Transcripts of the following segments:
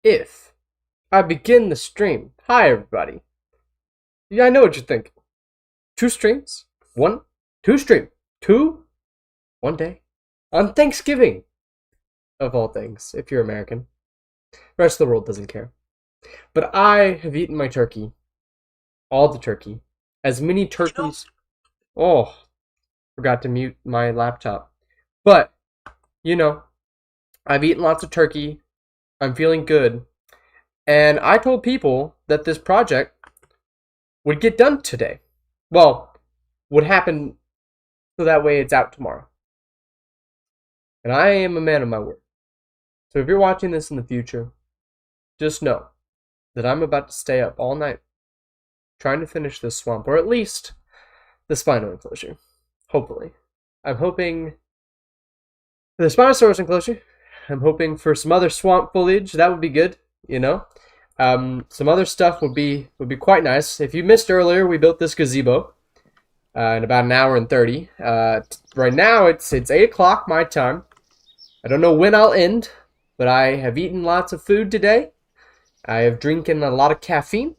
if I begin the stream? Hi, everybody. Yeah, I know what you're thinking. 2 streams? 1, 2 stream. 2? 1 day? On Thanksgiving. Of all things, if you're American. The rest of the world doesn't care. But I have eaten my turkey. All the turkey. As many turkeys. Oh, forgot to mute my laptop. But, I've eaten lots of turkey. I'm feeling good. And I told people that this project would get done today. Well, would happen so that way it's out tomorrow. And I am a man of my word. So if you're watching this in the future, just know that I'm about to stay up all night trying to finish this swamp, or at least the Spino enclosure. Hopefully. I'm hoping for the Spinosaurus enclosure. I'm hoping for some other swamp foliage. That would be good, Some other stuff would be quite nice. If you missed earlier, we built this gazebo in about an hour and 30. Right now, it's 8 o'clock my time. I don't know when I'll end, but I have eaten lots of food today. I have drinking a lot of caffeine.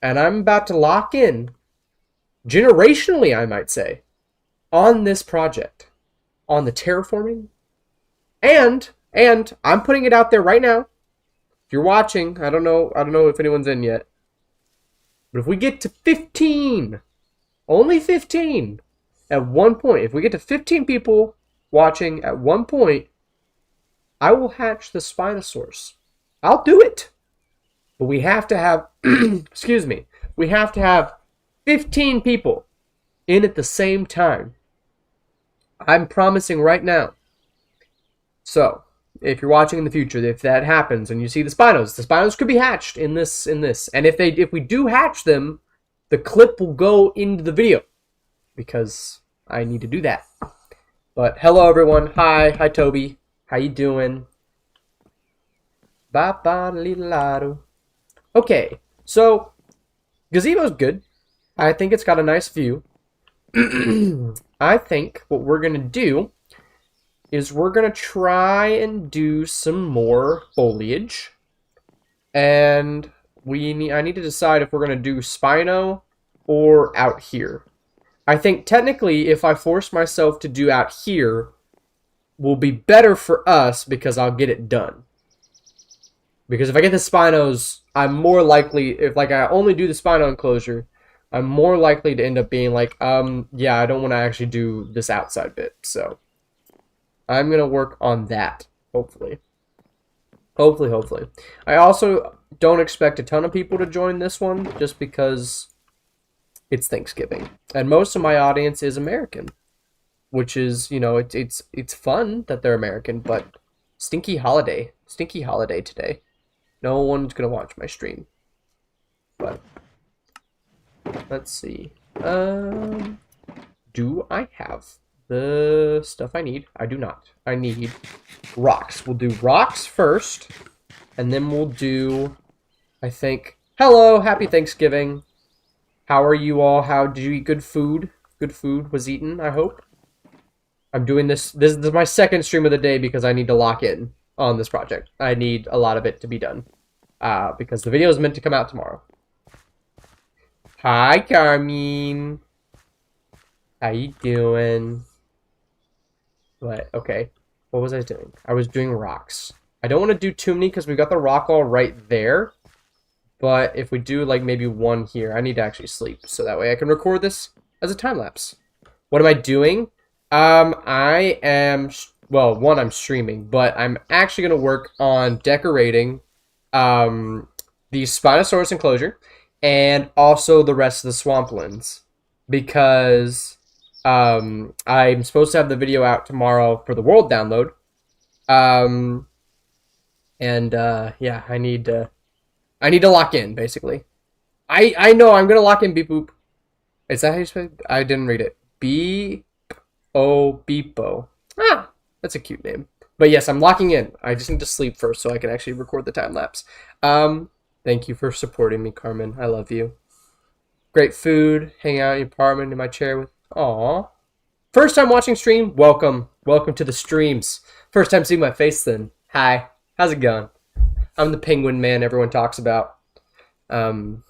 And I'm about to lock in, generationally I might say, on this project. On the terraforming. And I'm putting it out there right now. If you're watching, I don't know if anyone's in yet. But if we get to 15, only 15, at one point, if we get to 15 people watching at one point, I will hatch the Spinosaurus. I'll do it. But we have to have, excuse me, we have to have 15 people in at the same time. I'm promising right now. So, if you're watching in the future, if that happens and you see the Spinos could be hatched in this. And if we do hatch them, the clip will go into the video because I need to do that. But hello everyone. Hi Toby. How you doing? Ba-ba-li-la-do. Okay, so gazebo's good. I think it's got a nice view. I think what we're gonna do is we're gonna try and do some more foliage, and I need to decide if we're gonna do Spino or out here. I think technically if I force myself to do out here will be better for us because I'll get it done. Because if I get the Spinos, I'm more likely, if I only do the Spino enclosure, I'm more likely to end up being like, yeah, I don't want to actually do this outside bit. So I'm going to work on that, hopefully. Hopefully. I also don't expect a ton of people to join this one just because it's Thanksgiving. And most of my audience is American, which is, it's fun that they're American, but stinky holiday today. No one's going to watch my stream. But let's see. Do I have the stuff I need? I do not. I need rocks. We'll do rocks first, and then we'll do, I think, hello, happy Thanksgiving. How are you all? How did you eat good food? Good food was eaten, I hope. I'm doing this. This is my second stream of the day because I need to lock in on this project. I need a lot of it to be done because the video is meant to come out tomorrow. Hi, Carmine. How you doing? What? Okay. What was I doing? I was doing rocks. I don't want to do too many because we've got the rock all right there. But if we do like maybe one here, I need to actually sleep so that way I can record this as a time lapse. What am I doing? I am, well, one, I'm streaming, but I'm actually going to work on decorating the Spinosaurus enclosure and also the rest of the swamplands because I'm supposed to have the video out tomorrow for the world download. Yeah, I need to lock in, basically. I know I'm going to lock in Beep Boop. Is that how you say it? I didn't read it. Beepo. Ah, that's a cute name. But yes, I'm locking in. I just need to sleep first so I can actually record the time lapse. Thank you for supporting me, Carmen. I love you. Great food. Hang out in your apartment in my chair with. Aww. First time watching stream. Welcome to the streams. First time seeing my face then. Hi. How's it going? I'm the penguin man everyone talks about. You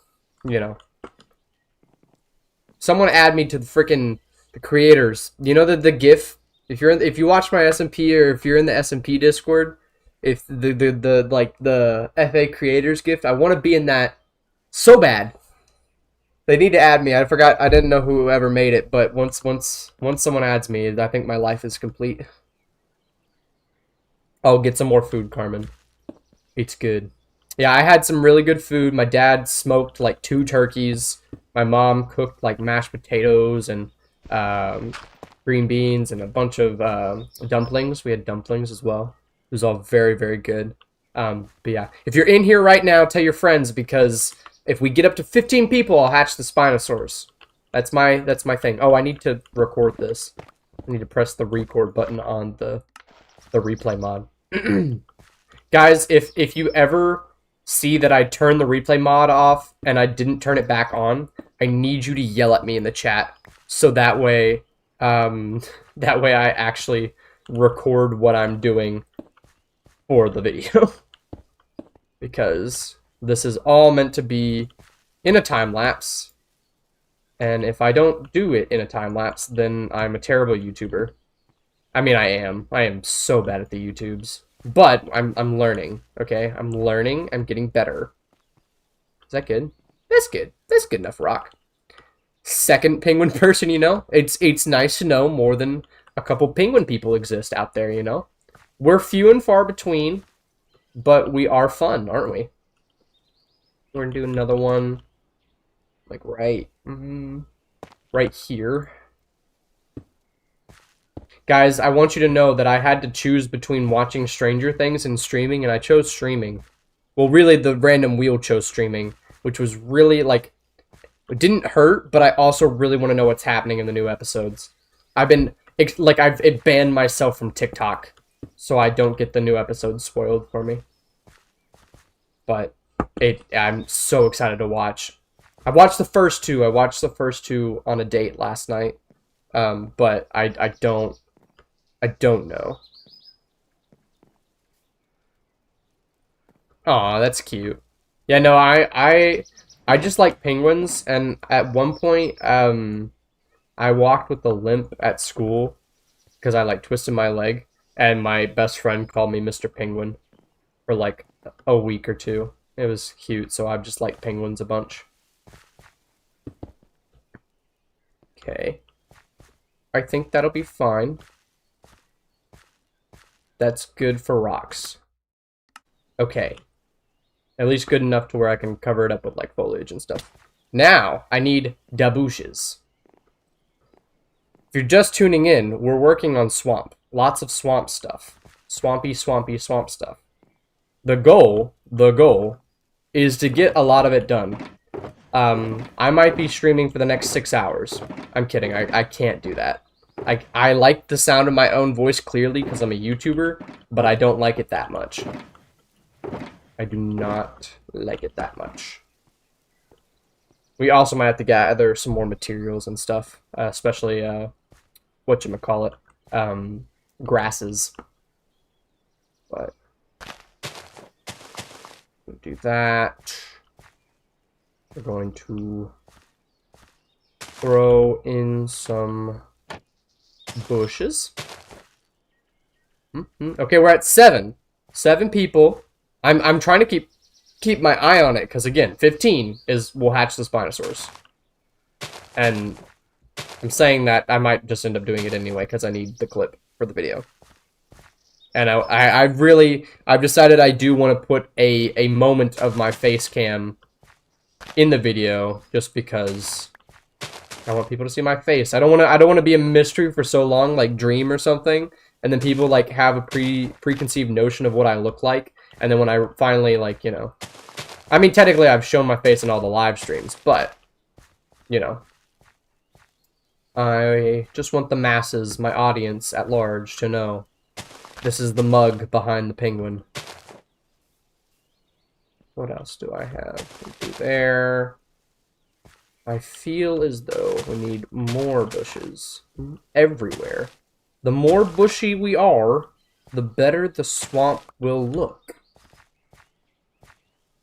know. Someone add me to the creators. You know the GIF. If you watch my SMP or if you're in the SMP Discord, if the FA creators GIF, I want to be in that so bad. They need to add me. I forgot. I didn't know whoever made it, but once someone adds me, I think my life is complete. I'll get some more food, Carmen. It's good. Yeah, I had some really good food. My dad smoked like 2 turkeys. My mom cooked like mashed potatoes and green beans and a bunch of dumplings. We had dumplings as well. It was all very, very good. But yeah, if you're in here right now, tell your friends, because if we get up to 15 people, I'll hatch the Spinosaurus. That's my thing. Oh, I need to record this. I need to press the record button on the replay mod. Guys, if you ever see that I turned the replay mod off and I didn't turn it back on, I need you to yell at me in the chat, so that way I actually record what I'm doing for the video. Because this is all meant to be in a time lapse, and if I don't do it in a time lapse, then I'm a terrible YouTuber. I mean, I am so bad at the YouTubes. But I'm learning, okay? I'm learning. I'm getting better. Is that good? That's good. That's good enough, Rock. Second penguin person, you know? It's nice to know more than a couple penguin people exist out there, you know? We're few and far between, but we are fun, aren't we? We're gonna do another one, like right here. Guys, I want you to know that I had to choose between watching Stranger Things and streaming, and I chose streaming. Well, really, the random wheel chose streaming, which was really, like, it didn't hurt, but I also really want to know what's happening in the new episodes. I've banned myself from TikTok, so I don't get the new episodes spoiled for me. But I'm so excited to watch. I watched the first 2. I watched the first 2 on a date last night, but I don't know. Aw, that's cute. Yeah, no, I just like penguins, and at one point, I walked with a limp at school because I like twisted my leg, and my best friend called me Mr. Penguin for like a week or 2. It was cute, so I've just liked penguins a bunch. Okay. I think that'll be fine. That's good for rocks. Okay. At least good enough to where I can cover it up with like foliage and stuff. Now, I need dabouches. If you're just tuning in, we're working on swamp. Lots of swamp stuff. Swampy, swampy, swamp stuff. The goal is to get a lot of it done. I might be streaming for the next 6 hours. I'm kidding, I can't do that. I like the sound of my own voice clearly because I'm a YouTuber, but I don't like it that much. I do not like it that much. We also might have to gather some more materials and stuff, especially, whatchamacallit, grasses. But, we'll do that. We're going to throw in some bushes. Okay, we're at 7. 7 people. I'm trying to keep my eye on it, because again, 15 will hatch the Spinosaurus. And I'm saying that I might just end up doing it anyway, because I need the clip for the video. And I've decided I do want to put a moment of my face cam in the video, just because I want people to see my face. I don't want to be a mystery for so long, like Dream or something, and then people like have a preconceived notion of what I look like, and then when I finally, like, you know, I mean, technically I've shown my face in all the live streams, but, you know, I just want the masses, my audience at large, to know this is the mug behind the penguin. What else do I have? We'll do there. I feel as though we need more bushes everywhere. The more bushy we are, the better the swamp will look.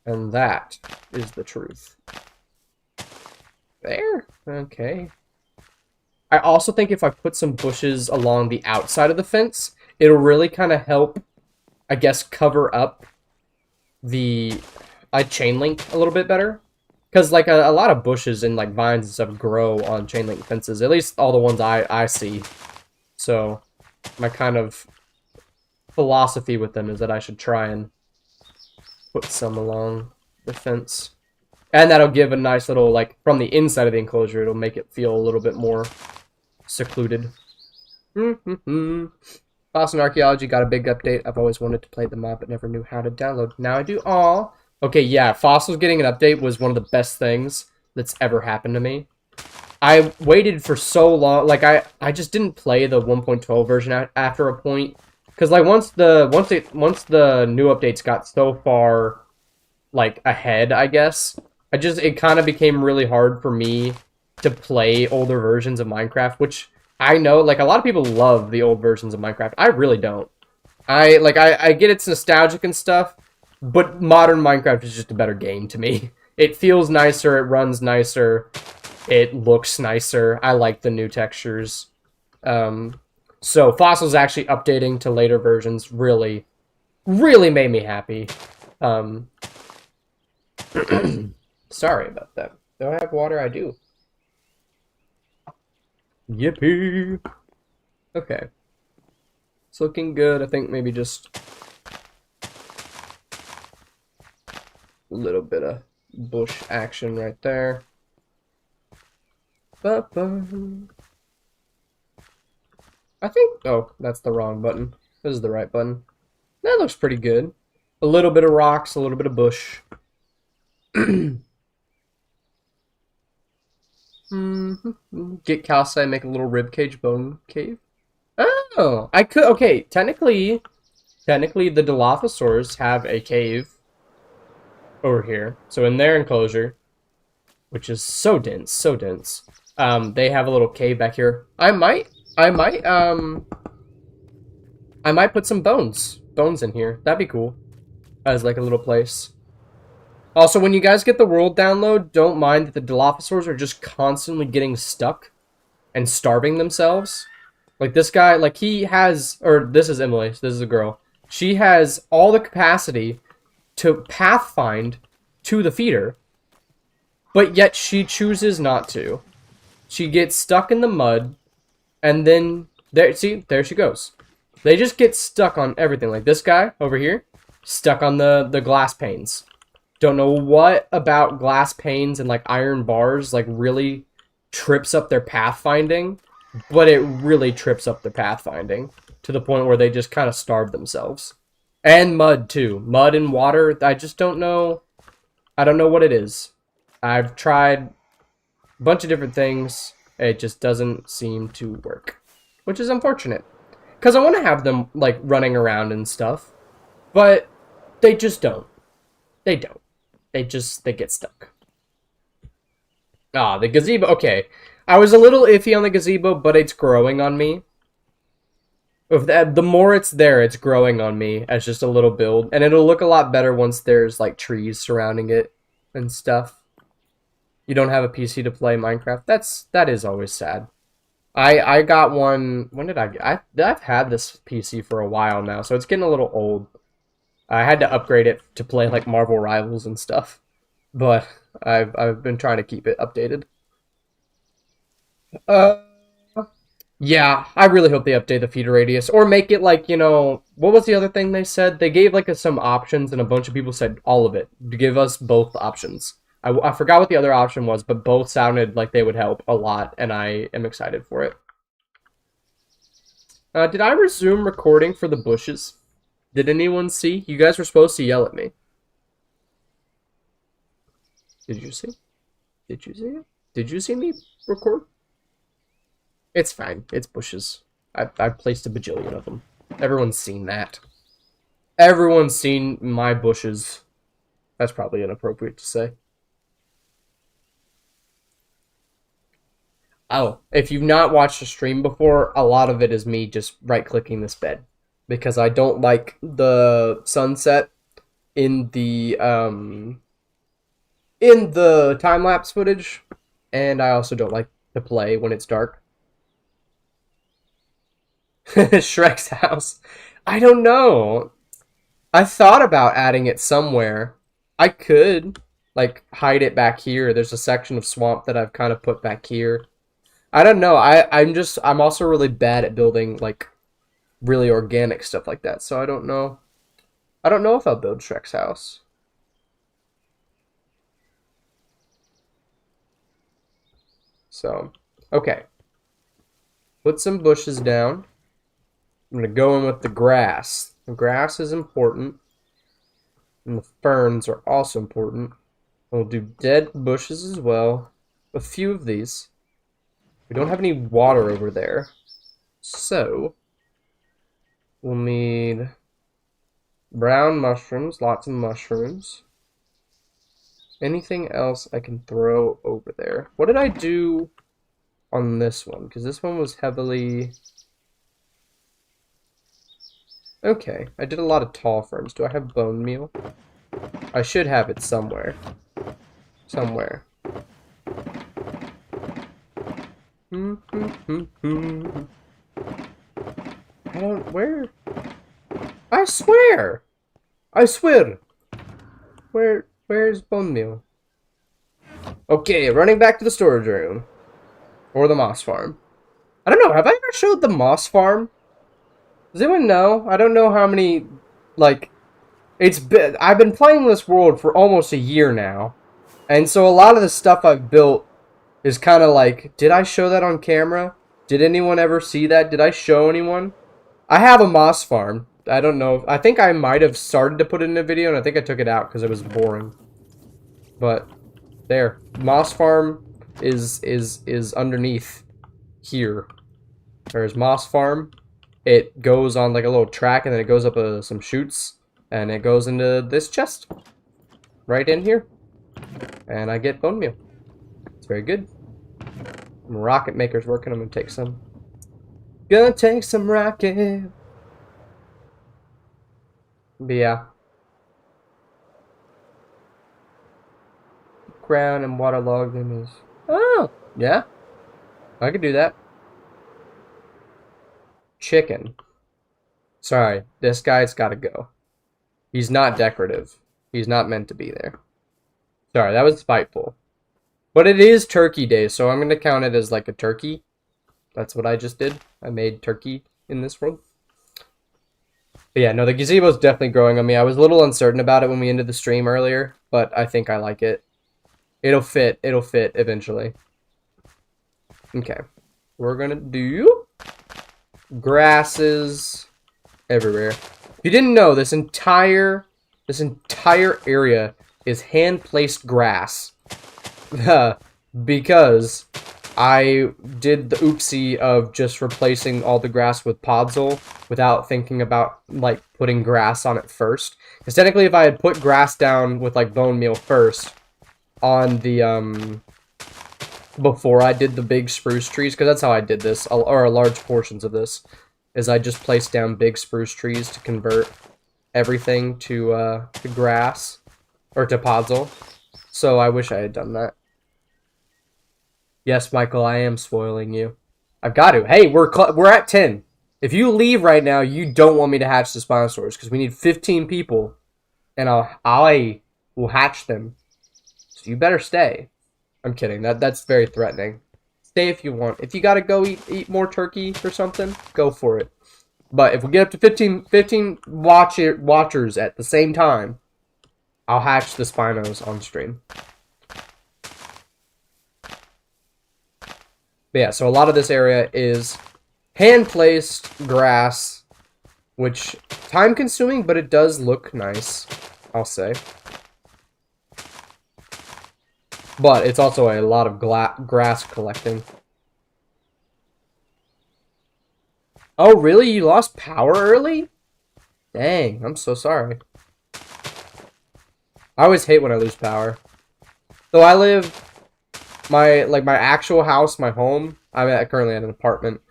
And that is the truth. There? Okay. I also think if I put some bushes along the outside of the fence, it'll really kind of help, I guess, cover up the chain link a little bit better. Because, like, a lot of bushes and, like, vines and stuff grow on chain link fences. At least all the ones I see. So, my kind of philosophy with them is that I should try and put some along the fence. And that'll give a nice little, like, from the inside of the enclosure, it'll make it feel a little bit more secluded. Boston Archaeology got a big update. I've always wanted to play the mod, but never knew how to download. Now I do. Aw. Okay, yeah, Fossils getting an update was one of the best things that's ever happened to me. I waited for so long. Like, I just didn't play the 1.12 version after a point. Because, like, once the new updates got so far, like, ahead, I guess, it kind of became really hard for me to play older versions of Minecraft, which I know, like, a lot of people love the old versions of Minecraft. I really don't. I get it's nostalgic and stuff, but modern Minecraft is just a better game to me. It feels nicer, it runs nicer, it looks nicer. I like the new textures. So Fossil's actually updating to later versions really, really made me happy. Sorry about that. Do I have water? I do. Yippee! Okay. It's looking good. I think maybe just a little bit of bush action right there. Ba-ba. I think... Oh, that's the wrong button. This is the right button. That looks pretty good. A little bit of rocks, a little bit of bush. Get calcite, make a little ribcage bone cave. Oh, I could. Okay, technically, the Dilophosaurs have a cave over here. So in their enclosure, which is so dense, they have a little cave back here. I might put some bones in here. That'd be cool, as like a little place. Also, when you guys get the world download, don't mind that the Dilophosaurs are just constantly getting stuck and starving themselves. Like this guy, like he has, or this is Emily, so this is a girl. She has all the capacity to pathfind to the feeder, but yet she chooses not to. She gets stuck in the mud, and then, there she goes. They just get stuck on everything. Like this guy over here, stuck on the glass panes. Don't know what about glass panes and like iron bars like really trips up their pathfinding, but it really trips up their pathfinding to the point where they just kind of starve themselves. And mud too. Mud and water, I just don't know. I don't know what it is. I've tried a bunch of different things. It just doesn't seem to work, which is unfortunate. Because I want to have them like running around and stuff, but they just don't. They don't. They get stuck. Ah, the gazebo. Okay. I was a little iffy on the gazebo, but it's growing on me. The more it's there, it's growing on me as just a little build. And it'll look a lot better once there's, like, trees surrounding it and stuff. You don't have a PC to play Minecraft. That is always sad. I got one... When did I get... I've had this PC for a while now, so it's getting a little old. I had to upgrade it to play like Marvel Rivals and stuff, but I've been trying to keep it updated. Yeah, I really hope they update the feeder radius or make it like, you know, what was the other thing they said? They gave like some options and a bunch of people said all of it. To give us both options. I forgot what the other option was, but both sounded like they would help a lot, and I am excited for it. Did I resume recording for the bushes? Did anyone see? You guys were supposed to yell at me. Did you see? Did you see it? Did you see me record? It's fine. It's bushes. I've placed a bajillion of them. Everyone's seen that. Everyone's seen my bushes. That's probably inappropriate to say. Oh, if you've not watched a stream before, a lot of it is me just right-clicking this bed. Because I don't like the sunset in the time-lapse footage, and I also don't like to play when it's dark. Shrek's house. I don't know. I thought about adding it somewhere. I could, like, hide it back here. There's a section of swamp that I've kind of put back here. I don't know. I'm also really bad at building, like, really organic stuff like that, so I don't know. I don't know if I'll build Shrek's house. So, okay. Put some bushes down. I'm going to go in with the grass. The grass is important. And the ferns are also important. We'll do dead bushes as well. A few of these. We don't have any water over there. So, we'll need brown mushrooms. Lots of mushrooms. Anything else I can throw over there? What did I do on this one? Because this one was heavily... Okay, I did a lot of tall ferns. Do I have bone meal? I should have it somewhere. Somewhere. I don't... Where? I swear! I swear! Where's bone meal? Okay, running back to the storage room. Or the moss farm. I don't know, have I ever showed the moss farm? Does anyone know? I don't know how many, like, I've been playing this world for almost a year now. And so a lot of the stuff I've built is kind of like, did I show that on camera? Did anyone ever see that? Did I show anyone? I have a moss farm. I don't know. I think I might have started to put it in a video, and I think I took it out because it was boring. But, there. Moss farm is underneath here. There's moss farm. It goes on like a little track, and then it goes up some chutes, and it goes into this chest. Right in here. And I get bone meal. It's very good. Rocket maker's working. I'm gonna take some. Gonna take some rocket. But yeah. Ground and waterlogged them is... Oh, yeah. I could do that. Chicken. Sorry, this guy's gotta go. He's not decorative. He's not meant to be there. Sorry, that was spiteful. But it is turkey day, so I'm gonna count it as like a turkey. That's what I just did. I made turkey in this world. But yeah, no, the gazebo's definitely growing on me. I was a little uncertain about it when we ended the stream earlier, but I think I like it. It'll fit eventually. Okay. We're gonna do grasses everywhere. If you didn't know, this entire area is hand-placed grass. Because I did the oopsie of just replacing all the grass with podzol without thinking about, like, putting grass on it first. Because technically, if I had put grass down with, like, bone meal first on the, before I did the big spruce trees, because that's how I did this, or large portions of this, is I just placed down big spruce trees to convert everything to grass, or to podzol. So I wish I had done that. Yes, Michael, I am spoiling you. I've got to. Hey, we're at 10. If you leave right now, you don't want me to hatch the Dinosaurs, because we need 15 people, and I will hatch them. So you better stay. I'm kidding. That's very threatening. Stay if you want. If you gotta go eat more turkey or something, go for it. But if we get up to 15 watchers at the same time, I'll hatch the Spinos on stream. But yeah, so a lot of this area is hand-placed grass, which time-consuming, but it does look nice, I'll say. But it's also a lot of grass collecting. Oh, really? You lost power early? Dang, I'm so sorry. I always hate when I lose power. So I live... My actual house, my home, I'm currently at an apartment.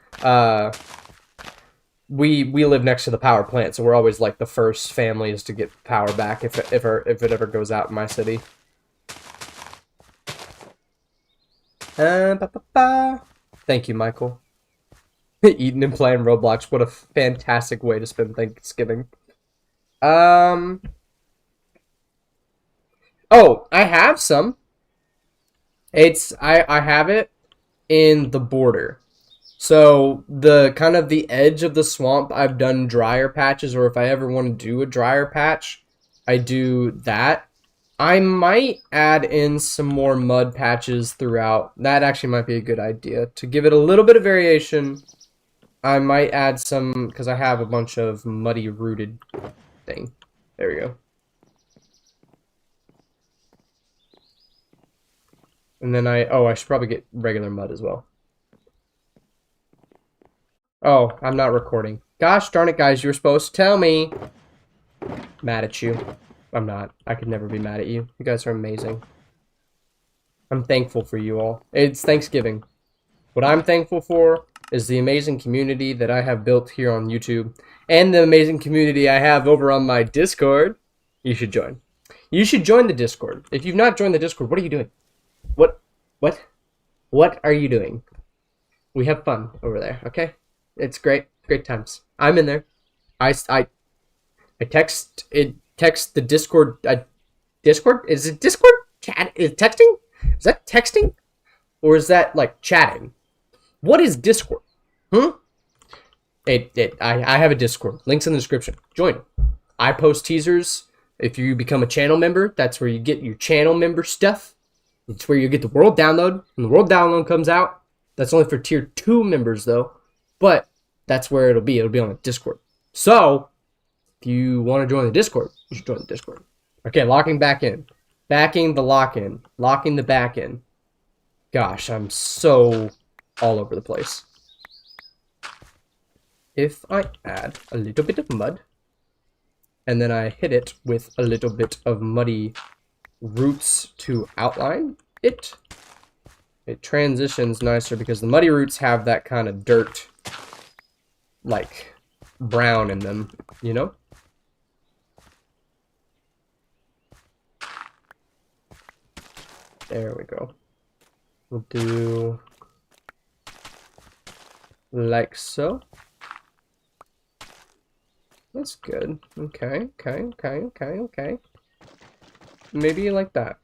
we live next to the power plant, so we're always like the first families to get power back if it ever goes out in my city. Thank you, Michael. Eating and playing Roblox. What a fantastic way to spend Thanksgiving. Oh, I have some. I have it in the border. So the kind of the edge of the swamp, I've done drier patches, or if I ever want to do a drier patch, I do that. I might add in some more mud patches throughout. That actually might be a good idea. To give it a little bit of variation, I might add some, because I have a bunch of muddy rooted thing. There we go. And then I should probably get regular mud as well. Oh, I'm not recording. Gosh darn it, guys, you were supposed to tell me. Mad at you. I'm not. I could never be mad at you. You guys are amazing. I'm thankful for you all. It's Thanksgiving. What I'm thankful for is the amazing community that I have built here on YouTube and the amazing community I have over on my Discord. You should join. You should join the Discord. If you've not joined the Discord, what are you doing? What are you doing? We have fun over there, okay? It's great times. I'm in there. I text the Discord. Discord? Is it Discord? Chat? Is texting? Is that texting? Or is that like chatting? What is Discord? I have a Discord. Links in the description. Join. I post teasers. If you become a channel member, that's where you get your channel member stuff. It's where you get the world download. When the world download comes out, that's only for tier 2 members though. But that's where it'll be. It'll be on the Discord. So, if you want to join the Discord, you should join the Discord. Okay, locking back in. Backing the lock in. Locking the back in. Gosh, I'm so all over the place. If I add a little bit of mud, and then I hit it with a little bit of muddy roots to outline it, it transitions nicer because the muddy roots have that kind of dirt, like, brown in them, you know? There we go. We'll do like so. That's good. Okay. Maybe like that.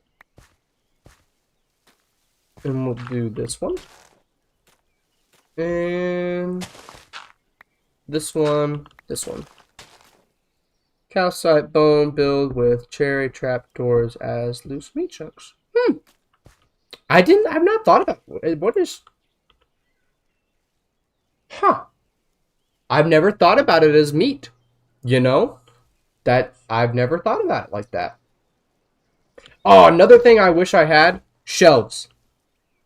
And we'll do this one. And this one. Calcite bone build with cherry trapdoors as loose meat chunks. I've not thought about what is. I've never thought about it as meat. You know? That I've never thought about it like that. Oh, another thing I wish I had, shelves.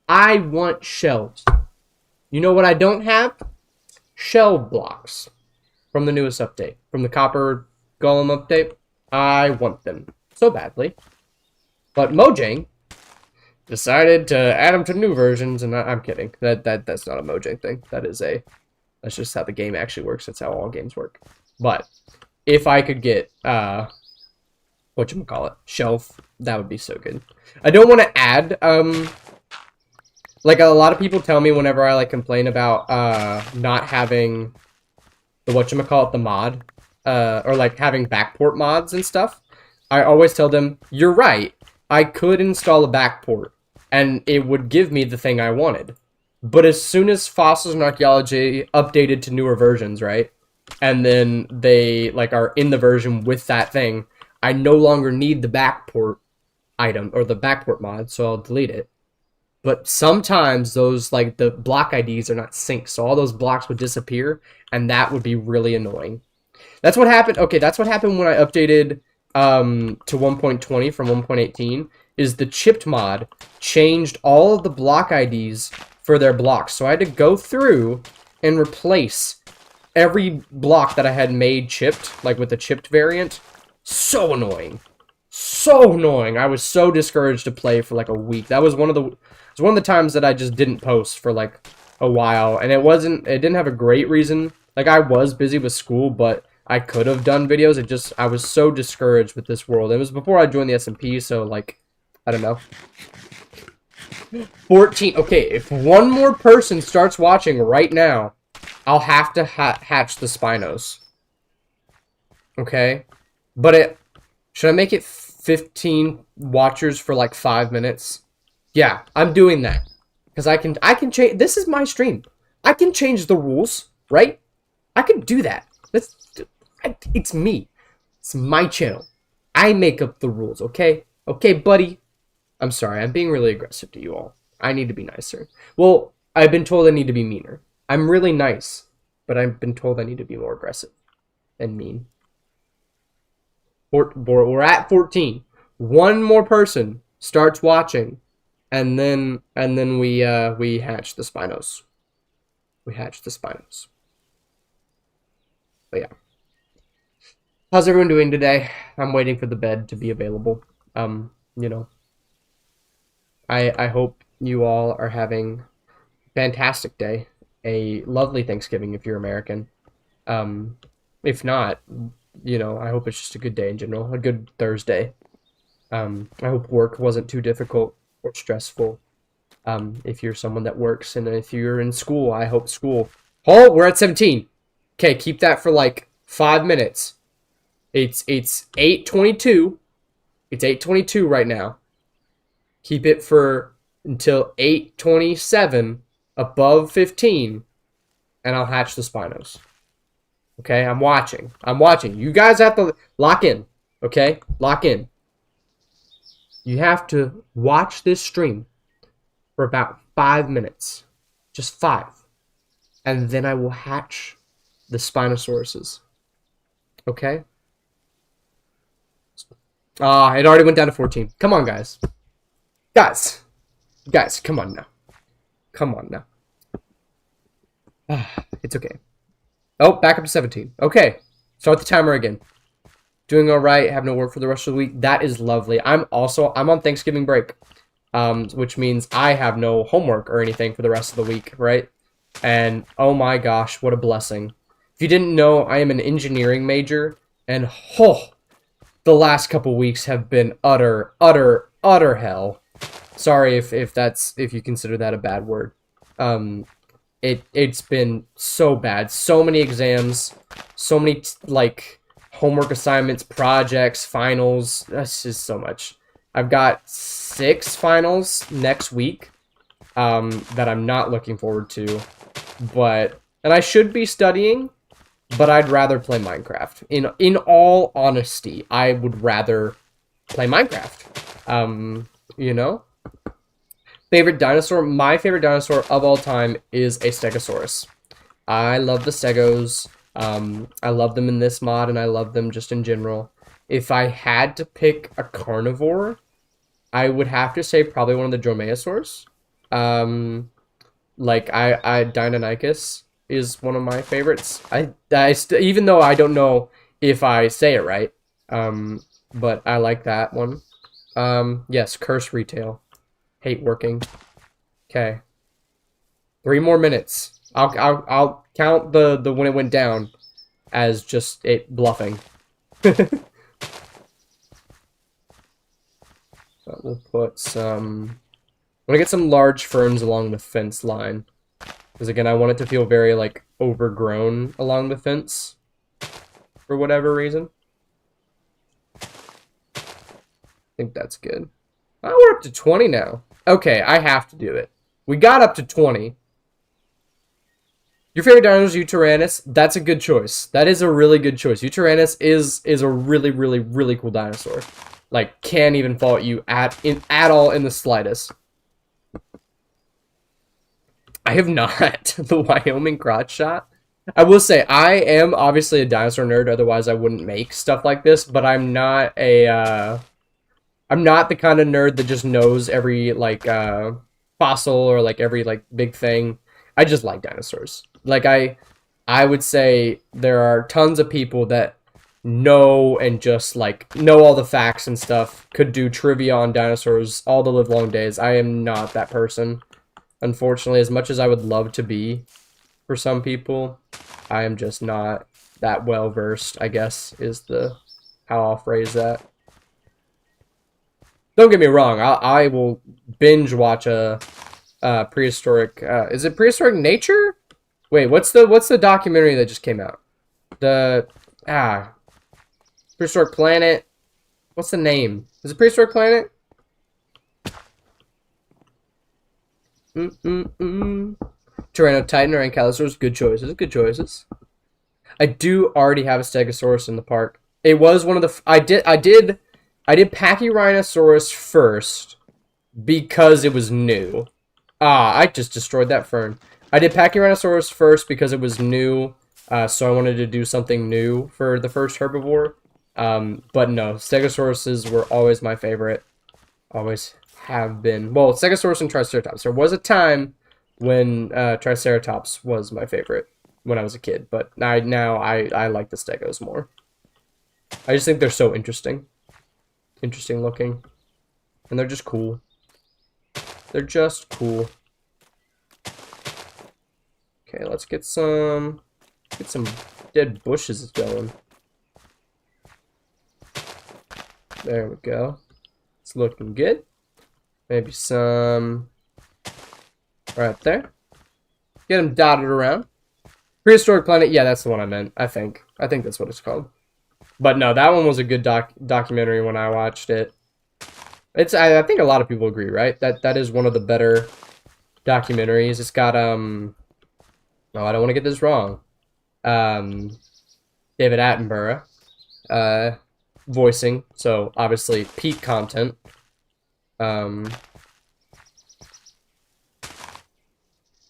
I want shelves. You know what I don't have? Shelf blocks from the newest update, from the Copper Golem update. I want them so badly. But Mojang decided to add them to new versions, and I'm kidding. That's not a Mojang thing. That's just how the game actually works. That's how all games work. But if I could get whatchamacallit, shelf, that would be so good. I don't want to add like a lot of people tell me whenever I like complain about not having the whatchamacallit, the mod, or like having backport mods and stuff. I always tell them, you're right. I could install a backport and it would give me the thing I wanted. But as soon as Fossils and Archaeology updated to newer versions, right? And then they like are in the version with that thing, I no longer need the backport item or the backport mod, so I'll delete it. But sometimes those like the block IDs are not synced, so all those blocks would disappear, and that would be really annoying. That's what happened. Okay, that's what happened when I updated to 1.20 from 1.18. Is the chipped mod changed all of the block IDs for their blocks, so I had to go through and replace every block that I had made chipped, like with the chipped variant. So annoying. So annoying. I was so discouraged to play for like a week. That was one of the times that I just didn't post for like a while, and it didn't have a great reason. Like, I was busy with school, but I could have done videos. I was so discouraged with this world. It was before I joined the SMP, so, like, I don't know. 14. Okay, if one more person starts watching right now, I'll have to hatch the Spinos. Okay? But should I make it 15 watchers for like 5 minutes? Yeah, I'm doing that. Because I can change. This is my stream. I can change the rules, right? I can do that. It's me. It's my channel. I make up the rules, okay? Okay, buddy. I'm sorry, I'm being really aggressive to you all. I need to be nicer. Well, I've been told I need to be meaner. I'm really nice, but I've been told I need to be more aggressive and mean. We're at 14. One more person starts watching, and then we hatch the Spinos. We hatch the Spinos. But yeah. How's everyone doing today? I'm waiting for the bed to be available. You know. I hope you all are having a fantastic day. A lovely Thanksgiving if you're American. If not, you know, I hope it's just a good day in general. A good Thursday. I hope work wasn't too difficult or stressful. If you're someone that works, and if you're in school, I hope school. Oh, we're at 17. Okay, keep that for like 5 minutes. It's 8:22. It's 8:22 right now. Keep it for until 8:27, above 15, and I'll hatch the Spinos. Okay, I'm watching. I'm watching. You guys have to lock in. Okay, lock in. You have to watch this stream for about 5 minutes. Just 5. And then I will hatch the Spinosauruses. Okay? It already went down to 14. Come on, guys. Guys, come on now. Come on now. It's okay. Oh, back up to 17. Okay. Start the timer again. Doing all right. Have no work for the rest of the week. That is lovely. I'm on Thanksgiving break, which means I have no homework or anything for the rest of the week, right? And oh my gosh, what a blessing. If you didn't know, I am an engineering major, and the last couple weeks have been utter hell. Sorry if you consider that a bad word. It's been so bad. So many exams, so many like homework assignments, projects, finals. That's just so much. I've got 6 finals next week that I'm not looking forward to. And I should be studying, but I'd rather play Minecraft. In all honesty, I would rather play Minecraft. You know? Favorite dinosaur? My favorite dinosaur of all time is a Stegosaurus. I love the Stegos. I love them in this mod, and I love them just in general. If I had to pick a carnivore, I would have to say probably one of the Dromaeosaurs. Deinonychus is one of my favorites. Even though I don't know if I say it right, but I like that one. Yes, curse retail. Hate working. Okay. 3 more minutes. I'll count the when it went down as just it bluffing. So we'll put some. I'm gonna get some large ferns along the fence line, because again, I want it to feel very like overgrown along the fence, for whatever reason. I think that's good. Oh, we're up to 20 now. Okay, I have to do it. We got up to 20. Your favorite dinosaur is Utyrannus. That's a good choice. That is a really good choice. Utyrannus is a really cool dinosaur. Like, can't even fault you at all in the slightest. I have not. The Wyoming crotch shot. I will say, I am obviously a dinosaur nerd, otherwise I wouldn't make stuff like this, but I'm not I'm not the kind of nerd that just knows every, like, fossil or, like, every, like, big thing. I just like dinosaurs. Like, I would say there are tons of people that know and just, like, know all the facts and stuff, could do trivia on dinosaurs all the livelong days. I am not that person, unfortunately, as much as I would love to be. for some people. I am just not that well versed, I guess, is how I'll phrase that. Don't get me wrong, I will binge watch a prehistoric. Is it Prehistoric Nature? Wait, what's the documentary that just came out? The Prehistoric Planet. What's the name? Is it Prehistoric Planet? Tyrannotitan or Ankylosaurus. Good choices. Good choices. I do already have a Stegosaurus in the park. It was one of the. I did Pachyrhinosaurus first because it was new. I just destroyed that fern. I did Pachyrhinosaurus first because it was new, so I wanted to do something new for the first herbivore. But no, Stegosauruses were always my favorite. Always have been. Well, Stegosaurus and Triceratops. There was a time when Triceratops was my favorite when I was a kid, but now I like the Stegos more. I just think they're so interesting. Interesting looking. And they're just cool. They're just cool. Okay, let's get some dead bushes going. There we go. It's looking good. Maybe some right there. Get them dotted around. Prehistoric Planet, yeah, that's the one I meant. I think that's what it's called. But no, that one was a good documentary when I watched it. I think a lot of people agree, right? That is one of the better documentaries. It's got no, I don't want to get this wrong. David Attenborough voicing, so obviously peak content.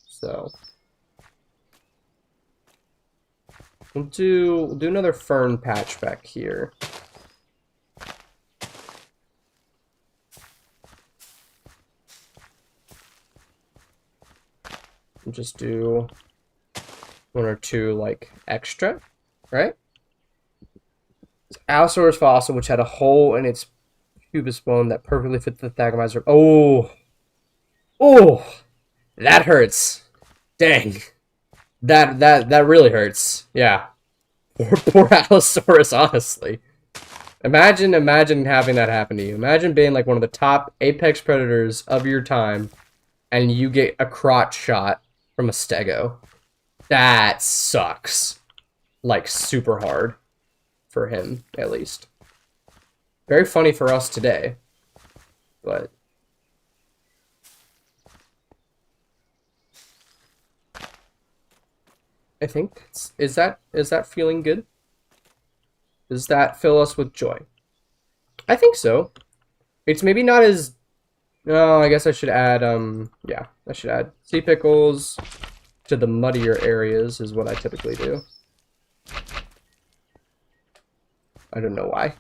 So we'll do another fern patch back here. We'll just do one or two like extra, right? Allosaurus fossil, which had a hole in its pubis bone that perfectly fit the Thagomizer. Oh, that hurts. Dang, that really hurts. Yeah, poor Allosaurus. Honestly, imagine having that happen to you. Imagine being like one of the top apex predators of your time, and you get a crotch shot from a stego. That sucks. Like super hard. For him, at least. Very funny for us today. But I think is that feeling good? Does that fill us with joy? I think so. It's maybe not as no, I guess I should add yeah, I should add sea pickles to the muddier areas is what I typically do. I don't know why.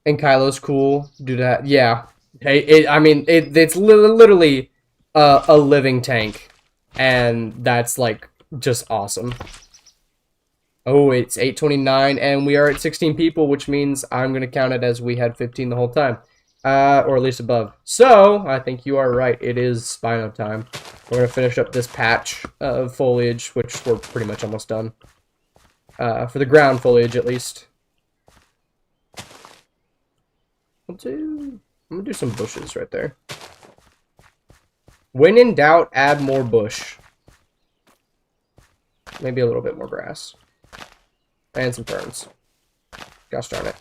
And Kylo's cool. Do that. Yeah. Hey, it's literally a living tank. And that's, like, just awesome. Oh, it's 8:29, and we are at 16 people, which means I'm going to count it as we had 15 the whole time. Or at least above. So, I think you are right. It is Spino time. We're going to finish up this patch of foliage, which we're pretty much almost done. For the ground foliage, at least. I'm gonna do some bushes right there. When in doubt, add more bush. Maybe a little bit more grass. And some ferns. Gosh darn it.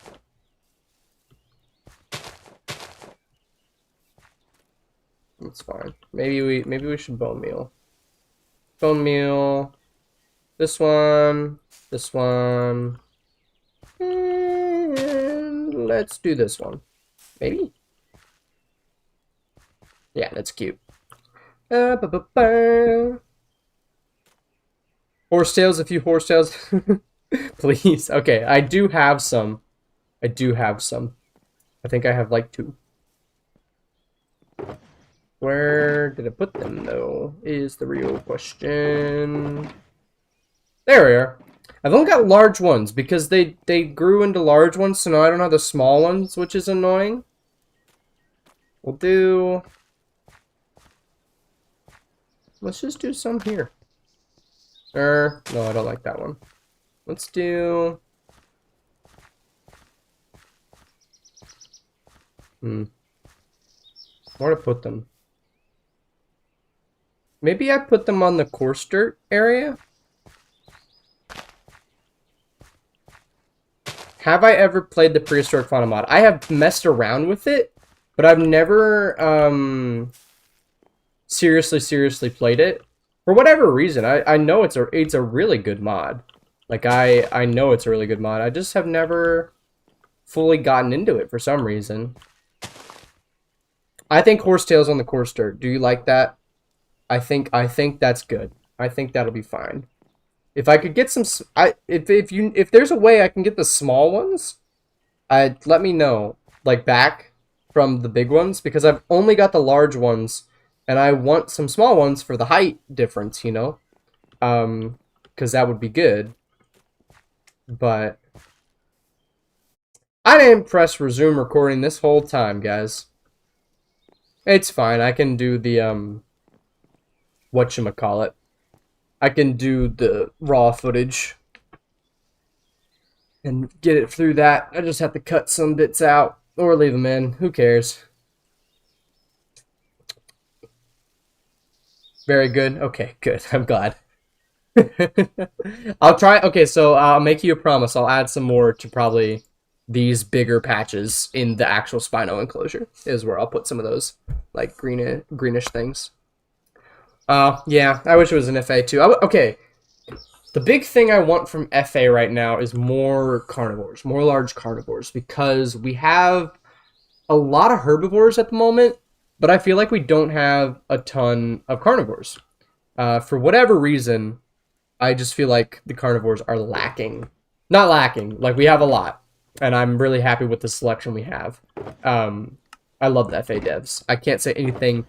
That's fine. Maybe we should bone meal. Bone meal. This one. This one. And let's do this one. Maybe? Yeah, that's cute. Horsetails, a few horsetails. Please. Okay, I do have some. I think I have like 2. Where did I put them, though, is the real question. There we are. I've only got large ones because they grew into large ones, so now I don't have the small ones, which is annoying. We'll do... Let's just do some here. No, I don't like that one. Let's do... Where to put them? Maybe I put them on the coarse dirt area? Have I ever played the prehistoric fauna mod? I have messed around with it, but I've never seriously played it. For whatever reason, I know it's a really good mod. Like I know it's a really good mod. I just have never fully gotten into it for some reason. I think horsetails on the coarse dirt. Do you like that? I think that's good. I think that'll be fine. If I could get some, if there's a way I can get the small ones, let me know. Like back from the big ones, because I've only got the large ones, and I want some small ones for the height difference, you know, because that would be good. But I didn't press resume recording this whole time, guys. It's fine. I can do the whatchamacallit. I can do the raw footage and get it through that. I just have to cut some bits out or leave them in. Who cares? Very good. Okay, good. I'm glad. I'll try. Okay, so I'll make you a promise. I'll add some more to probably these bigger patches in the actual Spino enclosure is where I'll put some of those like greenish things. Yeah, I wish it was an FA too. Okay, the big thing I want from FA right now is more carnivores, more large carnivores, because we have a lot of herbivores at the moment, but I feel like we don't have a ton of carnivores. For whatever reason, I just feel like the carnivores are lacking. Not lacking, like we have a lot, and I'm really happy with the selection we have. I love the FA devs. I can't say anything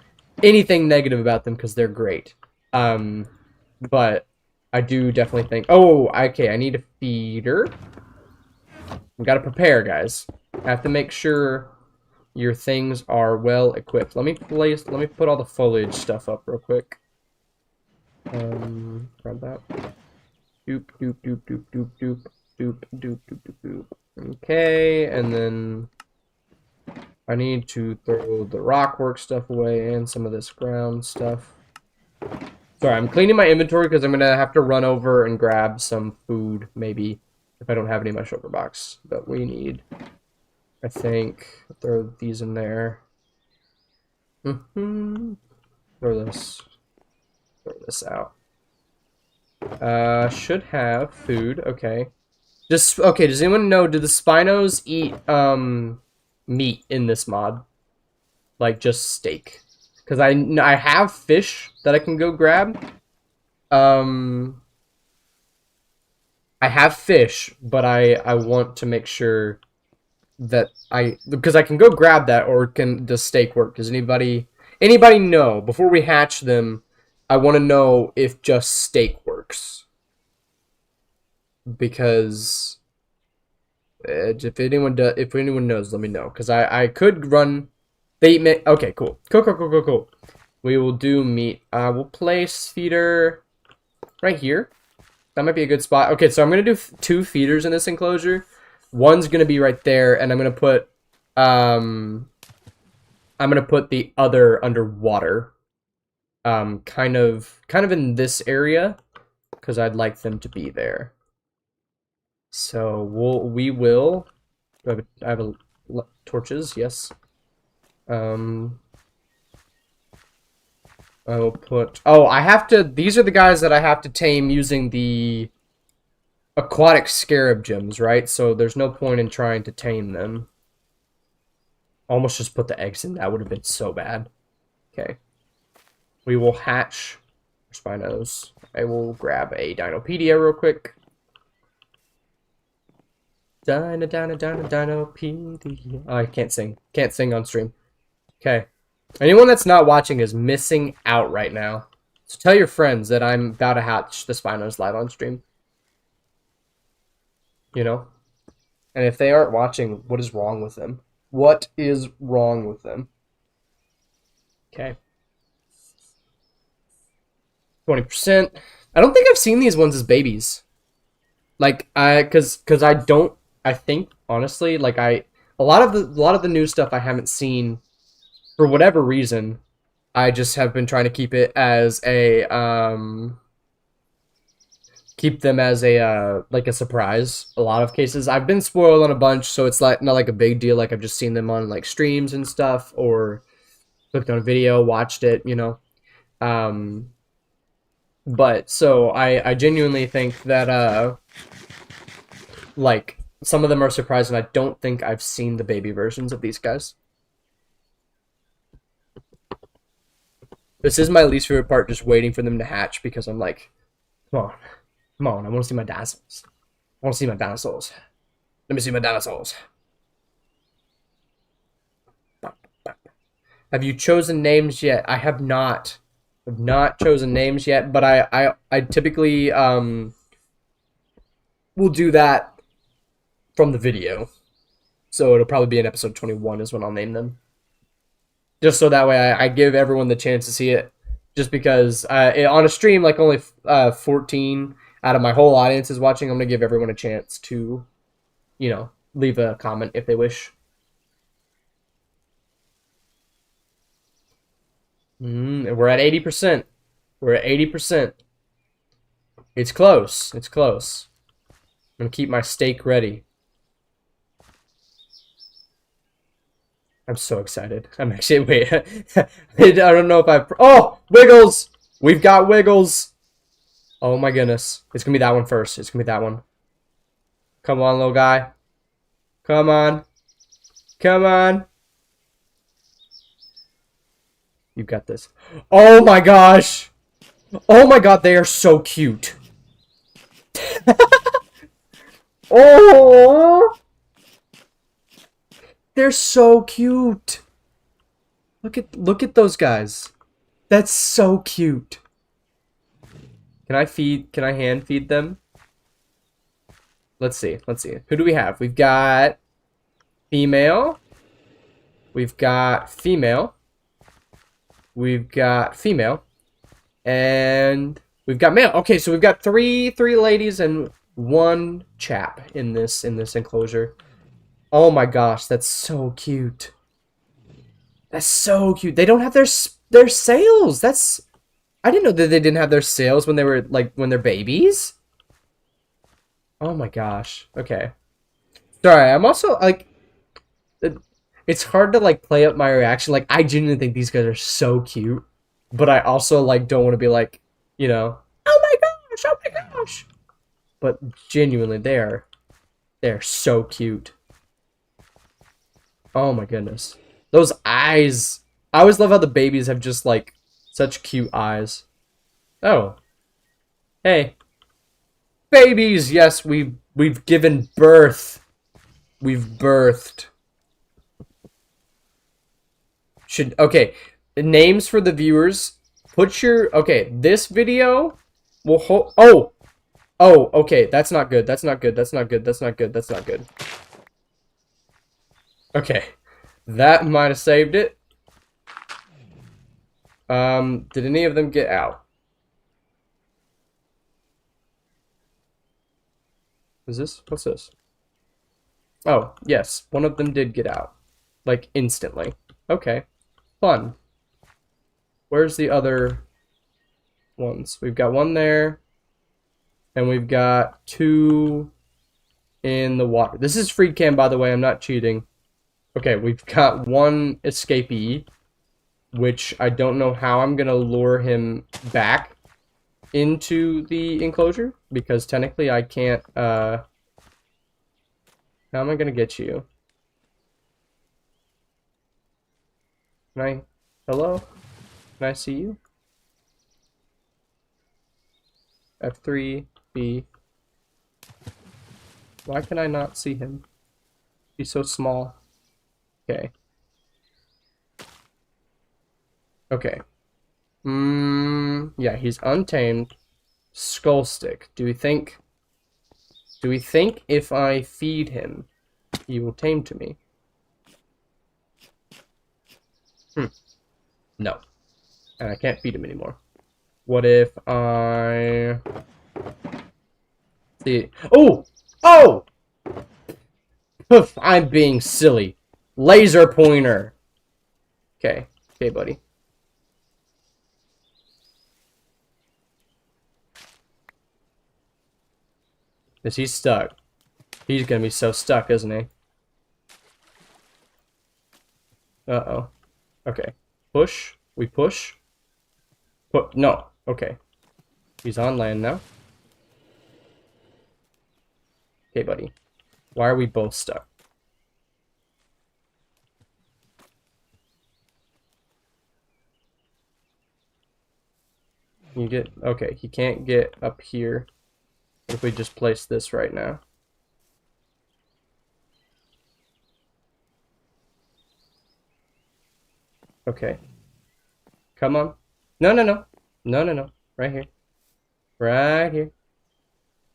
negative about them because they're great. But I do definitely think... Oh, okay, I need a feeder. We gotta prepare, guys. I have to make sure your things are well equipped. Let me put all the foliage stuff up real quick. Grab that. Doop, doop, doop, doop, doop, doop, doop, doop, doop, doop, doop. Okay, and then I need to throw the rockwork stuff away and some of this ground stuff. Sorry, I'm cleaning my inventory because I'm going to have to run over and grab some food, maybe, if I don't have any in my shulker box. But we need, I think, throw these in there. Throw this out. Should have food, okay. Okay, does anyone know, do the Spinos eat, meat in this mod? Like, just steak. Because I have fish that I can go grab. I have fish, but I want to make sure that because I can go grab that, or does steak work? Does anybody know? Before we hatch them, I want to know if just steak works. Because if anyone knows, let me know. Because I could run. They eat meat. Okay, cool. Cool. We will do meat. We'll place feeder right here. That might be a good spot. Okay, so I'm gonna do 2 feeders in this enclosure. One's gonna be right there, and I'm gonna put the other underwater. Kind of in this area, because I'd like them to be there. So we will. I have torches. Yes. I will put... Oh, I have to... These are the guys that I have to tame using the aquatic scarab gems, right? So there's no point in trying to tame them. Almost just put the eggs in. That would have been so bad. Okay. We will hatch Spinos. I will grab a Dinopedia real quick. Dinopedia. Oh, I can't sing. Can't sing on stream. Okay. Anyone that's not watching is missing out right now. So tell your friends that I'm about to hatch the Spinos live on stream. You know? And if they aren't watching, what is wrong with them? What is wrong with them? Okay. 20%. I don't think I've seen these ones as babies. Like cause I don't. I think honestly, like a lot of the new stuff I haven't seen for whatever reason. I just have been trying to keep it as a keep them as a like a surprise. A lot of cases I've been spoiled on a bunch, so it's like not like a big deal. Like I've just seen them on like streams and stuff, or clicked on a video, watched it, you know. Um, but so I genuinely think that like some of them are surprising. I don't think I've seen the baby versions of these guys. This is my least favorite part, just waiting for them to hatch because I'm like, come on, come on, I want to see my dinosaurs. I want to see my dinosaurs. Let me see my dinosaurs. Have you chosen names yet? I have not. I've not chosen names yet, but I typically will do that from the video. So it'll probably be in episode 21 is when I'll name them. Just so that way I give everyone the chance to see it. Just because on a stream, like only 14 out of my whole audience is watching, I'm going to give everyone a chance to, you know, leave a comment if they wish. We're at 80%. We're at 80%. It's close. It's close. I'm going to keep my steak ready. I'm so excited. I'm actually, wait. I don't know if I've... Oh! Wiggles! We've got Wiggles! Oh my goodness. It's going to be that one first. It's going to be that one. Come on, little guy. Come on. Come on. You've got this. Oh my gosh! Oh my god, they are so cute. Oh! They're so cute. Look at those guys. That's so cute. Can I hand feed them? Let's see. Let's see. Who do we have? We've got female. We've got female. We've got female. And we've got male. Okay, so we've got three ladies and one chap in this enclosure. Oh my gosh, that's so cute. That's so cute. They don't have their sails. That's... I didn't know that they didn't have their sails when they were like when they're babies. Oh my gosh. Okay. Sorry, I'm also like it's hard to like play up my reaction. Like I genuinely think these guys are so cute, but I also like don't want to be like, you know, oh my gosh, oh my gosh. But genuinely they're so cute. Oh my goodness. Those eyes. I always love how the babies have just like such cute eyes. Oh. Hey. Babies, yes, we've given birth. We've birthed. Okay, names for the viewers. Put your this video will hold okay, that's not good. That's not good. That's not good. That's not good. That's not good. Okay. That might have saved it. Did any of them get out? Is this? What's this? Oh, yes. One of them did get out. Like, instantly. Okay. Fun. Where's the other ones? We've got one there. And we've got two in the water. This is Freecam, by the way. I'm not cheating. Okay, we've got one escapee, which I don't know how I'm going to lure him back into the enclosure, because technically I can't, how am I going to get you? Hello? Can I see you? F3, B. Why can I not see him? He's so small. Okay. Okay. Yeah, he's untamed. Skull stick. Do we think if I feed him, he will tame to me? No. And I can't feed him anymore. What if I see? Oh, oh! Poof, I'm being silly. Laser pointer. Okay, okay, buddy. Is he stuck? He's gonna be so stuck, isn't he? Uh-oh. Okay. Push. We push. Put. No. Okay. He's on land now. Okay, buddy. Why are we both stuck? You get... Okay, he can't get up here. What if we just place this right now? Okay. Come on. No, no, no. No, no, no. Right here. Right here.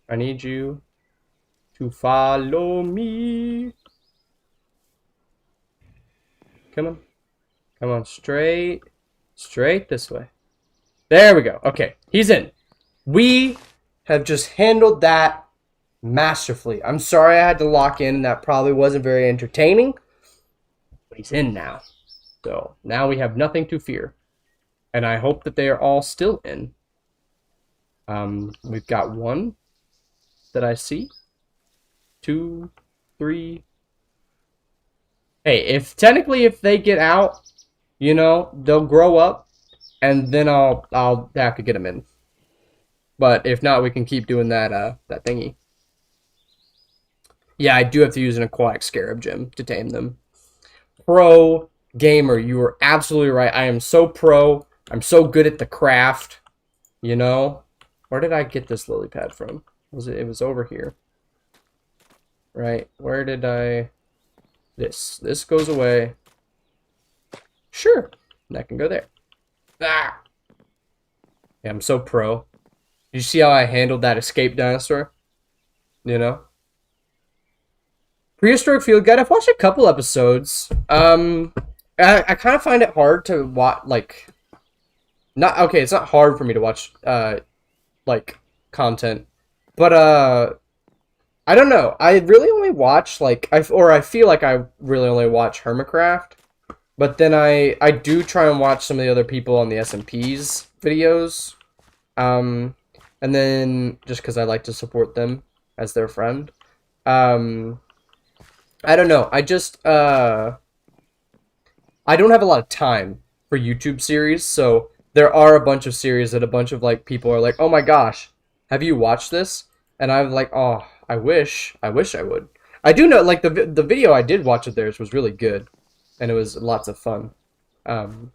I need you to follow me. Come on. Come on. Straight. Straight this way. There we go. Okay. He's in. We have just handled that masterfully. I'm sorry I had to lock in. That probably wasn't very entertaining. But he's in now. So now we have nothing to fear. And I hope that they are all still in. We've got one that I see. 2, 3. Hey, if they get out, you know, they'll grow up, and then I'll have to get them in. But if not, we can keep doing that that thingy. Yeah, I do have to use an aquatic scarab gem to tame them. Pro gamer, you were absolutely right. I am so pro. I'm so good at the craft. You know, where did I get this lily pad from? It was over here. Right, where did I... This goes away. Sure, that can go there. Ah! Yeah, I'm so pro. You see how I handled that escape dinosaur? You know? Prehistoric Field Guide, I've watched a couple episodes. I kind of find it hard to watch, like... Not, okay, it's not hard for me to watch, like, content. But, I don't know. I really only watch, like, I feel like I really only watch Hermitcraft. But then I do try and watch some of the other people on the SMP's videos. And then, just because I like to support them as their friend. I don't know. I just, I don't have a lot of time for YouTube series, so there are a bunch of series that a bunch of, like, people are like, oh my gosh, have you watched this? And I'm like, oh, I wish I would. I do know, like, the video I did watch of theirs was really good, and it was lots of fun.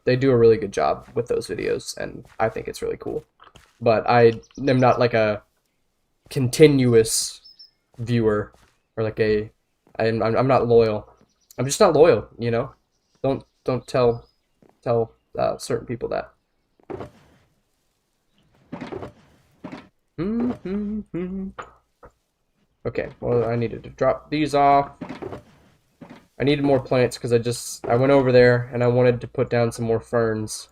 They do a really good job with those videos, and I think it's really cool. But I am not, like, a continuous viewer, or like I'm not loyal. I'm just not loyal, you know? Don't tell certain people that. Okay, well, I needed to drop these off. I needed more plants because I went over there and I wanted to put down some more ferns,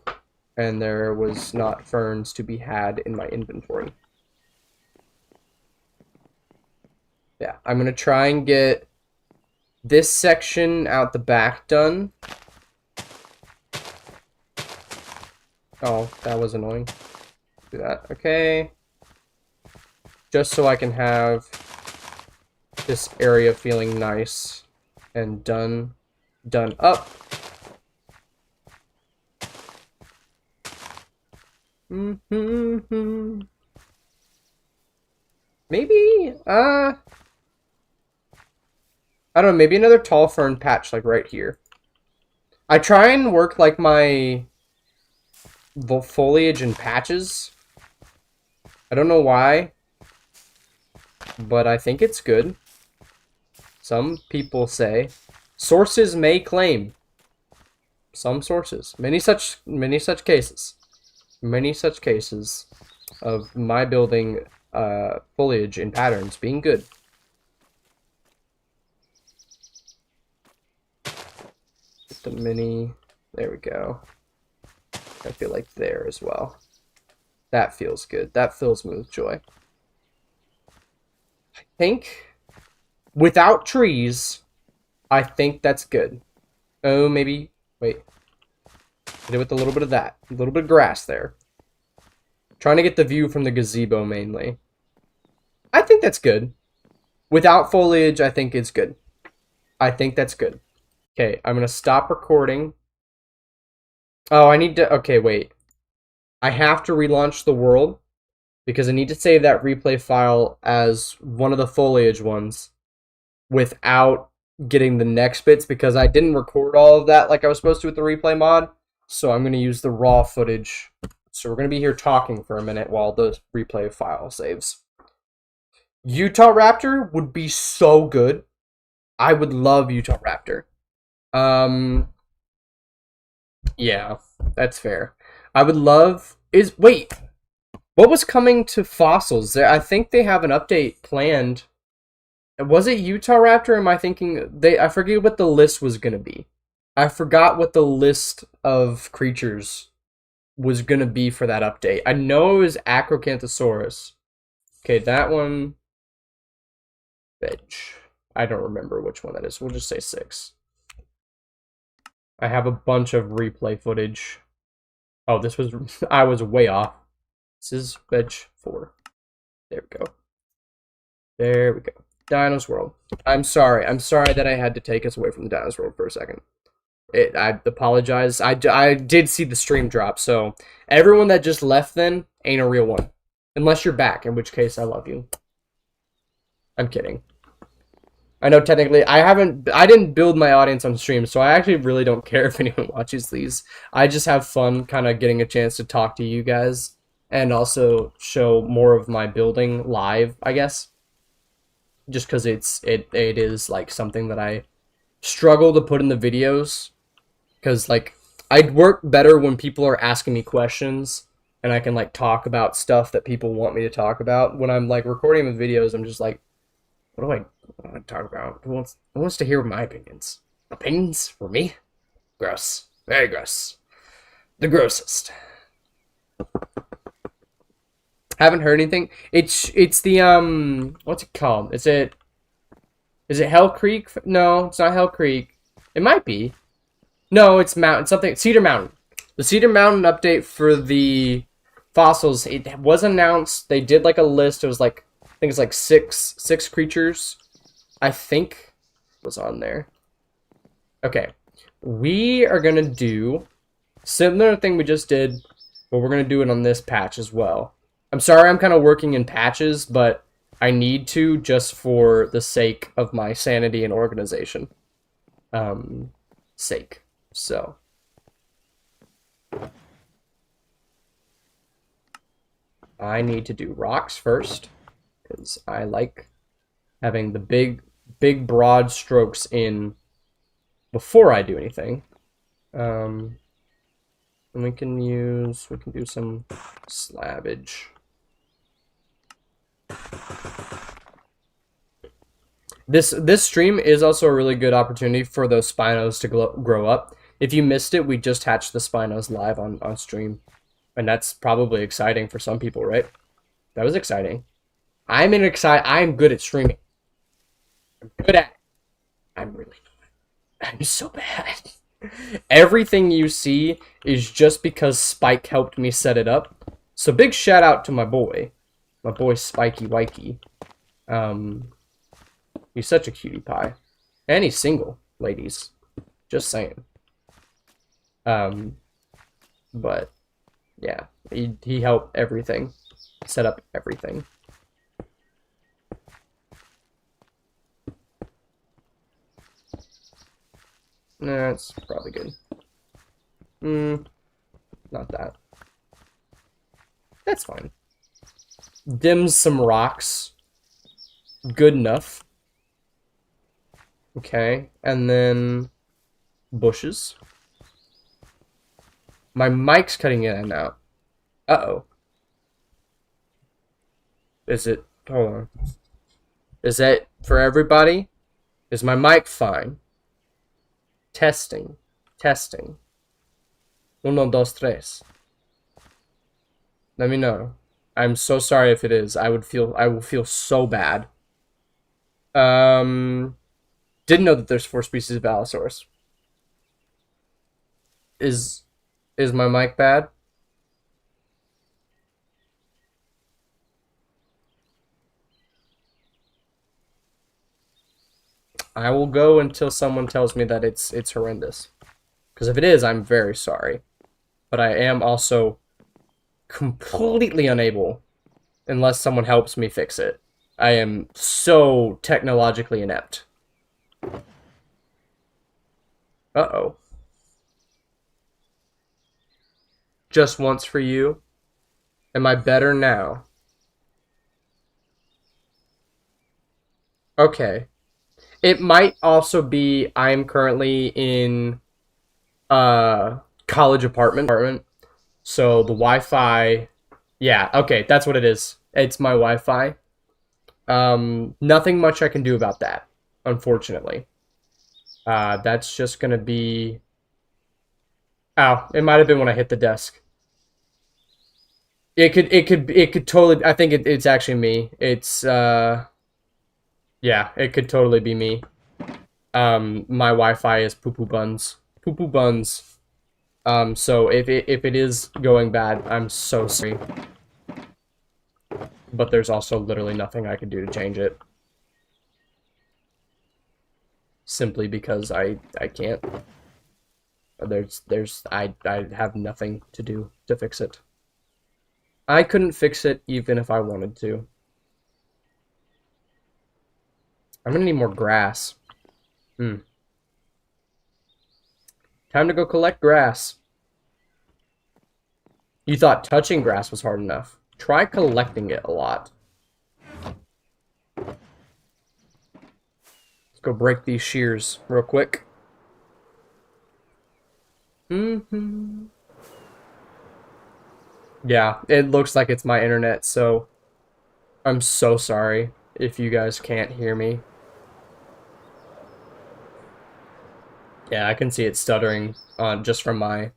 and there was not ferns to be had in my inventory. Yeah, I'm gonna try and get this section out the back done. Oh, that was annoying. Do that. Okay. Just so I can have this area feeling nice and done up. Maybe, I don't know, maybe another tall fern patch, like, right here. I try and work, like, my foliage in patches. I don't know why, but I think it's good. Some people say. Sources may claim. Some sources. Many such cases. Many such cases of my building foliage in patterns being good. Get the mini. There we go. I feel like there as well. That feels good. That fills me with joy. I think without trees, I think that's good. Oh, maybe. Wait. Hit it with a little bit of that. A little bit of grass there. Trying to get the view from the gazebo mainly. I think that's good. Without foliage, I think it's good. I think that's good. Okay, I'm going to stop recording. Oh, I need to... Okay, wait. I have to relaunch the world because I need to save that replay file as one of the foliage ones without getting the next bits because I didn't record all of that like I was supposed to with the replay mod. So I'm going to use the raw footage. So we're going to be here talking for a minute while the replay file saves. Utah Raptor would be so good. I would love Utah Raptor. Yeah, that's fair. I would love wait, what was coming to fossils? I think they have an update planned. Was it Utah Raptor? Or am I thinking I forget what the list was gonna be. I forgot what the list of creatures was gonna be for that update. I know it was Acrocanthosaurus. Okay, that one. Veg. I don't remember which one that is. We'll just say 6. I have a bunch of replay footage. Oh, this was... I was way off. This is Veg 4. There we go. There we go. Dinos World. I'm sorry. I'm sorry that I had to take us away from the Dinos World for a second. I apologize. I did see the stream drop, so everyone that just left then ain't a real one. Unless you're back, in which case I love you. I'm kidding. I know technically I didn't build my audience on stream, so I actually really don't care if anyone watches these. I just have fun kind of getting a chance to talk to you guys and also show more of my building live, I guess. Just because it is like something that I struggle to put in the videos, because like I'd work better when people are asking me questions and I can like talk about stuff that people want me to talk about. When I'm like recording the videos, I'm just like, what do I talk about? Who wants to hear my opinions? Opinions for me? Gross. Very gross. The grossest. Haven't heard anything. It's the what's it called? Is it Hell Creek? No, it's not Hell Creek. It might be. No, it's something Cedar Mountain. The Cedar Mountain update for the fossils. It was announced. They did like a list. It was like I think it's like six creatures. I think was on there. Okay, we are gonna do similar thing we just did, but we're gonna do it on this patch as well. I'm sorry I'm kind of working in patches, but I need to just for the sake of my sanity and organization. Sake. So. I need to do rocks first, because I like having the big broad strokes in before I do anything. And we can do some slabbage. This stream is also a really good opportunity for those Spinos to grow up. If you missed it, we just hatched the Spinos live on stream. And that's probably exciting for some people, right? That was exciting. I'm good at streaming. I'm good at it. I'm really not. I'm so bad. Everything you see is just because Spike helped me set it up. So big shout out to my boy Spikey Wikey. He's such a cutie pie. And he's single, ladies. Just saying. But yeah, he helped everything. Set up everything. Nah, that's probably good. Not that. That's fine. Dims some rocks. Good enough. Okay, and then bushes. My mic's cutting in and out. Uh-oh. Is it... Hold on. Is that for everybody? Is my mic fine? Testing. Testing. 1, 2, 3. Let me know. I'm so sorry if it is. I will feel so bad. Um, didn't know that there's 4 species of Allosaurus. Is is my mic bad? I will go until someone tells me that it's horrendous. Because if it is, I'm very sorry. But I am also completely unable unless someone helps me fix it. I am so technologically inept. Uh-oh. Just once for you. Am I better now? Okay. It might also be I'm currently in college apartment. So the Wi-Fi, yeah, okay, that's what it is. It's my Wi-Fi. Nothing much I can do about that, unfortunately. That's just gonna be. Ow! It might have been when I hit the desk. It could totally. I think it's actually me. Yeah, it could totally be me. My Wi-Fi is poo poo buns. Poo poo buns. So if it is going bad, I'm so sorry. But there's also literally nothing I can do to change it. Simply because I can't. I have nothing to do to fix it. I couldn't fix it even if I wanted to. I'm gonna need more grass. Time to go collect grass. You thought touching grass was hard enough. Try collecting it a lot. Let's go break these shears real quick. Yeah, it looks like it's my internet, so I'm so sorry if you guys can't hear me. Yeah, I can see it stuttering on just from my.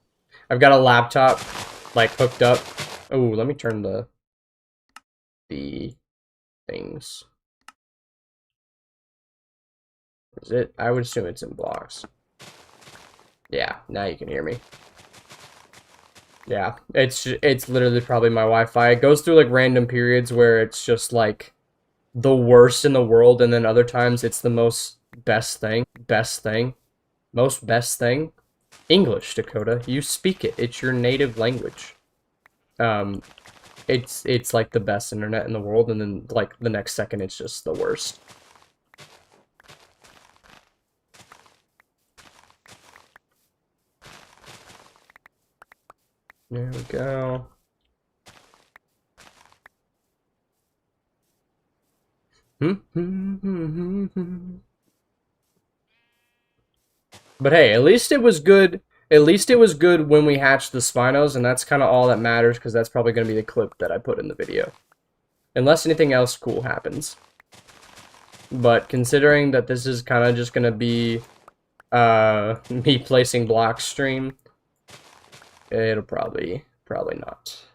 I've got a laptop like hooked up. Oh, let me turn the things. Is it? I would assume it's in blocks. Yeah, now you can hear me. Yeah, it's literally probably my Wi-Fi. It goes through like random periods where it's just like the worst in the world, and then other times it's the most best thing. Most best thing. English, Dakota. You speak it. It's your native language. Um, it's like the best internet in the world, and then like the next second it's just the worst. There we go. But hey, at least it was good. At least it was good when we hatched the Spinos, and that's kind of all that matters, because that's probably going to be the clip that I put in the video. Unless anything else cool happens. But considering that this is kind of just going to be me placing blocks stream, it'll probably not.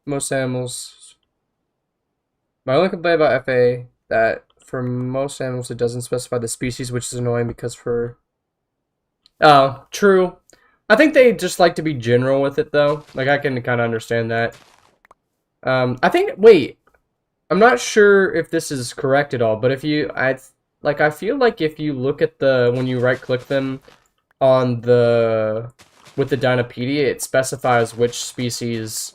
Most animals. My only complaint about FA that for most animals it doesn't specify the species, which is annoying because for. Oh, true. I think they just like to be general with it though. Like I can kind of understand that. I think. Wait, I'm not sure if this is correct at all, but if you, I feel like if you look at the when you right click them on the with the Dinopedia, it specifies which species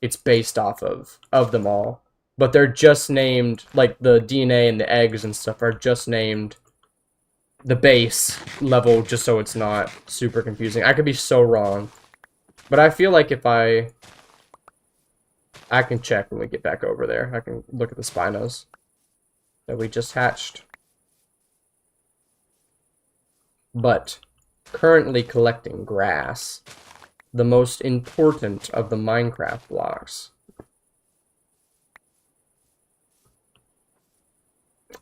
it's based off of them all. But they're just named, like the DNA and the eggs and stuff are just named the base level, just so it's not super confusing. I could be so wrong, but I feel like if I can check when we get back over there. I can look at the Spinos. that we just hatched. But currently collecting grass, the most important of the Minecraft blocks.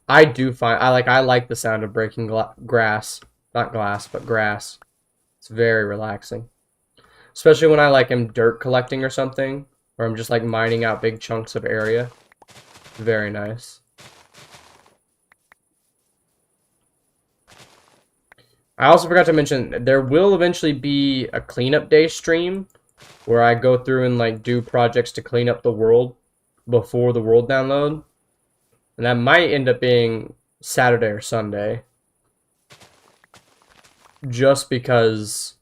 I like the sound of breaking grass, not glass, but grass. It's very relaxing, especially when I am dirt collecting or something, or I'm just mining out big chunks of area. Very nice. I also forgot to mention, there will eventually be a cleanup day stream where I go through and do projects to clean up the world before the world download. And that might end up being Saturday or Sunday. Just because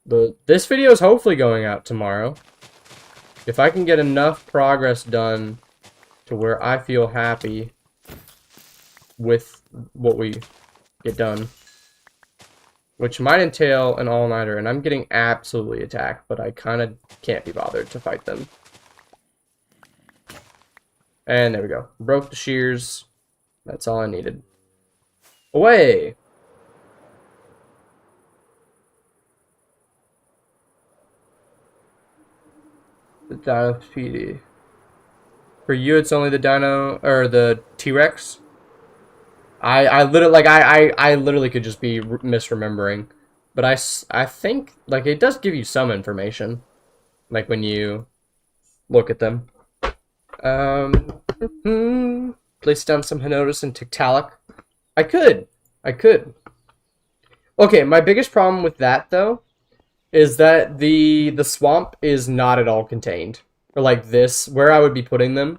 this video is hopefully going out tomorrow. If I can get enough progress done to where I feel happy with what we get done, which might entail an all-nighter, and I'm getting absolutely attacked, but I kind of can't be bothered to fight them. And there we go. Broke the shears. That's all I needed. Away! The Dino PD. For you, it's only the Dino, or the T-Rex? I literally could just be misremembering. But I think, it does give you some information. When you look at them. Place down some Henotus and Tiktaalik. I could. Okay, my biggest problem with that, though, is that the swamp is not at all contained. Or this, where I would be putting them.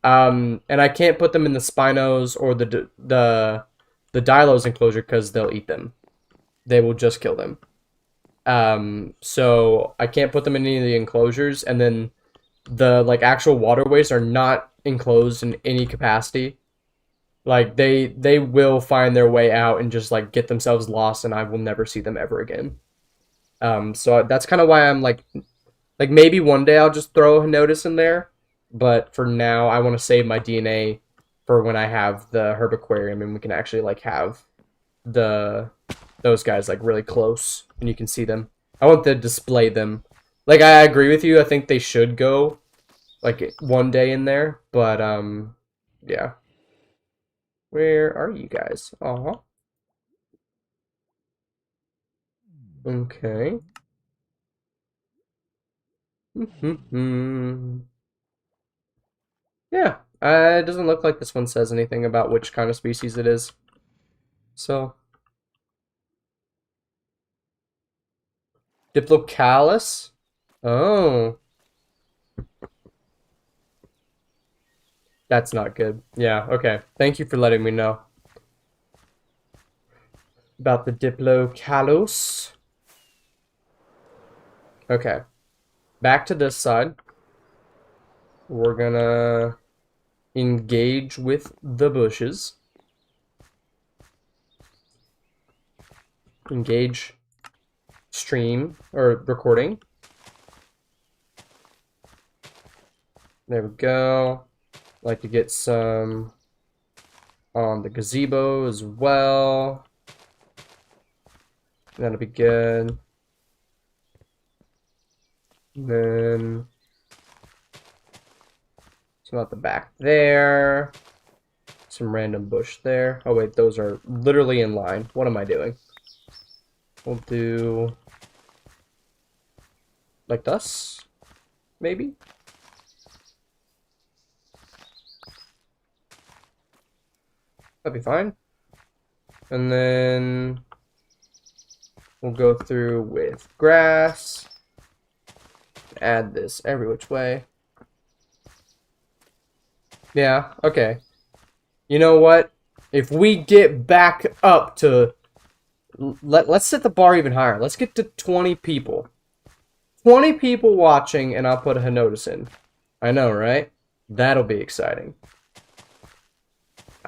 And I can't put them in the Spinos or the Dilos enclosure because they'll eat them. They will just kill them. So I can't put them in any of the enclosures, and then the actual waterways are not enclosed in any capacity. They will find their way out and just get themselves lost, and I will never see them ever again. So that's kind of why I'm maybe one day I'll just throw a notice in there, but for now I want to save my DNA for when I have the herb aquarium and we can actually have those guys really close and you can see them. I want to display them. I agree with you. I think they should go one day in there, but yeah. Where are you guys? Aw. Okay. Yeah. It doesn't look like this one says anything about which kind of species it is. So. Diplocalus? Oh. That's not good. Yeah, okay. Thank you for letting me know about the Diplocalus. Okay. Back to this side. We're gonna engage with the bushes. Engage stream or recording. There we go. Like to get some on the gazebo as well. That'll be good. And then some at the back there. Some random bush there. Oh wait, those are literally in line. What am I doing? We'll do like this, maybe? That'd be fine. And then we'll go through with grass. Add this every which way. Yeah, okay. You know what? If we get back up to... Let's set the bar even higher. Let's get to 20 people. 20 people watching, and I'll put a notice in. I know, right? That'll be exciting.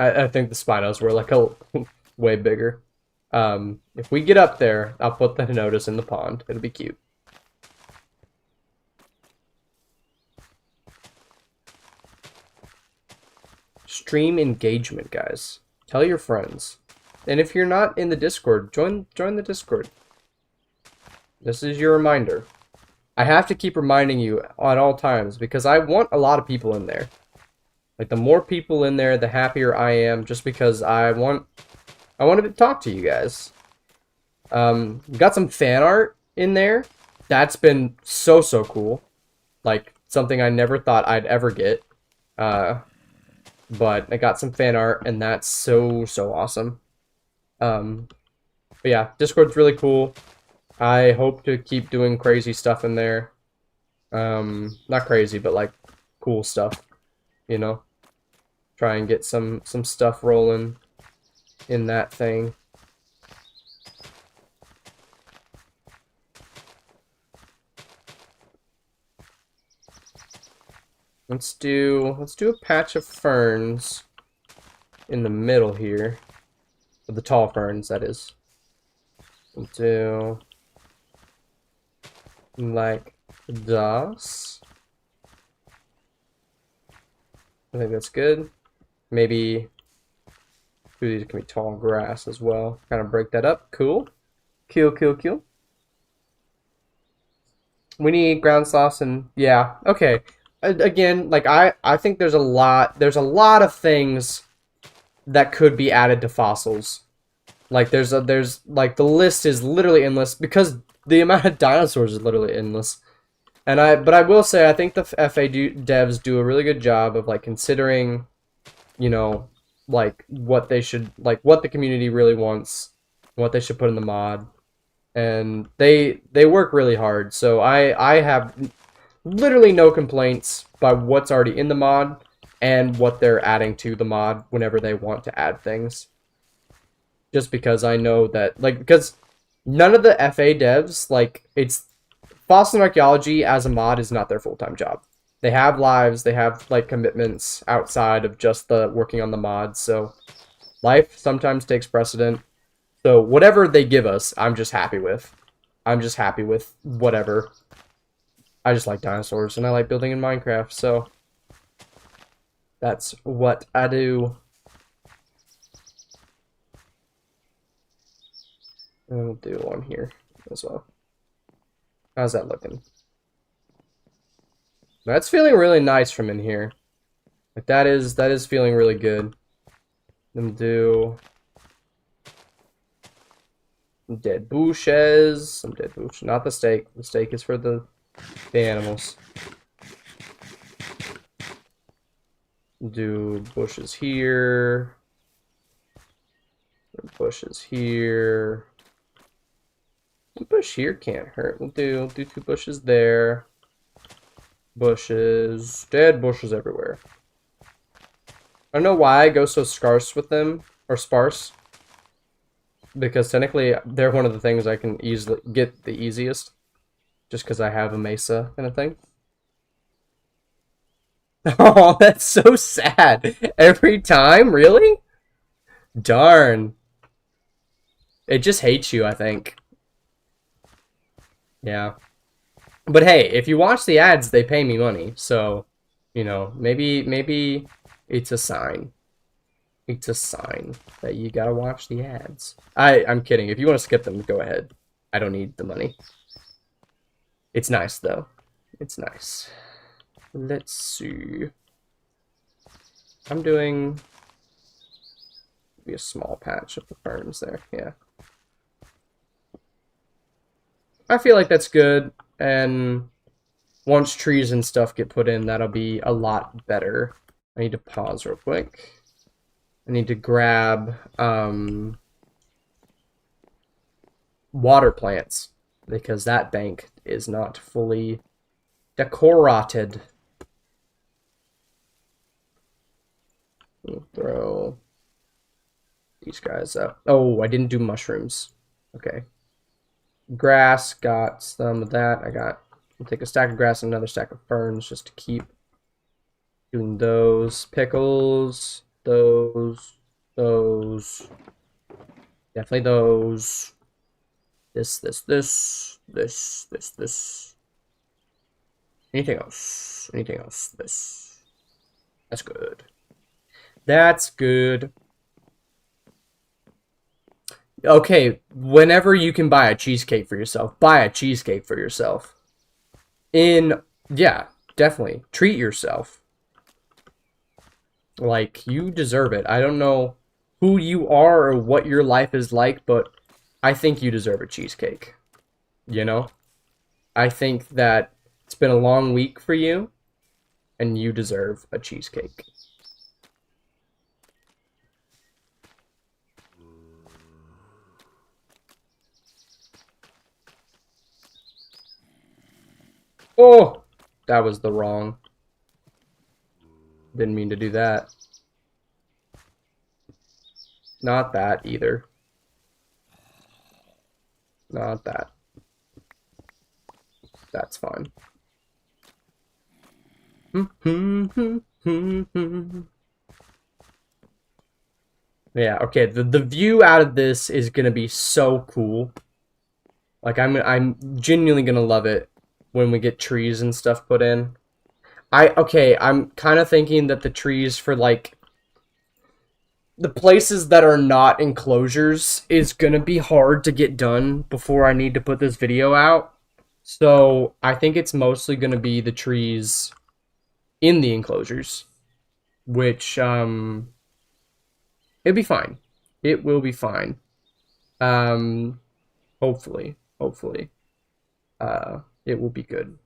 I think the Spinos were a way bigger. If we get up there, I'll put the notice in the pond. It'll be cute. stream engagement, guys. Tell your friends. And if you're not in the Discord, join the Discord. This is your reminder. I have to keep reminding you at all times because I want a lot of people in there. Like, the more people in there, the happier I am, just because I want to talk to you guys. Got some fan art in there. That's been so cool. Like, something I never thought I'd ever get. But I got some fan art, and that's so awesome. But yeah, Discord's really cool. I hope to keep doing crazy stuff in there. Not crazy, but like cool stuff, you know. Try and get some stuff rolling in that thing. Let's do a patch of ferns in the middle here. The tall ferns, that is. We'll do like this. I think that's good. Maybe these can be tall grass as well. Kind of break that up. Cool. Cool. We need ground sauce and yeah. Okay. Again, like I think there's a lot of things that could be added to fossils. Like there's like the list is literally endless because the amount of dinosaurs is literally endless. But I will say I think the devs do a really good job of like considering, you know, like what they should, like what the community really wants, what they should put in the mod, and they work really hard. So I have literally no complaints by what's already in the mod and what they're adding to the mod whenever they want to add things. Just because I know that, like, because none of the FA devs, like, it's Fossil and Archaeology as a mod is not their full-time job. They have lives, they have, like, commitments outside of just the working on the mods, so life sometimes takes precedent. So whatever they give us, I'm just happy with. I'm just happy with whatever. I just like dinosaurs, and I like building in Minecraft, so that's what I do. And we'll do one here as well. How's that looking? That's feeling really nice from in here. Like that is feeling really good. Then do some dead bushes. Some dead bushes. Not the steak. The steak is for the animals. Do bushes here. Bushes here. A bush here can't hurt. We'll do 2 bushes there. Bushes. Dead bushes everywhere. I don't know why I go so scarce with them. Or sparse. Because technically, they're one of the things I can easily get the easiest. Just because I have a mesa kind of thing. Oh, that's so sad. Every time? Really? Darn. It just hates you, I think. Yeah. But hey, if you watch the ads, they pay me money. So, you know, maybe it's a sign. It's a sign that you gotta watch the ads. I'm kidding. If you want to skip them, go ahead. I don't need the money. It's nice, though. It's nice. Let's see. I'm doing maybe a small patch of the ferns there. Yeah. I feel like that's good, and once trees and stuff get put in, that'll be a lot better. I need to pause real quick. I need to grab water plants, because that bank is not fully decorated. We'll throw these guys up. Oh, I didn't do mushrooms. Okay. Grass, got some of that. I'll take a stack of grass and another stack of ferns just to keep doing those. Pickles, those. Definitely those. This. Anything else? This. That's good. That's good. Okay, whenever you can buy a cheesecake for yourself, buy a cheesecake for yourself. Yeah, definitely. Treat yourself. Like, you deserve it. I don't know who you are or what your life is like, but I think you deserve a cheesecake. You know? I think that it's been a long week for you, and you deserve a cheesecake. Oh! That was the wrong. Didn't mean to do that. Not that either. Not that. That's fine. Yeah, okay. The view out of this is gonna be so cool. Like I'm genuinely gonna love it when we get trees and stuff put in. I'm kind of thinking that the trees for like the places that are not enclosures is gonna be hard to get done before I need to put this video out. So I think it's mostly gonna be the trees in the enclosures, which it'll be fine. It will be fine. Um, hopefully, it will be good.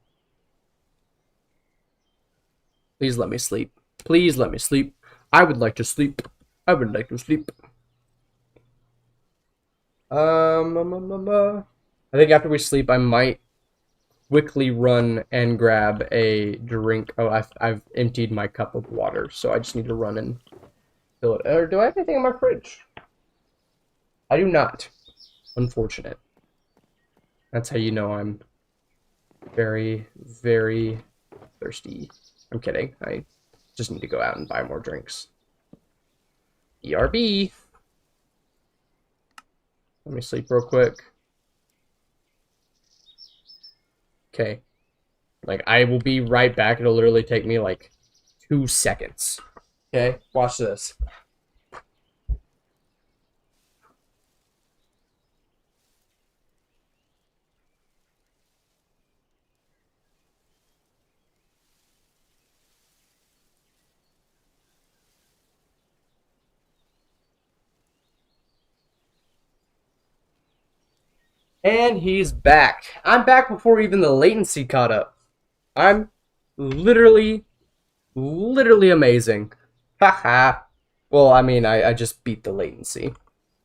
Please let me sleep. Please let me sleep. I would like to sleep. I would like to sleep. I think after we sleep, I might quickly run and grab a drink. Oh, I've emptied my cup of water, so I just need to run and fill it. Or do I have anything in my fridge? I do not. Unfortunate. That's how you know I'm very, very thirsty. I'm kidding. I just need to go out and buy more drinks. ERB. Let me sleep real quick. Okay. Like, I will be right back. It'll literally take me like 2 seconds. Okay? Watch this. And he's back. I'm back before even the latency caught up. I'm literally, literally amazing. Haha. Well, I mean, I just beat the latency.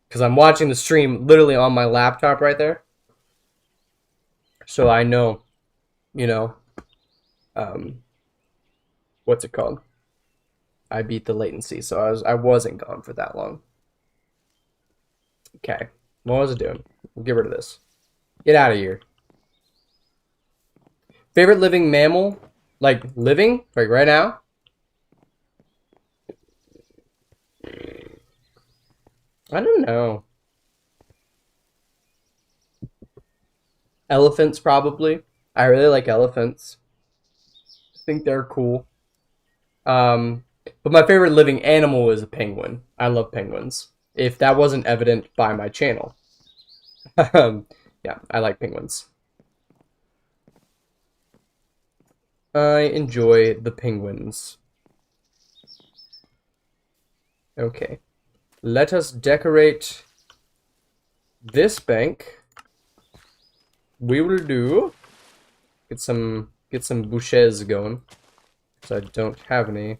Because I'm watching the stream literally on my laptop right there. So I know, you know, um, what's it called? I beat the latency, so I wasn't gone for that long. Okay. What was it doing? We'll get rid of this. Get out of here. Favorite living mammal? Like living? Like right now? I don't know. Elephants probably. I really like elephants. I think they're cool. But my favorite living animal is a penguin. I love penguins. If that wasn't evident by my channel. Yeah, I like penguins. I enjoy the penguins. Okay. Let us decorate this bank. We will do get some bouches going. So I don't have any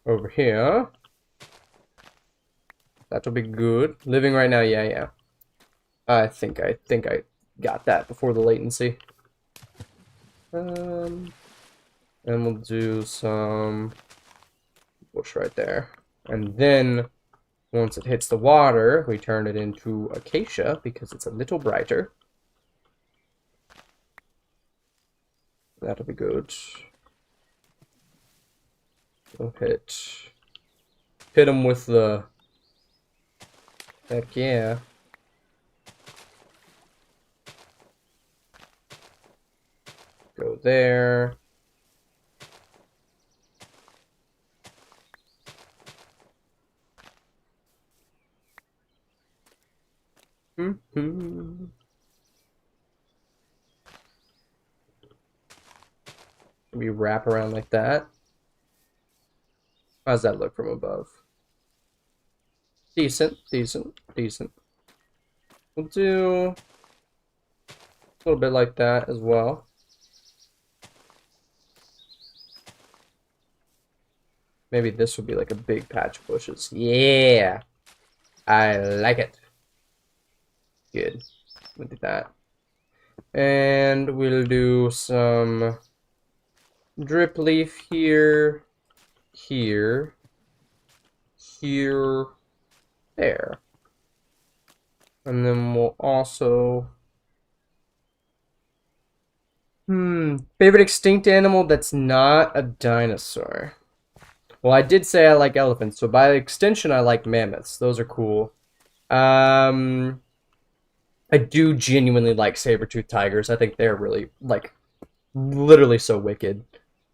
over here. That'll be good. Living right now, yeah. I think I got that before the latency. And we'll do some bush right there. And then once it hits the water, we turn it into acacia because it's a little brighter. That'll be good. We'll hit them with the heck yeah. Go there. Mm-hmm. We wrap around like that. How's that look from above? Decent, decent, decent. We'll do a little bit like that as well. Maybe this would be like a big patch of bushes. Yeah, I like it. Good. We'll do that. And we'll do some drip leaf here, here, here, there. And then we'll also... favorite extinct animal that's not a dinosaur. Well, I did say I like elephants, so by extension, I like mammoths. Those are cool. I do genuinely like saber-toothed tigers. I think they're really, like, literally so wicked.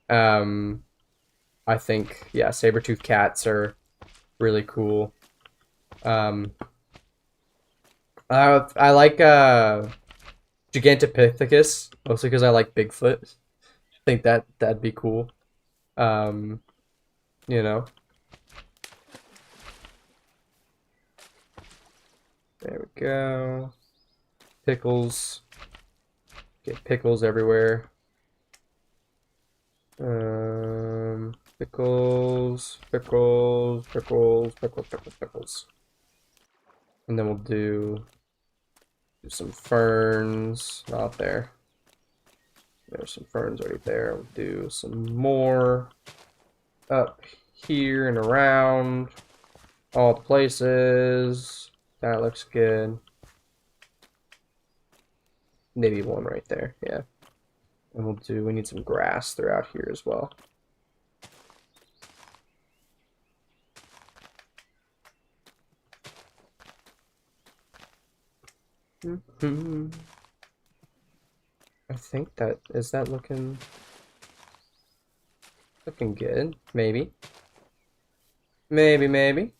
I think, yeah, saber-toothed cats are really cool. I like Gigantopithecus, mostly because I like Bigfoot. I think that'd be cool. Um, you know. There we go. Pickles. Get pickles everywhere. Pickles, pickles, pickles, pickles, pickles, pickles. And then we'll do some ferns out there. There's some ferns right there. We'll do some more up here and around all the places. That looks good. Maybe one right there, yeah. And we need some grass throughout here as well. I think is that looking good? Maybe. Maybe.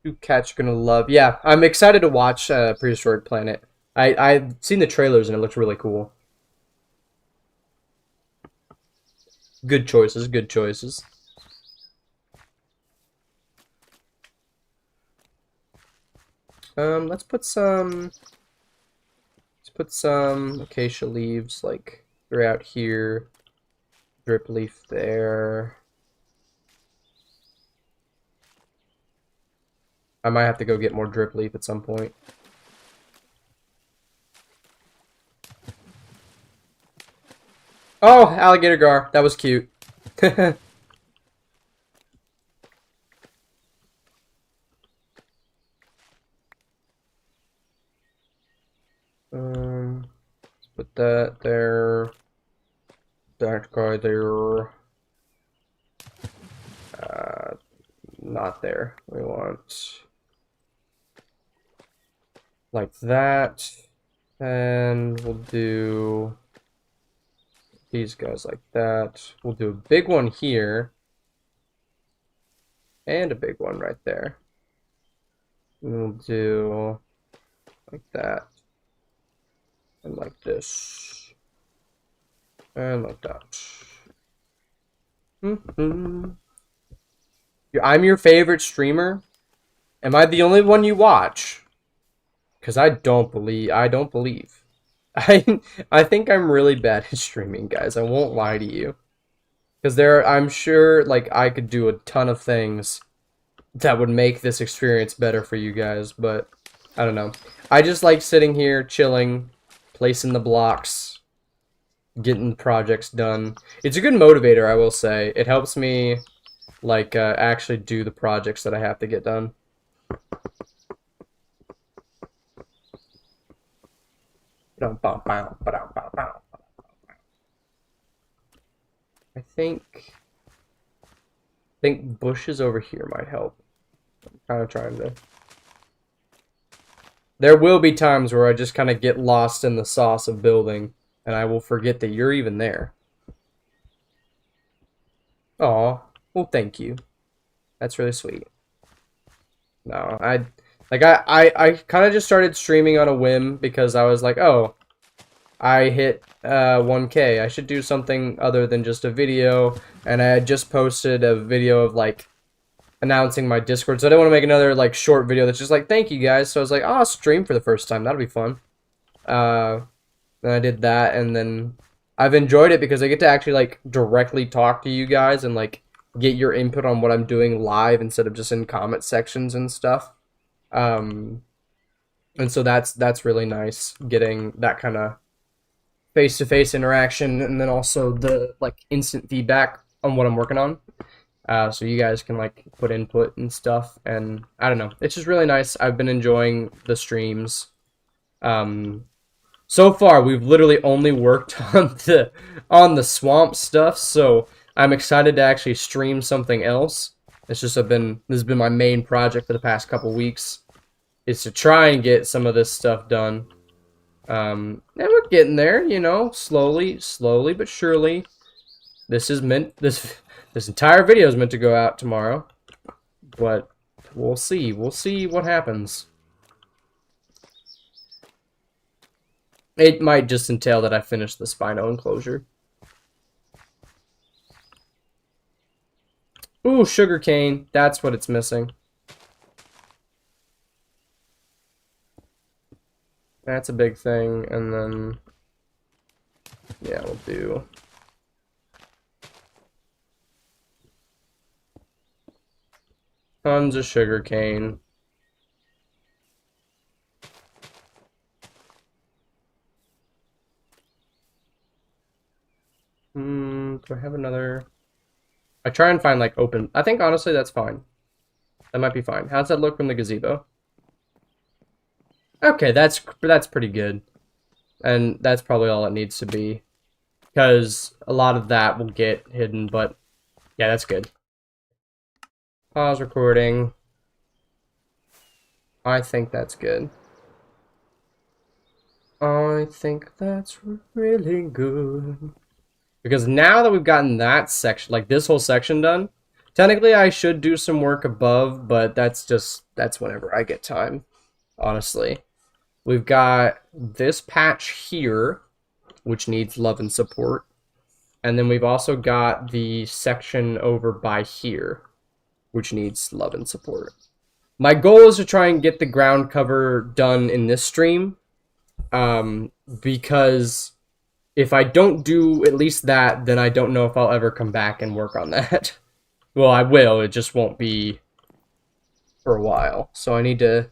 You cats are gonna love. Yeah, I'm excited to watch Prehistoric Planet. I've seen the trailers and it looks really cool. Good choices, good choices. Let's put some acacia leaves like throughout here. Drip leaf there. I might have to go get more drip leaf at some point. Oh, alligator gar. That was cute. Let's put that there. That guy there. Not there. We want like that. And we'll do these guys like that. We'll do a big one here. And a big one right there. And we'll do like that. And like this. And like that. I'm your favorite streamer? Am I the only one you watch? Because I don't believe. I think I'm really bad at streaming, guys. I won't lie to you. Because I'm sure, like, I could do a ton of things that would make this experience better for you guys, but I don't know. I just like sitting here, chilling, placing the blocks, getting projects done. It's a good motivator, I will say. It helps me, like, actually do the projects that I have to get done. I think bushes over here might help. I'm kind of trying to... There will be times where I just kind of get lost in the sauce of building, and I will forget that you're even there. Aw, well, thank you. That's really sweet. No, I kind of just started streaming on a whim because I was like, oh, I hit 1K. I should do something other than just a video. And I had just posted a video of like announcing my Discord, so I didn't want to make another like short video that's just like thank you guys. So I was like, oh, I'll stream for the first time. That'll be fun. Uh, and I did that, and then I've enjoyed it because I get to actually like directly talk to you guys and like get your input on what I'm doing live instead of just in comment sections and stuff. Um, and so that's really nice getting that kind of face-to-face interaction, and then also the like instant feedback on what I'm working on. So you guys can like put input and stuff, and I don't know, it's just really nice. I've been enjoying the streams. So far we've literally only worked on the swamp stuff, so I'm excited to actually stream something else. It's just this has been my main project for the past couple weeks, is to try and get some of this stuff done. And we're getting there, you know, slowly but surely. This entire video is meant to go out tomorrow, but we'll see. We'll see what happens. It might just entail that I finish the Spino enclosure. Ooh, sugarcane. That's what it's missing. That's a big thing, and then yeah, we'll do tons of sugarcane. Do I have another? I try and find like open. I think honestly that's fine. That might be fine. How's that look from the gazebo? Okay, that's pretty good. And that's probably all it needs to be, because a lot of that will get hidden, but yeah, that's good. Pause recording. I think that's good. I think that's really good. Because now that we've gotten that section, like this whole section done, technically I should do some work above, but that's whenever I get time, honestly. We've got this patch here, which needs love and support. And then we've also got the section over by here, which needs love and support. My goal is to try and get the ground cover done in this stream, because if I don't do at least that, then I don't know if I'll ever come back and work on that. Well, I will, it just won't be for a while. So I need to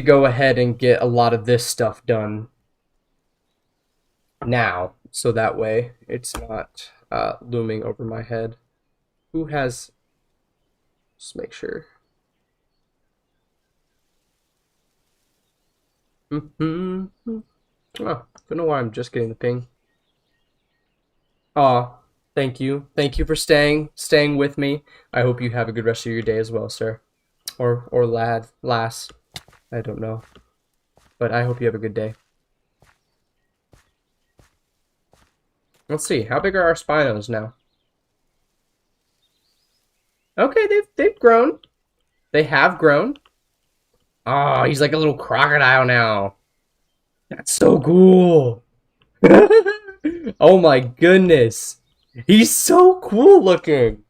go ahead and get a lot of this stuff done now, so that way it's not looming over my head. Who has... Just make sure. Oh, don't know why I'm just getting the ping. Aw, thank you. Thank you for staying with me. I hope you have a good rest of your day as well, sir. Or lass. I don't know. But I hope you have a good day. Let's see, how big are our Spinos now? Okay, they've grown. They have grown. Oh, he's like a little crocodile now. That's so cool. Oh my goodness. He's so cool looking.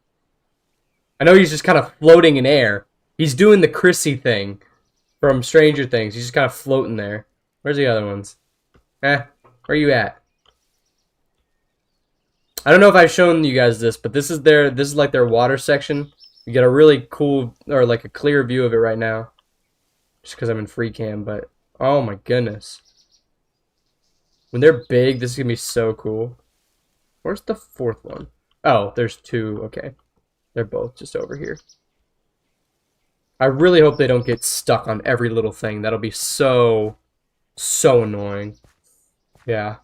I know he's just kind of floating in air. He's doing the Chrissy thing from Stranger Things. He's just kind of floating there. Where's the other ones? Where are you at? I don't know if I've shown you guys this, but this is like their water section. You get a really cool, or like a clear view of it right now. Just because I'm in Freecam, but oh my goodness. When they're big, this is gonna be so cool. Where's the fourth one? Oh, there's two. Okay. They're both just over here. I really hope they don't get stuck on every little thing. That'll be so annoying. Yeah.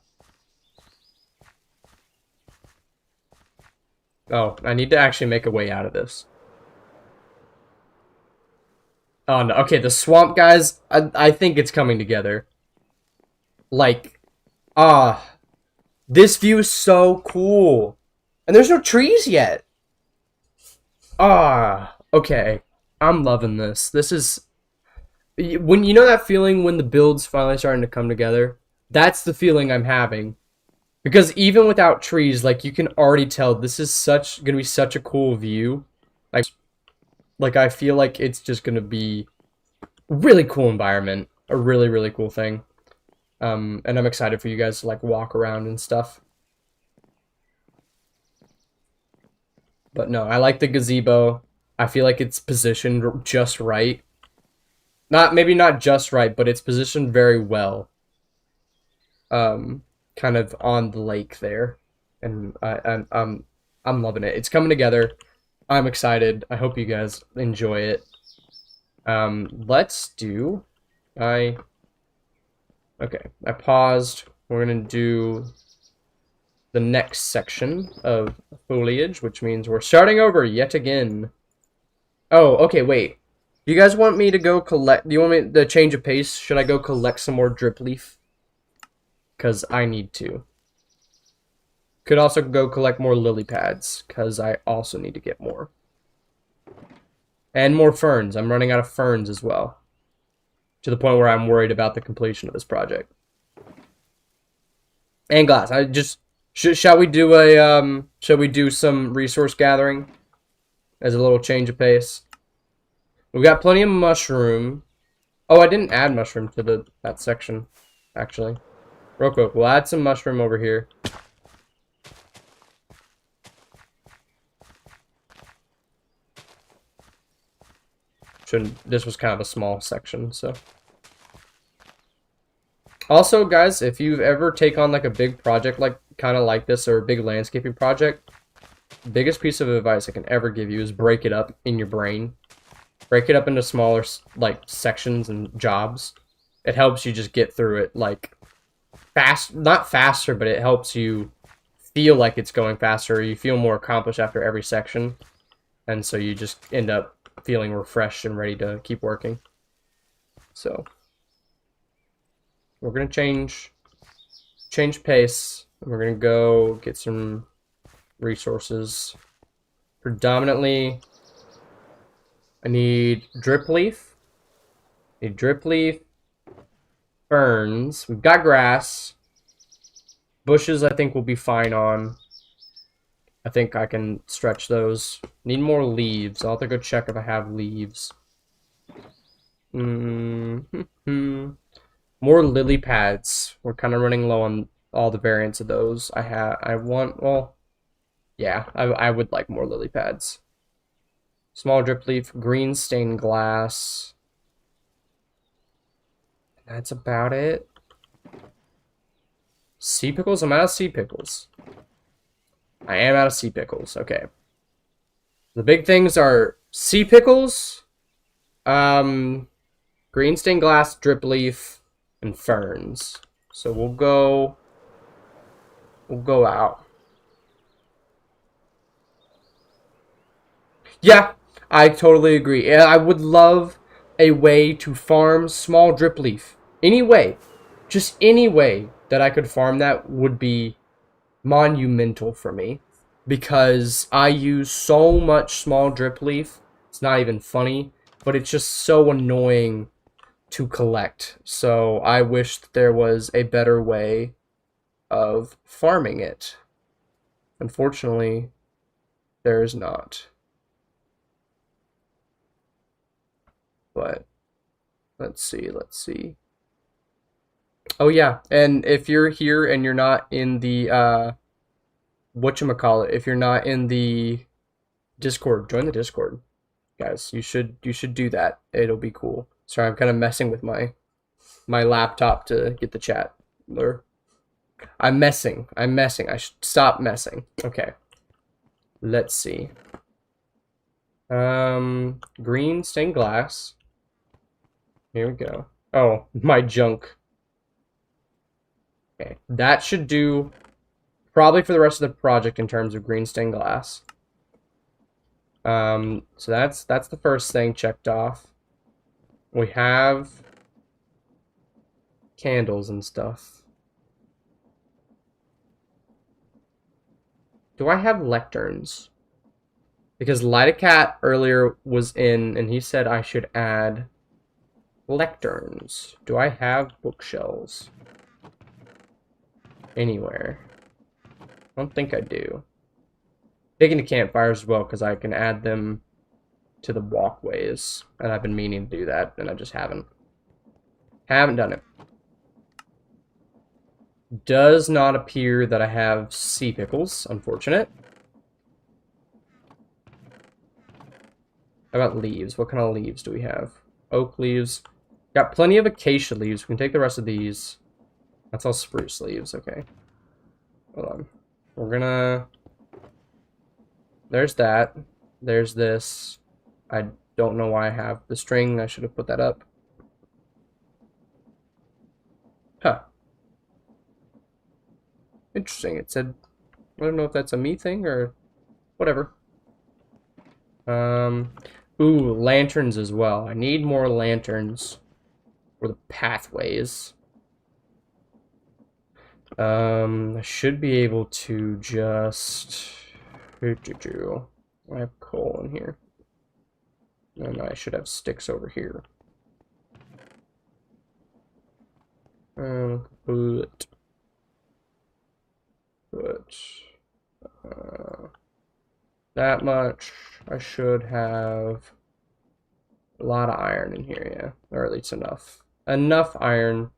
Oh, I need to actually make a way out of this. Oh no, okay, the swamp guys, I think it's coming together. Like, this view is so cool. And there's no trees yet. Ah, okay. I'm loving this. This is when you know that feeling when the build's finally starting to come together. That's the feeling I'm having. Because even without trees, like you can already tell this is gonna be such a cool view. Like I feel like it's just gonna be a really cool environment. A really, really cool thing. And I'm excited for you guys to like walk around and stuff. But no, I like the gazebo. I feel like it's positioned just right. Maybe not just right, but it's positioned very well. Um, kind of on the lake there, and I'm loving it. It's coming together. I'm excited. I hope you guys enjoy it. Let's do. I okay. I paused. We're gonna do the next section of foliage, which means we're starting over yet again. Oh, okay, wait. Do you guys want me to go collect... Do you want me to change of pace? Should I go collect some more drip leaf? Because I need to. Could also go collect more lily pads, because I also need to get more. And more ferns. I'm running out of ferns as well. To the point where I'm worried about the completion of this project. And glass. I just... Shall we do a, shall we do some resource gathering? As a little change of pace? We've got plenty of mushroom. Oh, I didn't add mushroom to that section, actually. Real quick, we'll add some mushroom over here. This was kind of a small section, so. Also, guys, if you've ever taken on like a big project kind of like this or a big landscaping project, the biggest piece of advice I can ever give you is break it up in your brain. Break it up into smaller like sections and jobs. It helps you just get through it like not faster, but it helps you feel like it's going faster. You feel more accomplished after every section, and so you just end up feeling refreshed and ready to keep working. So we're gonna change pace. We're gonna go get some resources. Predominantly, I need drip leaf. Ferns. We've got grass. Bushes, I think, will be fine on. I think I can stretch those. Need more leaves. I'll have to go check if I have leaves. More lily pads. We're kind of running low on all the variants of those. Well, yeah, I would like more lily pads. Small drip leaf, green stained glass. That's about it. Sea pickles? I'm out of sea pickles. I am out of sea pickles. Okay. The big things are sea pickles, green stained glass, drip leaf, and ferns. So we'll go out. Yeah, I totally agree. Yeah, I would love a way to farm small drip leaf. Any way. Just any way that I could farm that would be monumental for me. Because I use so much small drip leaf. It's not even funny. But it's just so annoying to collect. So I wish that there was a better way of farming it. Unfortunately, there is not. But let's see. Oh yeah, and if you're here and you're not in the whatchamacallit, if you're not in the Discord, join the Discord. Guys, you should do that. It'll be cool. Sorry, I'm kind of messing with my laptop to get the chat. I'm messing. I should stop messing. Okay. Let's see. Green stained glass. Here we go. Oh, my junk. Okay, that should do probably for the rest of the project in terms of green stained glass. So that's the first thing checked off. We have candles and stuff. Do I have lecterns? Because Light a Cat earlier was in, and he said I should add lecterns. Do I have bookshelves? Anywhere? I don't think I do. Taking the campfires as well, because I can add them to the walkways. And I've been meaning to do that, and I just haven't. Haven't done it. Does not appear that I have sea pickles. Unfortunate. How about leaves? What kind of leaves do we have? Oak leaves. Got plenty of acacia leaves. We can take the rest of these. That's all spruce leaves. Okay. Hold on. We're gonna... There's that. There's this. I don't know why I have the string. I should have put that up. Huh. Interesting. It said... I don't know if that's a me thing or... Whatever. Ooh, lanterns as well. I need more lanterns for the pathways. I should be able to just... I have coal in here. And I should have sticks over here. Put that much. I should have a lot of iron in here, yeah. Or at least enough. Enough iron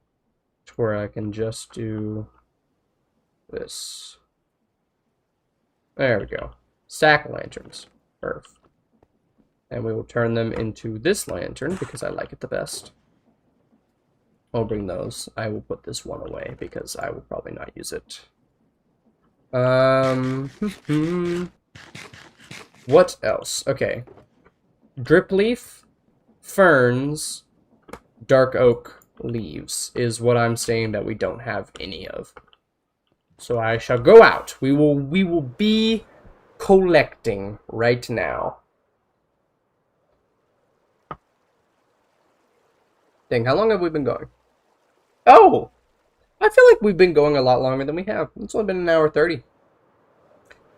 to where I can just do this. There we go. Stack of lanterns. Perfect. And we will turn them into this lantern because I like it the best. I'll bring those. I will put this one away because I will probably not use it. What else? Okay. Drip leaf, ferns, dark oak leaves is what I'm saying that we don't have any of. So I shall go out. We will be collecting right now. Dang, how long have we been going? Oh! I feel like we've been going a lot longer than we have. It's only been 1:30.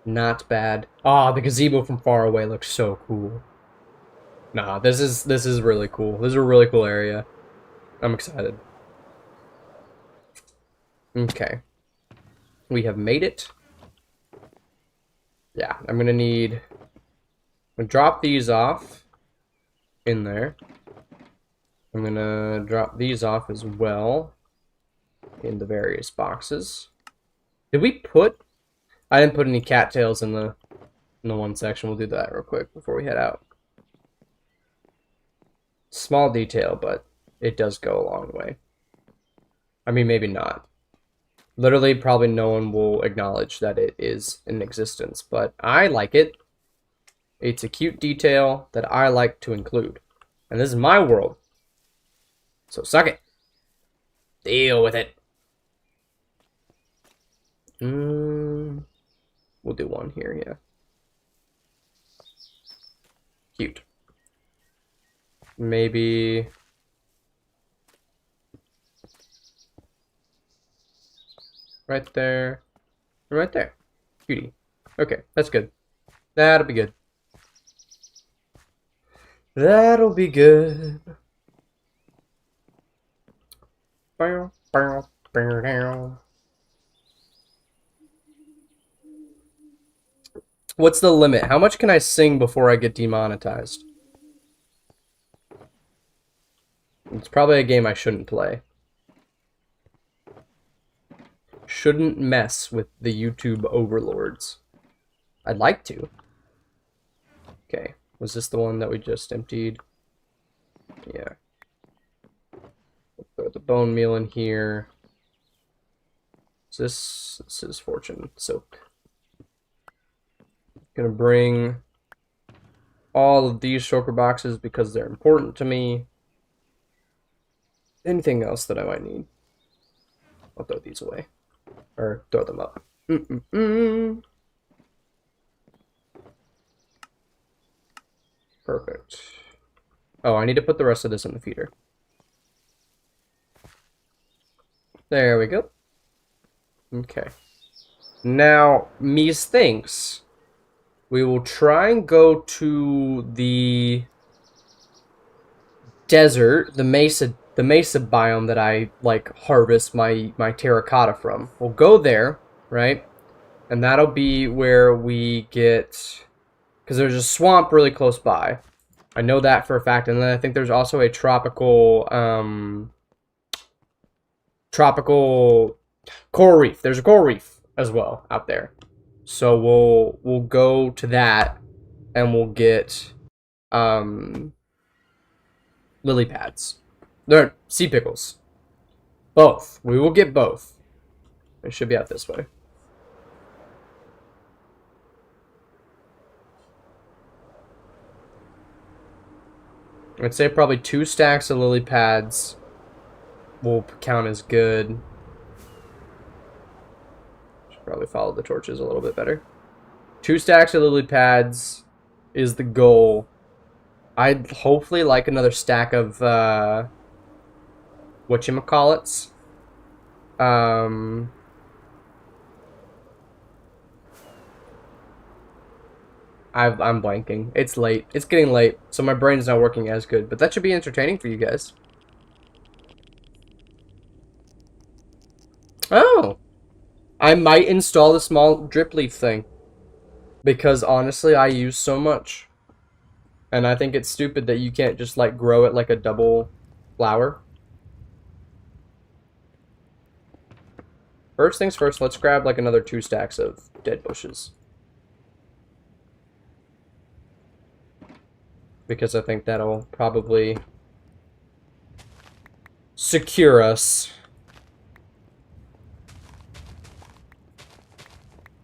Not bad. Ah, the gazebo from far away looks so cool. Nah, this is really cool. This is a really cool area. I'm excited. Okay. We have made it. Yeah, I'm gonna drop these off in there. I'm gonna drop these off as well in the various boxes. Did we put... I didn't put any cattails in the one section. We'll do that real quick before we head out. Small detail, but it does go a long way. I mean, maybe not. Literally, probably no one will acknowledge that it is in existence, but I like it. It's a cute detail that I like to include. And this is my world. So suck it. Deal with it. We'll do one here, yeah. Cute. Maybe... right there. Right there. Cutie. Okay, that's good. That'll be good. That'll be good. What's the limit? How much can I sing before I get demonetized? It's probably a game I shouldn't play. Shouldn't mess with the YouTube overlords. I'd like to. Okay. Was this the one that we just emptied? Yeah. We'll throw the bone meal in here. This is fortune soak. Gonna bring all of these shulker boxes because they're important to me. Anything else that I might need, I'll throw these away. Or throw them up. Perfect. Oh, I need to put the rest of this in the feeder. There we go. Okay. Now, Mies thinks we will try and go to the desert, the mesa biome that I like harvest my terracotta from. We'll go there, right? And that'll be where we get, because there's a swamp really close by. I know that for a fact. And then I think there's also a tropical coral reef. There's a coral reef as well out there. So we'll go to that and we'll get lily pads. They're sea pickles. Both. We will get both. It should be out this way. I'd say probably 2 stacks of lily pads will count as good. Should probably follow the torches a little bit better. 2 stacks of lily pads is the goal. I'd hopefully like another stack of whatchamacallits. I'm blanking. It's late. It's getting late, so my brain's not working as good. But that should be entertaining for you guys. Oh! I might install the small drip leaf thing. Because honestly, I use so much. And I think it's stupid that you can't just like grow it like a double flower. First things first, let's grab like another 2 stacks of dead bushes. Because I think that'll probably secure us.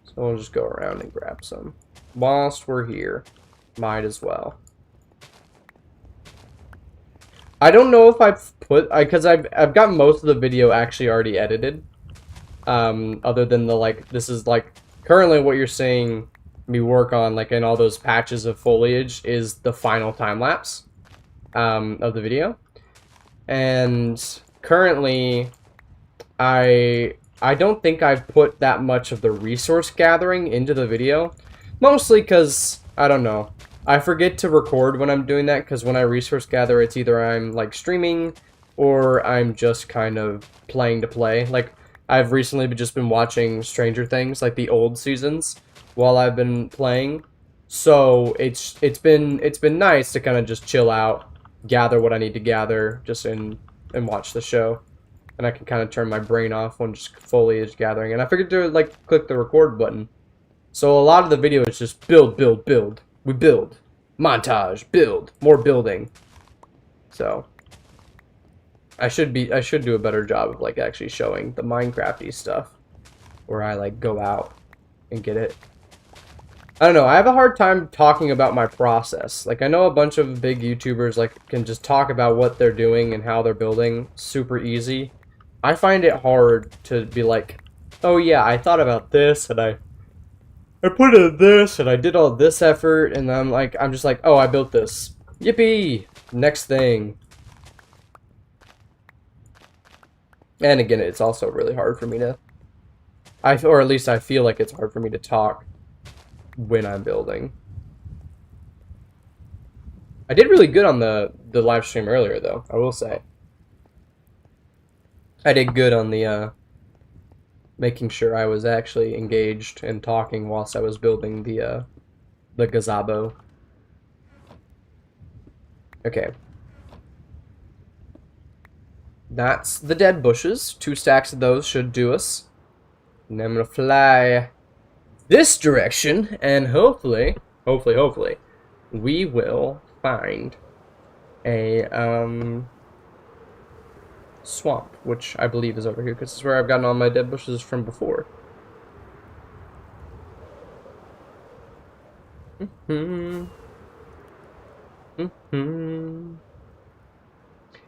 So we'll just go around and grab some. Whilst we're here, might as well. I don't know if I've put, because I've got most of the video actually already edited. Other than the like, this is like currently what you're seeing me work on, like in all those patches of foliage, is the final time lapse of the video. And currently, I don't think I've put that much of the resource gathering into the video, mostly because I don't know. I forget to record when I'm doing that, because when I resource gather, it's either I'm like streaming or I'm just kind of playing to play. Like I've recently just been watching Stranger Things, like the old seasons, while I've been playing. So it's been nice to kind of just chill out, gather what I need to gather, just and watch the show. And I can kind of turn my brain off when just foliage gathering. And I figured to like click the record button. So a lot of the video is just build, build, build. We build. Montage, build, more building. So I should do a better job of like actually showing the Minecrafty stuff where I like go out and get it. I don't know, I have a hard time talking about my process. Like I know a bunch of big YouTubers like can just talk about what they're doing and how they're building super easy. I find it hard to be like, oh yeah, I thought about this and I put in this and I did all this effort, and I'm just like, oh, I built this. Yippee! Next thing. And again, it's also really hard for me to, or at least I feel like it's hard for me to talk when I'm building. I did really good on the live stream earlier, though, I will say. I did good on the making sure I was actually engaged and talking whilst I was building the gazebo. Okay. That's the dead bushes. 2 stacks of those should do us. And I'm gonna fly this direction, and hopefully, we will find a swamp, which I believe is over here, because this is where I've gotten all my dead bushes from before.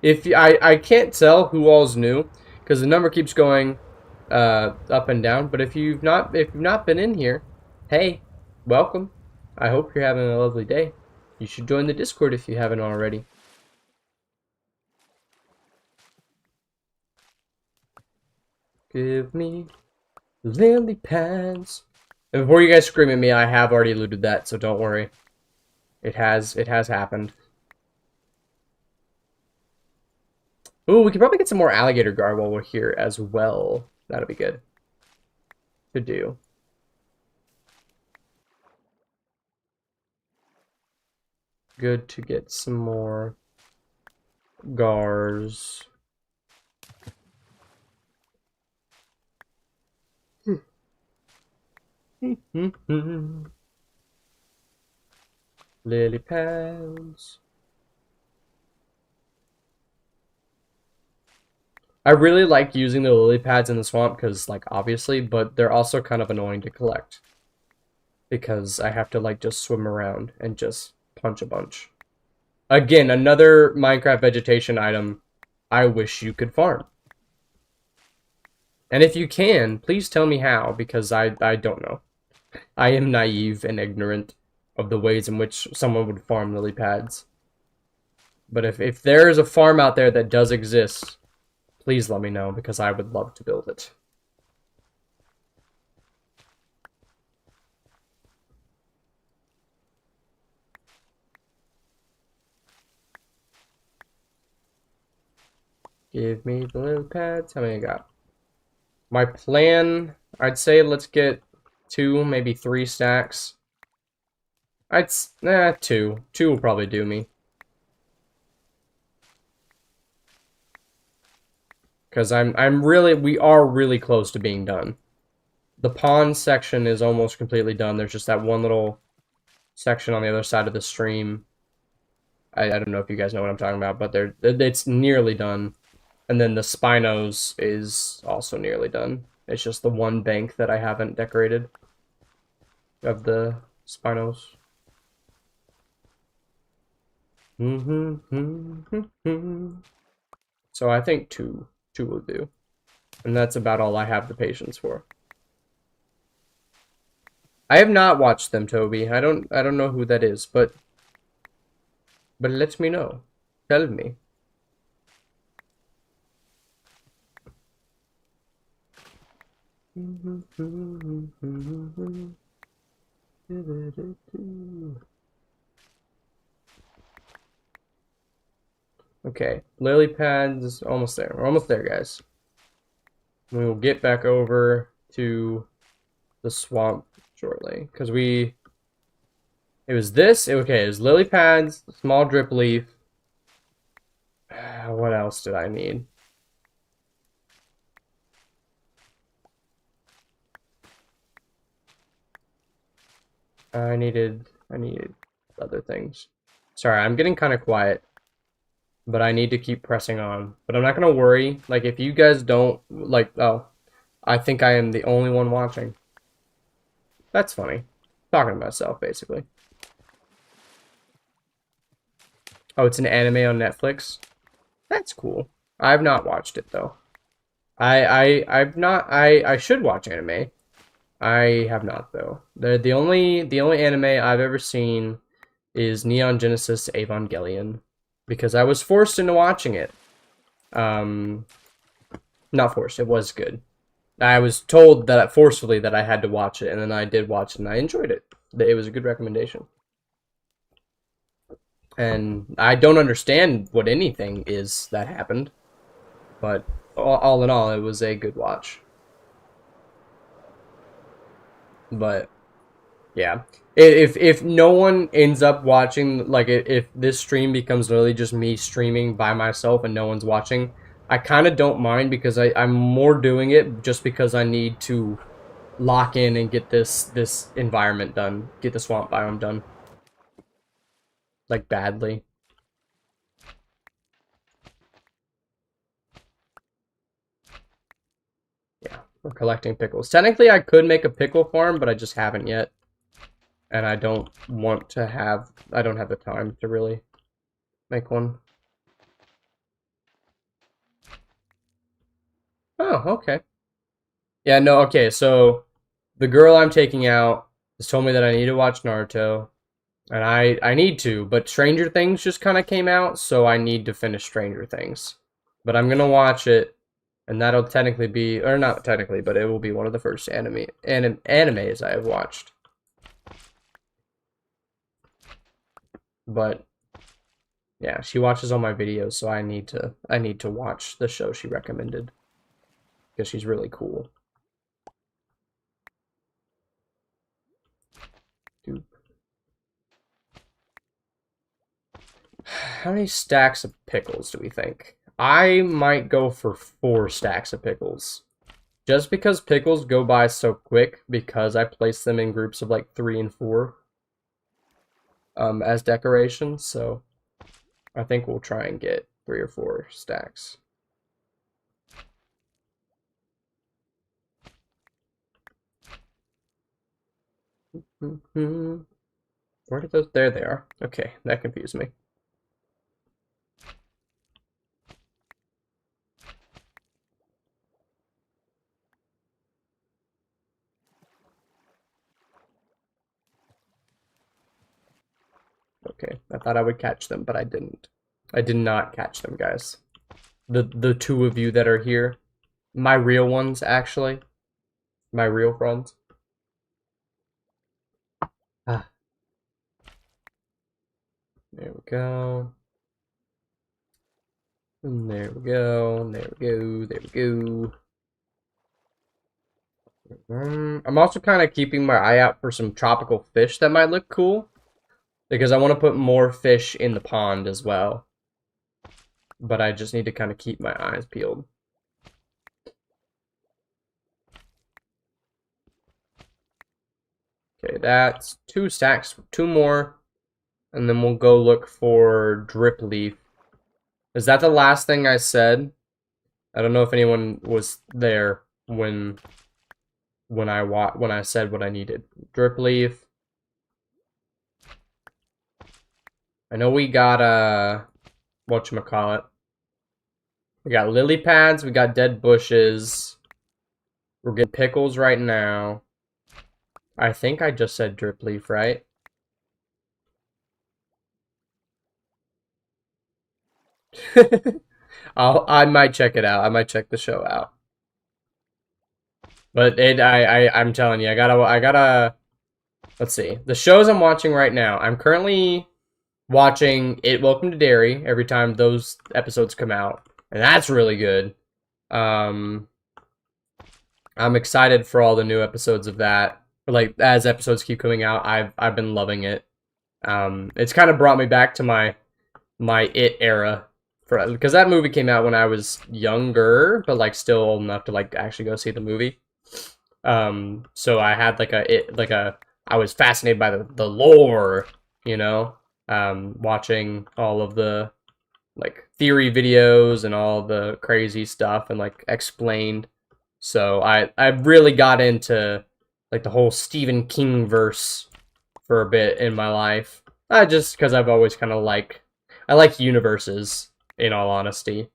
If I can't tell who all's new, because the number keeps going up and down. But if you've not been in here, hey, welcome. I hope you're having a lovely day. You should join the Discord if you haven't already. Give me Lily pads. And before you guys scream at me, I have already looted that, so don't worry. It has happened. Ooh, we could probably get some more alligator guard while we're here as well. That'll be good to do. Good to get some more gars. Lily pads. I really like using the lily pads in the swamp because, like, obviously, but they're also kind of annoying to collect. Because I have to, like, just swim around and just punch a bunch. Again, another Minecraft vegetation item I wish you could farm. And if you can, please tell me how, because I don't know. I am naive and ignorant of the ways in which someone would farm lily pads. But if there is a farm out there that does exist, please let me know, because I would love to build it. Give me the lily pads. How many I got? My plan, I'd say let's get 2, maybe 3 stacks. Two. 2 will probably do me. Because we are really close to being done. The pond section is almost completely done. There's just that one little section on the other side of the stream. I don't know if you guys know what I'm talking about, but it's nearly done. And then the Spinos is also nearly done. It's just the one bank that I haven't decorated of the Spinos. So I think 2 will do. And that's about all I have the patience for. I have not watched them, Toby. I don't know who that is, but let me know. Tell me. Okay, lily pads is almost there. We're almost there, guys. We will get back over to the swamp shortly, because it was this. Okay, it was lily pads, small drip leaf. What else did I need? I needed other things. Sorry, I'm getting kind of quiet, but I need to keep pressing on. But I'm not gonna worry. Like, if you guys don't like, oh, I think I am the only one watching. That's funny. Talking to myself, basically. Oh, it's an anime on Netflix. That's cool. I've not watched it though. I should watch anime. I have not though. The only anime I've ever seen is Neon Genesis Evangelion, because I was forced into watching it. Not forced. It was good. I was told that forcefully that I had to watch it, and then I did watch it, and I enjoyed it. It was a good recommendation. And I don't understand what anything is that happened, but all in all, it was a good watch. But yeah, if no one ends up watching, like if this stream becomes literally just me streaming by myself and no one's watching, I kind of don't mind, because I'm more doing it just because I need to lock in and get this environment done, get the swamp biome done, like badly. Yeah, we're collecting pickles. Technically, I could make a pickle farm, but I just haven't yet. And I don't want to have, I don't have the time to really make one. Oh, okay. Yeah, no, okay, so the girl I'm taking out has told me that I need to watch Naruto. And I need to, but Stranger Things just kind of came out, so I need to finish Stranger Things. But I'm gonna watch it, And that'll technically be, or not technically, but it will be one of the first animes I have watched. But yeah, she watches all my videos, so I need to watch the show she recommended because she's really cool. Dude. How many stacks of pickles do we think? I might go for 4 stacks of pickles. Just because pickles go by so quick because I place them in groups of like 3 and 4 as decorations, so I think we'll try and get 3 or 4 stacks. Where did those? There they are. Okay, that confused me. Okay, I thought I would catch them, but I didn't. I did not catch them, guys. The 2 of you that are here, my real ones, actually. My real friends. Ah. There we go. And there we go. And there we go. There we go. I'm also kind of keeping my eye out for some tropical fish that might look cool. Because I want to put more fish in the pond as well. But I just need to kind of keep my eyes peeled. Okay, that's 2 stacks. 2 more. And then we'll go look for drip leaf. Is that the last thing I said? I don't know if anyone was there when I said what I needed. Drip leaf. I know we got whatchamacallit. We got lily pads, we got dead bushes. We're getting pickles right now. I think I just said drip leaf, right? I might check it out. I might check the show out. But I'm telling you, I gotta let's see. The shows I'm watching right now. I'm currently watching It Welcome to Derry every time those episodes come out. And that's really good. I'm excited for all the new episodes of that. Like as episodes keep coming out, I've been loving it. It's kind of brought me back to my It era, because that movie came out when I was younger, but like still old enough to like actually go see the movie. So I had I was fascinated by the lore, you know, watching all of the like theory videos and all the crazy stuff and like explained. So I really got into like the whole Stephen King verse for a bit in my life. Just because I've always kind of I like universes, in all honesty.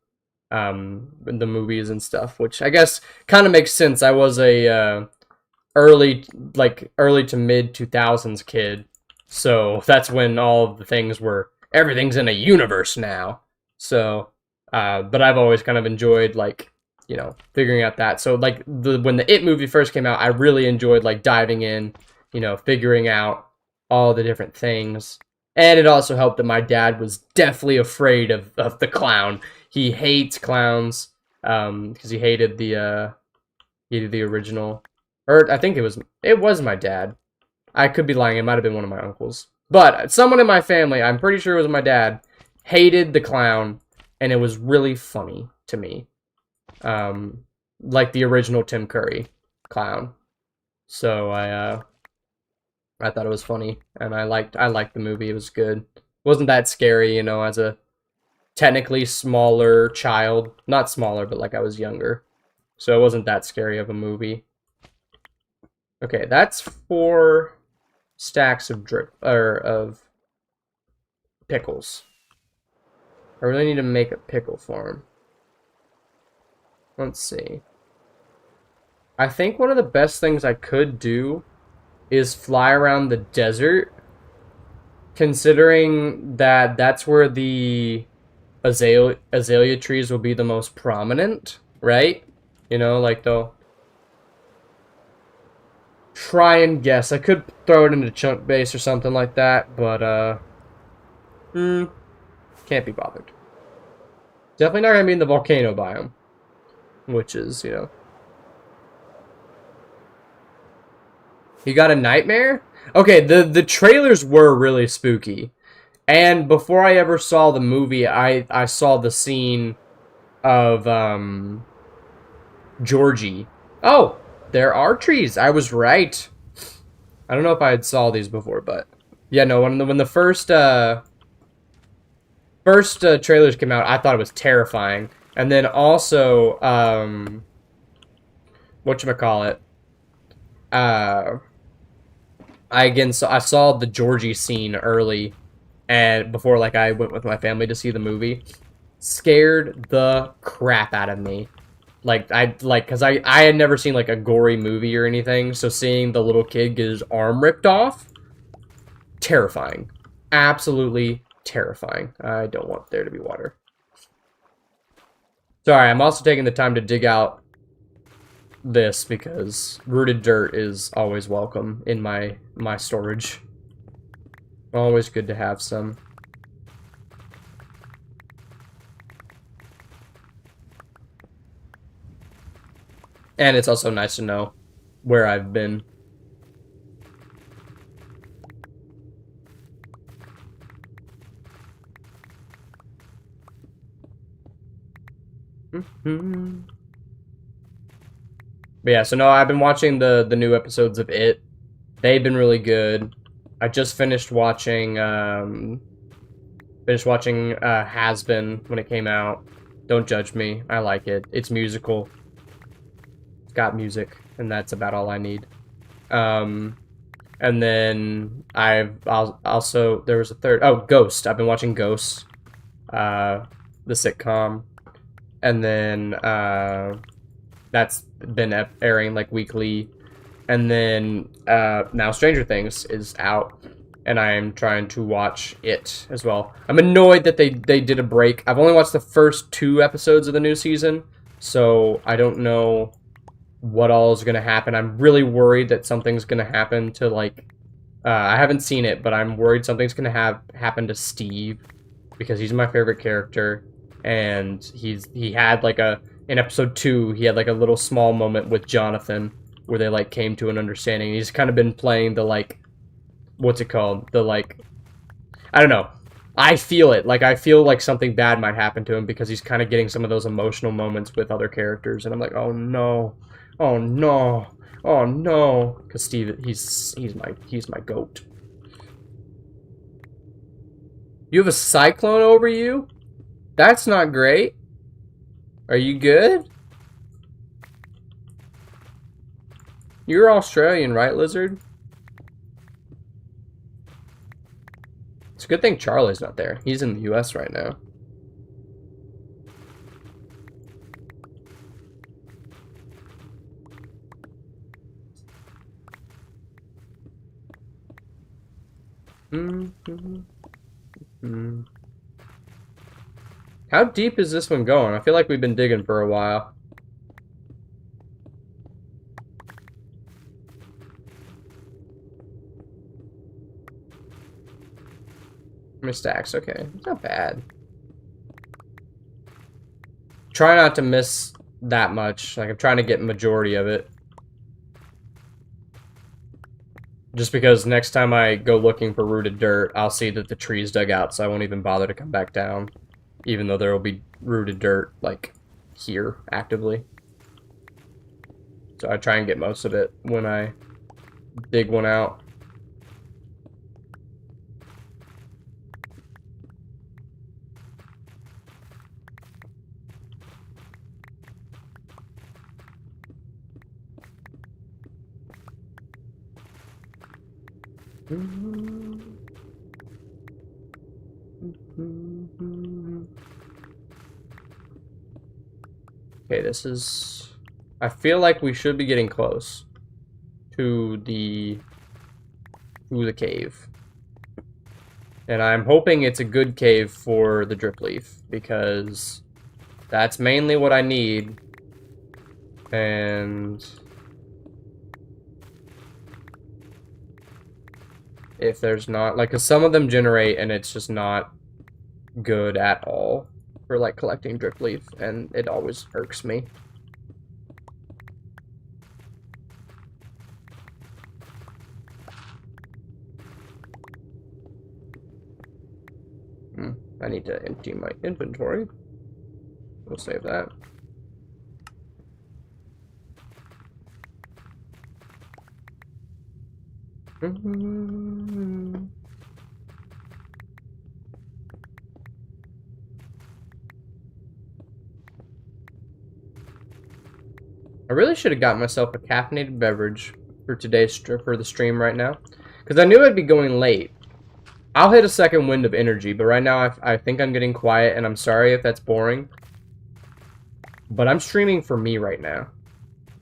The movies and stuff, which I guess kind of makes sense. I was a early to mid 2000s kid, so that's when all of the things were everything's in a universe now. So, but I've always kind of enjoyed figuring out that. So like when the It movie first came out, I really enjoyed like diving in, figuring out all the different things. And it also helped that my dad was definitely afraid of the clown. He hates clowns, because he hated the original. Or I think it was my dad. I could be lying, it might have been one of my uncles. But someone in my family, I'm pretty sure it was my dad, hated the clown, and it was really funny to me. Like the original Tim Curry clown. So I thought it was funny, and I liked the movie. It was good. It wasn't that scary, as a technically smaller child. Not smaller, but like I was younger. So it wasn't that scary of a movie. Okay, that's 4 stacks of of pickles. I really need to make a pickle farm. Let's see. I think one of the best things I could do is fly around the desert, considering that that's where the azalea trees will be the most prominent. right? You know, like they'll try and guess. I could throw it into chunk base or something like that, but can't be bothered. Definitely not gonna be in the volcano biome, which is, you know. You got a nightmare? Okay, the trailers were really spooky. And before I ever saw the movie, I saw the scene of Georgie. Oh, there are trees. I was right. I don't know if I had saw these before, but yeah, no. When the first trailers came out, I thought it was terrifying. And then also whatchamacallit, I saw the Georgie scene early, and before like I went with my family to see the movie, scared the crap out of me. Because I had never seen like a gory movie or anything, so seeing the little kid get his arm ripped off, terrifying, absolutely terrifying. I don't want there to be water. Sorry, I'm also taking the time to dig out this because rooted dirt is always welcome in my storage. Always good to have some. And it's also nice to know where I've been. But yeah, so no, I've been watching the new episodes of It. They've been really good. I just finished watching Has Been when it came out. Don't judge me. I like it. It's musical. It's got music, and that's about all I need. And then I'll also there was a third. Oh, Ghost. I've been watching Ghost, the sitcom, and then that's been airing like weekly. And then now Stranger Things is out, and I am trying to watch it as well. I'm annoyed that they did a break. I've only watched the first 2 episodes of the new season, so I don't know what all is going to happen. I'm really worried that something's going to happen to, like, I haven't seen it, but I'm worried something's going to happen to Steve, because he's my favorite character, and he had, like, in episode 2, he had, like, a little small moment with Jonathan, where they, like, came to an understanding. He's kind of been playing the, like, what's it called? The, like, I don't know. I feel it. Like, I feel like something bad might happen to him, because he's kind of getting some of those emotional moments with other characters, and I'm like, oh, no. Oh no! Oh no! Because Steve, he's my goat. You have a cyclone over you? That's not great. Are you good? You're Australian, right, Lizard? It's a good thing Charlie's not there. He's in the US right now. How deep is this one going? I feel like we've been digging for a while. How many stacks? Okay, it's not bad. Try not to miss that much. Like, I'm trying to get majority of it. Just because next time I go looking for rooted dirt, I'll see that the tree's dug out, so I won't even bother to come back down. Even though there will be rooted dirt, like, here, actively. So I try and get most of it when I dig one out. Okay, this is... I feel like we should be getting close to the cave. And I'm hoping it's a good cave for the drip leaf, because that's mainly what I need And if there's not, like, 'cause some of them generate and it's just not good at all for, like, collecting drip leaf, and it always irks me. I need to empty my inventory. We'll save that. I really should have got myself a caffeinated beverage for the stream right now, because I knew I'd be going late. I'll hit a second wind of energy, but right now I think I'm getting quiet, and I'm sorry if that's boring. But I'm streaming for me right now.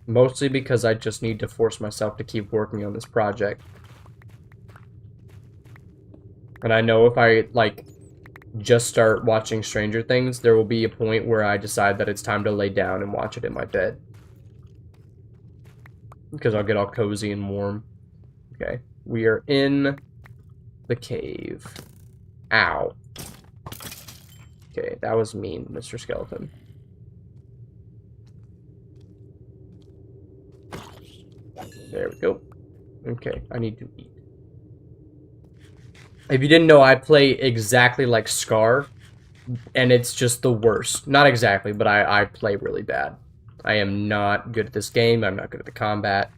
Mostly because I just need to force myself to keep working on this project. And I know if I, like, just start watching Stranger Things, there will be a point where I decide that it's time to lay down and watch it in my bed. Because I'll get all cozy and warm. Okay, we are in the cave. Ow. Okay, that was mean, Mr. Skeleton. There we go. Okay, I need to eat. If you didn't know, I play exactly like Scar, and it's just the worst. Not exactly, but I play really bad. I am not good at this game. I'm not good at the combat.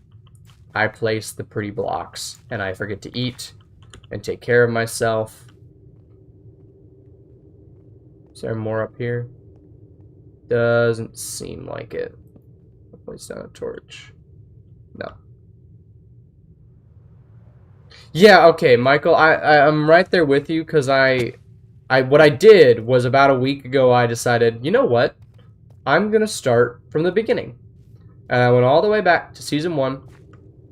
I place the pretty blocks, and I forget to eat and take care of myself. Is there more up here? Doesn't seem like it. I'll place down a torch. No. Yeah, okay, Michael, I'm right there with you, because what I did was about a week ago, I decided, you know what? I'm going to start from the beginning. And I went all the way back to season 1,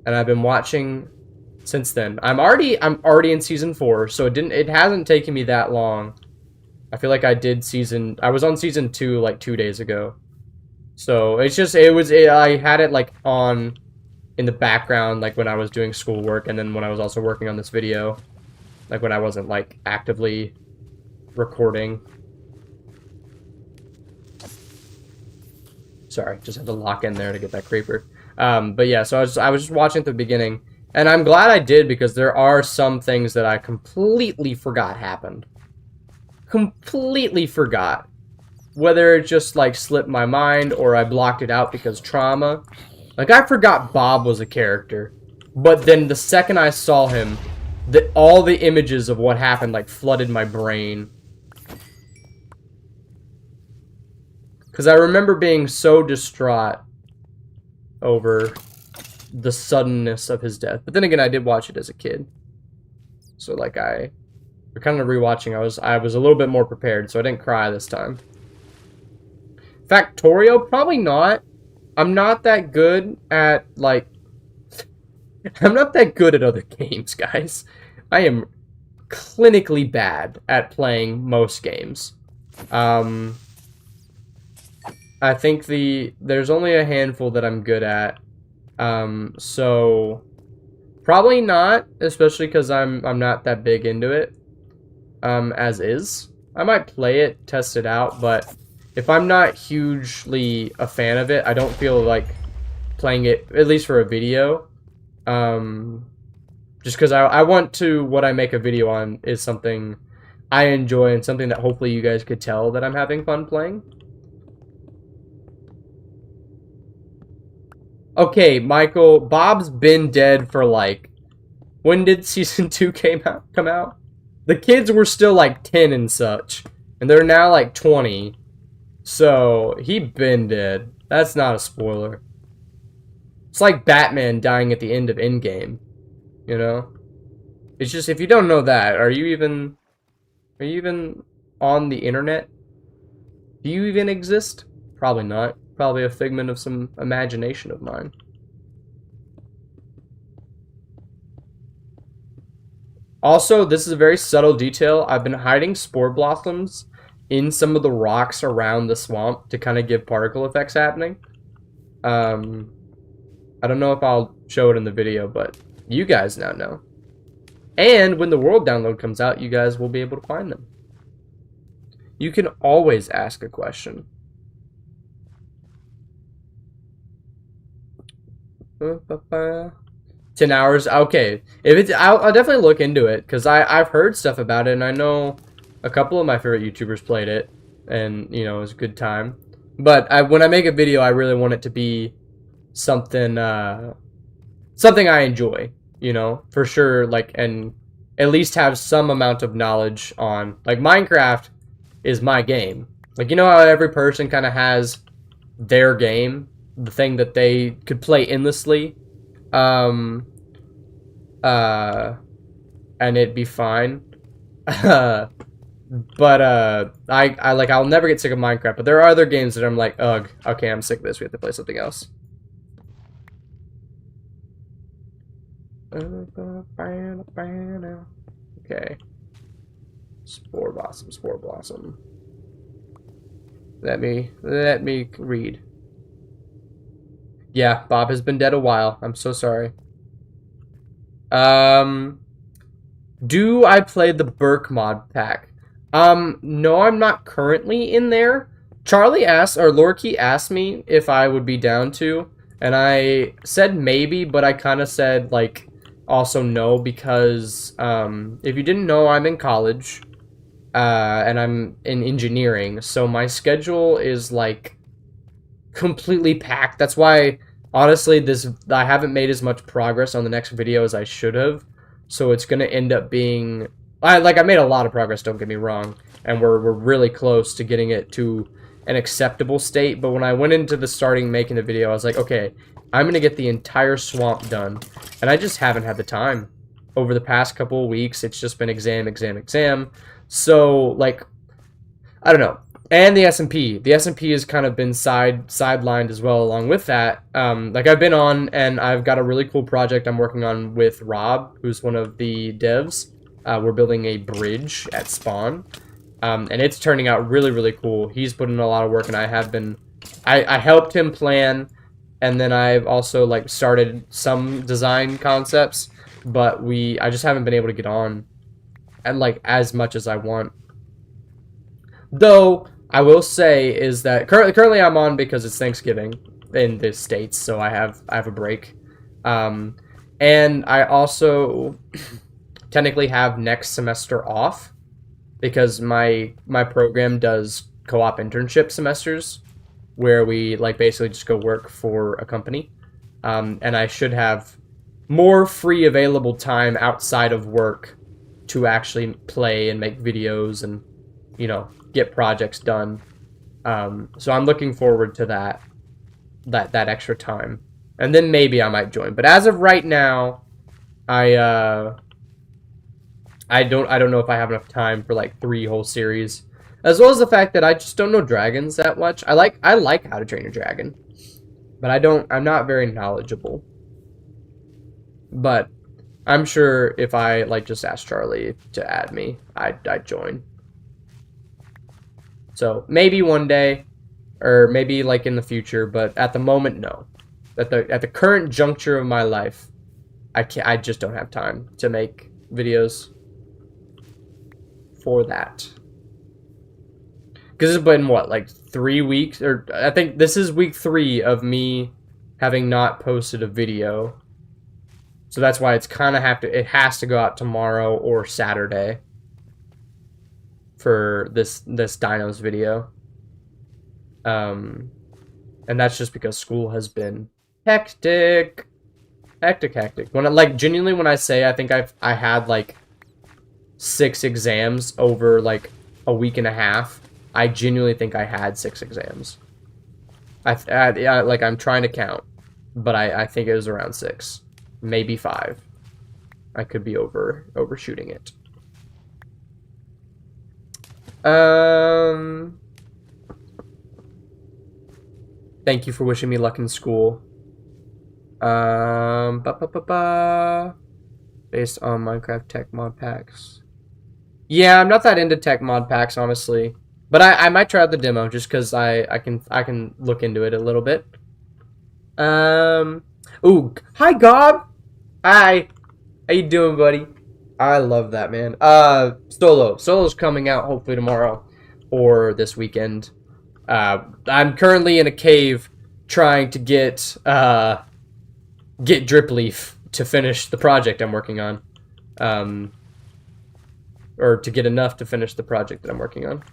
and I've been watching since then. I'm already in season 4, so it hasn't taken me that long. I feel like I was on season 2 like 2 days ago. So I had it like on in the background, like when I was doing schoolwork, and then when I was also working on this video, like when I wasn't like actively recording. Sorry, just had to lock in there to get that creeper. But yeah, so I was just watching at the beginning, and I'm glad I did, because there are some things that I completely forgot happened. Completely forgot. Whether it just like slipped my mind or I blocked it out because trauma. Like, I forgot Bob was a character, but then the second I saw him, all the images of what happened, like, flooded my brain. Because I remember being so distraught over the suddenness of his death. But then again, I did watch it as a kid. So, like, we're kind of rewatching. I was a little bit more prepared, so I didn't cry this time. Factorio? Probably not. I'm not that good at, like... I'm not that good at other games, guys. I am clinically bad at playing most games. I think there's only a handful that I'm good at. So... Probably not, especially because I'm not that big into it. As is. I might play it, test it out, but... If I'm not hugely a fan of it, I don't feel like playing it, at least for a video. Just because I want to, what I make a video on is something I enjoy and something that hopefully you guys could tell that I'm having fun playing. Okay, Michael, Bob's been dead for like, when did season 2 come out? The kids were still like 10 and such, and they're now like 20. So, he been dead. That's not a spoiler. It's like Batman dying at the end of Endgame. You know? It's just, if you don't know that, are you even on the internet? Do you even exist? Probably not. Probably a figment of some imagination of mine. Also, this is a very subtle detail. I've been hiding spore blossoms in some of the rocks around the swamp to kind of give particle effects happening. I don't know if I'll show it in the video, but you guys now know. And when the world download comes out, you guys will be able to find them. You can always ask a question. 10 hours. Okay, if it's, I'll definitely look into it because I've heard stuff about it, and I know a couple of my favorite YouTubers played it, and you know it was a good time. But when I make a video, I really want it to be something something I enjoy, you know, for sure. Like, and at least have some amount of knowledge on, like, Minecraft is my game. Like, you know how every person kind of has their game, the thing that they could play endlessly, and it'd be fine. But I like, I'll never get sick of Minecraft, but there are other games that I'm like, ugh, okay, I'm sick of this, we have to play something else. Okay. Spore Blossom, Spore Blossom. Let me read. Yeah, Bob has been dead a while. I'm so sorry. Do I play the Burke mod pack? No, I'm not currently in there. Charlie asked, or Lorky asked me if I would be down to, and I said maybe, but I kind of said, like, also no, because, if you didn't know, I'm in college, and I'm in engineering, so my schedule is, like, completely packed. That's why, honestly, I haven't made as much progress on the next video as I should have, so it's gonna end up being, I made a lot of progress, don't get me wrong, and we're really close to getting it to an acceptable state, but when I went into making the video, I was like, okay, I'm gonna get the entire swamp done, and I just haven't had the time. Over the past couple of weeks, it's just been exam, exam, exam, so, like, I don't know. And the SMP. The SMP has kind of been sidelined as well along with that. Like, I've been on, and I've got a really cool project I'm working on with Rob, who's one of the devs. We're building a bridge at spawn, and it's turning out really, really cool. He's put in a lot of work, and I helped him plan, and then I've also, like, started some design concepts, but I just haven't been able to get on, and, like, as much as I want. Though, I will say is that currently I'm on because it's Thanksgiving in the States, so I have a break. And I also technically have next semester off because my program does co-op internship semesters where we, like, basically just go work for a company. And I should have more free available time outside of work to actually play and make videos and, you know, get projects done. So I'm looking forward to that extra time, and then maybe I might join. But as of right now, I don't know if I have enough time for, like, 3 whole series, as well as the fact that I just don't know dragons that much. I like How to Train Your Dragon, but I'm not very knowledgeable. But I'm sure if I, like, just asked Charlie to add me, I'd join. So maybe one day, or maybe, like, in the future, but at the moment, no. At the current juncture of my life, I just don't have time to make videos for that. Because it's been, what, like 3 weeks? Or I think this is week 3 of me having not posted a video. So that's why it has to go out tomorrow or Saturday for this Dinos video. And that's just because school has been hectic. When genuinely, when I say I think I had, like, 6 exams over, like, a week and a half, I genuinely think I had 6 exams. I'm trying to count, but I think it was around 6, maybe 5. I could be overshooting it. Thank you for wishing me luck in school. Based on Minecraft tech mod packs. Yeah, I'm not that into tech mod packs, honestly. But I might try out the demo just because I can look into it a little bit. Ooh, hi Gob. Hi. How you doing, buddy? I love that, man. Solo's coming out hopefully tomorrow or this weekend. I'm currently in a cave trying to get Drip Leaf to finish the project I'm working on. Or to get enough to finish the project that I'm working on.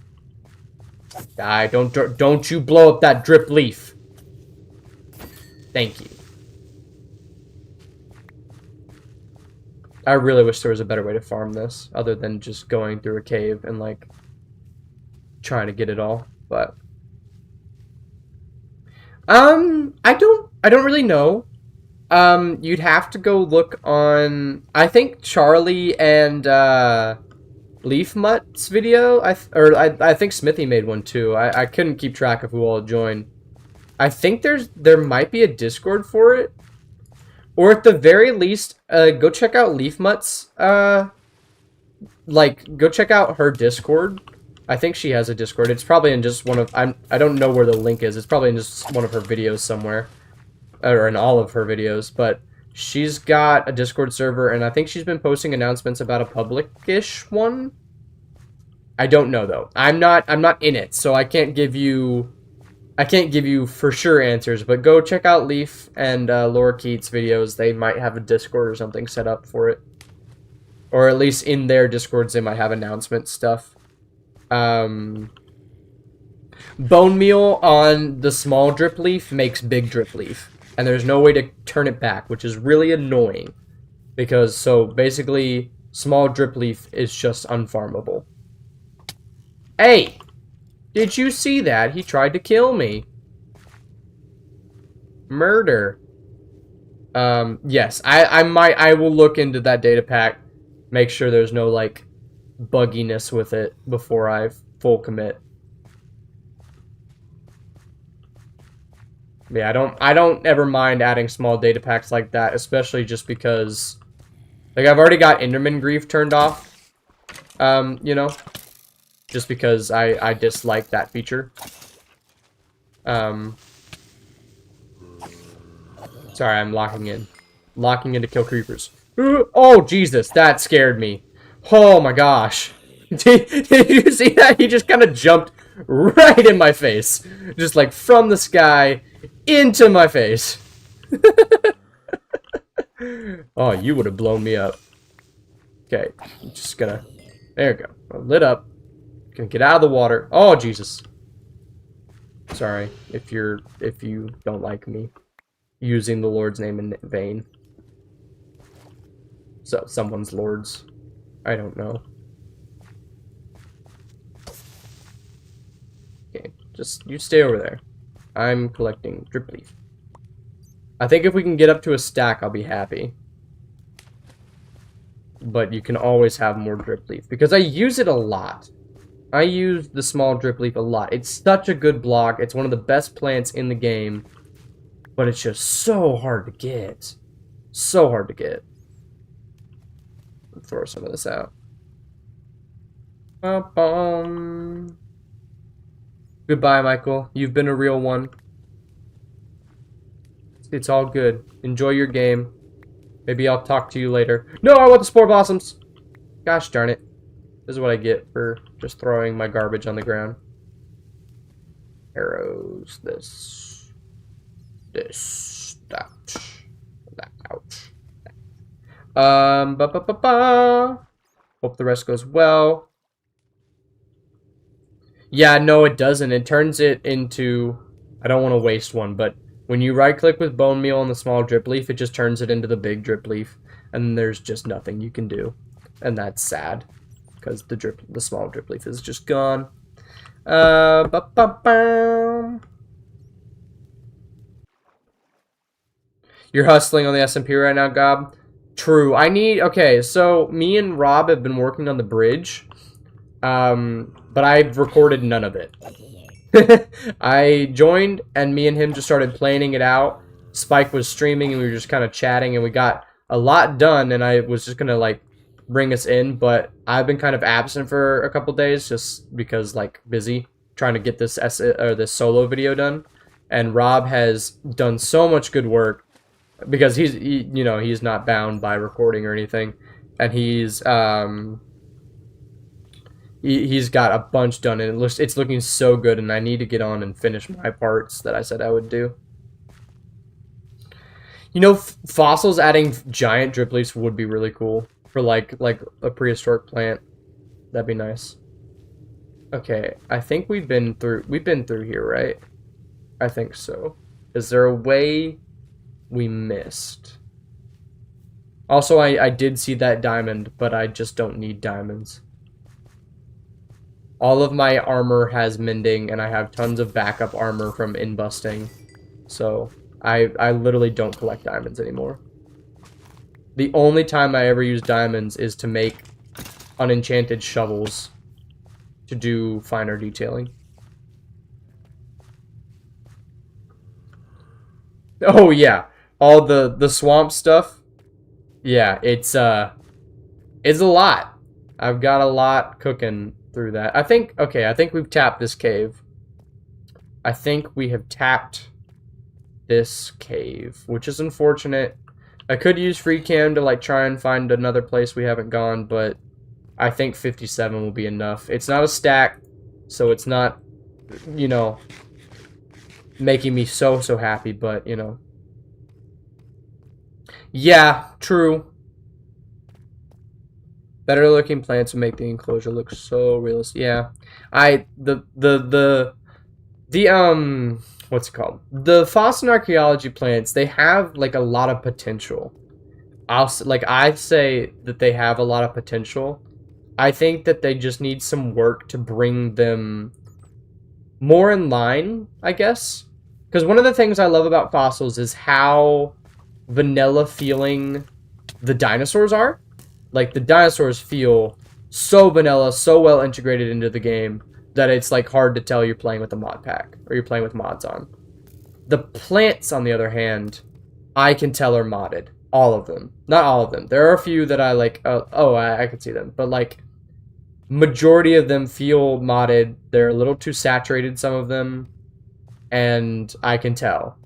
Don't you blow up that Drip Leaf. Thank you. I really wish there was a better way to farm this, other than just going through a cave and, like, trying to get it all, but... I don't really know. You'd have to go look on... I think Charlie and, Leaf Mutt's video, I think Smithy made one too. I couldn't keep track of who all joined. I think there might be a Discord for it. Or at the very least, go check out Leaf Mutt's, go check out her Discord. I think she has a Discord. It's probably in just one of, I don't know where the link is. It's probably in just one of her videos somewhere. Or in all of her videos, but she's got a Discord server, and I think she's been posting announcements about a public-ish one. I don't know, though. I'm not in it, so I can't give you for sure answers, but go check out Leaf and Laura Keats' videos. They might have a Discord or something set up for it. Or at least in their Discords, they might have announcement stuff. Bone meal on the small Drip Leaf makes big Drip Leaf. And there's no way to turn it back, which is really annoying. Because, so, basically, small Drip Leaf is just unfarmable. Hey! Did you see that? He tried to kill me. Murder. Yes, I will look into that data pack. Make sure there's no, like, bugginess with it before I full commit. Yeah, I don't ever mind adding small data packs like that, especially just because, like, I've already got Enderman Grief turned off, you know, just because I dislike that feature. Sorry, I'm locking in to kill creepers. Oh, Jesus, that scared me. Oh my gosh. Did you see that? He just kind of jumped right in my face. Just like from the sky into my face. Oh, you would have blown me up. Okay, I'm just gonna... There you go. I'm lit up. Gonna get out of the water. Oh, Jesus. Sorry if you don't like me using the Lord's name in vain. So, someone's Lord's. I don't know. Okay, just you stay over there. I'm collecting Drip Leaf. I think if we can get up to a stack, I'll be happy. But you can always have more Drip Leaf, because I use it a lot. I use the small Drip Leaf a lot. It's such a good block. It's one of the best plants in the game. But it's just so hard to get. So hard to get. Throw some of this out. Goodbye, Michael. You've been a real one. It's all good. Enjoy your game. Maybe I'll talk to you later. No, I want the Spore Blossoms! Gosh darn it. This is what I get for just throwing my garbage on the ground. Arrows. This. That. Ouch. Hope the rest goes well. Yeah, no, it doesn't. It turns it into... I don't want to waste one, but when you right-click with bone meal on the small Drip Leaf, it just turns it into the big Drip Leaf, and there's just nothing you can do, and that's sad because the small Drip Leaf is just gone. You're hustling on the SMP right now, Gob? True. Okay, so me and Rob have been working on the bridge, but I've recorded none of it. I joined, and me and him just started planning it out. Spike was streaming, and we were just kind of chatting, and we got a lot done, and I was just going to, like, bring us in, but I've been kind of absent for a couple days, just because, like, busy trying to get this solo video done. And Rob has done so much good work because he's not bound by recording or anything, and he's got a bunch done, and it's looking so good, and I need to get on and finish my parts that I said I would do. You know, fossils adding giant drip leaves would be really cool for like a prehistoric plant. That'd be nice. Okay, I think we've been through here, right? I think so. Is there a way we missed? Also, I did see that diamond, but I just don't need diamonds. All of my armor has mending, and I have tons of backup armor from inbusting. So, I literally don't collect diamonds anymore. The only time I ever use diamonds is to make unenchanted shovels to do finer detailing. Oh yeah, all the swamp stuff. Yeah, it's a lot. I've got a lot cooking through that. I think we've tapped this cave. I think we have tapped this cave, which is unfortunate. I could use Freecam to like try and find another place we haven't gone, but I think 57 will be enough. It's not a stack, so it's not, you know, making me so happy, but, you know. Yeah, true. Better looking plants will make the enclosure look so realistic. Yeah. What's it called? The fossil archaeology plants, they have like a lot of potential. I'd say that they have a lot of potential. I think that they just need some work to bring them more in line, I guess. Because one of the things I love about fossils is how vanilla feeling the dinosaurs are. Like, the dinosaurs feel so vanilla, so well integrated into the game that it's like hard to tell you're playing with a mod pack or you're playing with mods on. The plants, on the other hand, I can tell are modded. All of them. Not all of them. There are a few that I like, I could see them. But like, majority of them feel modded. They're a little too saturated, some of them. And I can tell.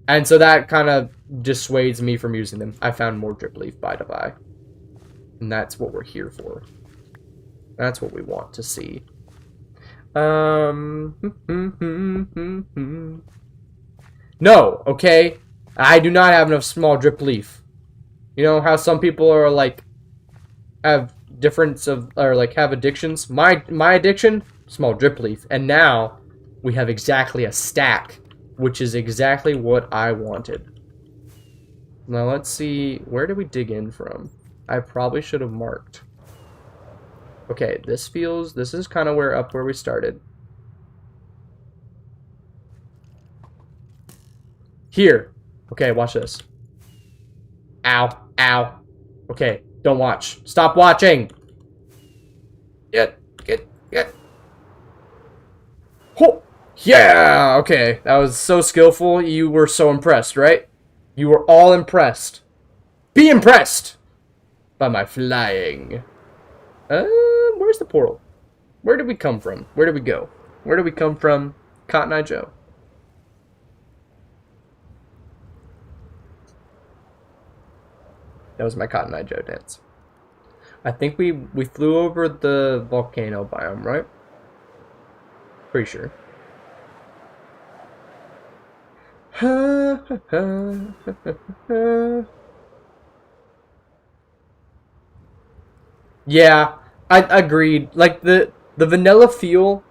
And so that kind of dissuades me from using them. I found more drip leaf by to buy. And that's what we're here for. That's what we want to see. No, okay? I do not have enough small drip leaf. You know how some people are like have difference of or like have addictions? My addiction, small drip leaf. And now we have exactly a stack, which is exactly what I wanted. Now let's see, where did we dig in from? I probably should have marked. Okay, this is kind of where we started. Here. Okay, watch this. Ow, ow. Okay, don't watch. Stop watching. Get. Oh, yeah, okay. That was so skillful. You were so impressed, right? You were all impressed. Be impressed by my flying. Where's the portal? Where did we come from? Where did we go? Where did we come from? Cotton Eye Joe. That was my Cotton Eye Joe dance. I think we flew over the volcano biome, right? Pretty sure. Yeah, I agreed. Like the vanilla feel,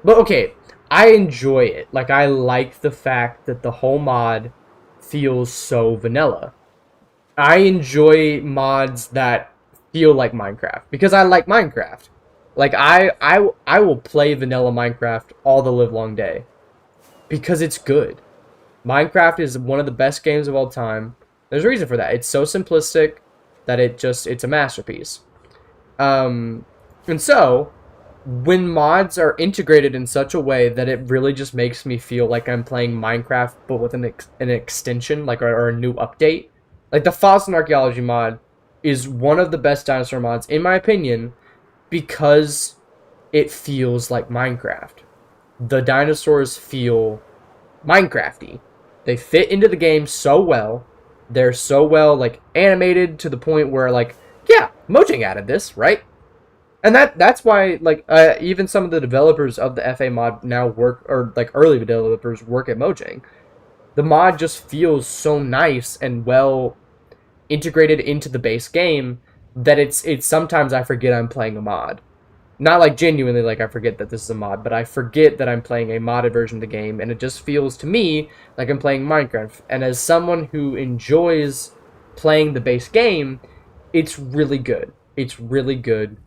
but okay, I enjoy it. Like I like the fact that the whole mod feels so vanilla. I enjoy mods that feel like Minecraft because I like Minecraft. Like I will play vanilla Minecraft all the live long day because it's good. Minecraft is one of the best games of all time. There's a reason for that. It's so simplistic that it's a masterpiece. And so when mods are integrated in such a way that it really just makes me feel like I'm playing Minecraft but with an extension like or a new update. Like the Fossil Archaeology mod is one of the best dinosaur mods in my opinion because it feels like Minecraft. The dinosaurs feel Minecrafty. They fit into the game so well. They're so well like animated to the point where like, yeah, Mojang added this, right? And that's why like even some of the developers of the FA mod now work, or like early developers work at Mojang. The mod just feels so nice and well integrated into the base game that it's sometimes I forget I'm playing a mod. Not like genuinely like I forget that this is a mod, but I forget that I'm playing a modded version of the game, and it just feels to me like I'm playing Minecraft. And as someone who enjoys playing the base game, it's really good. It's really good,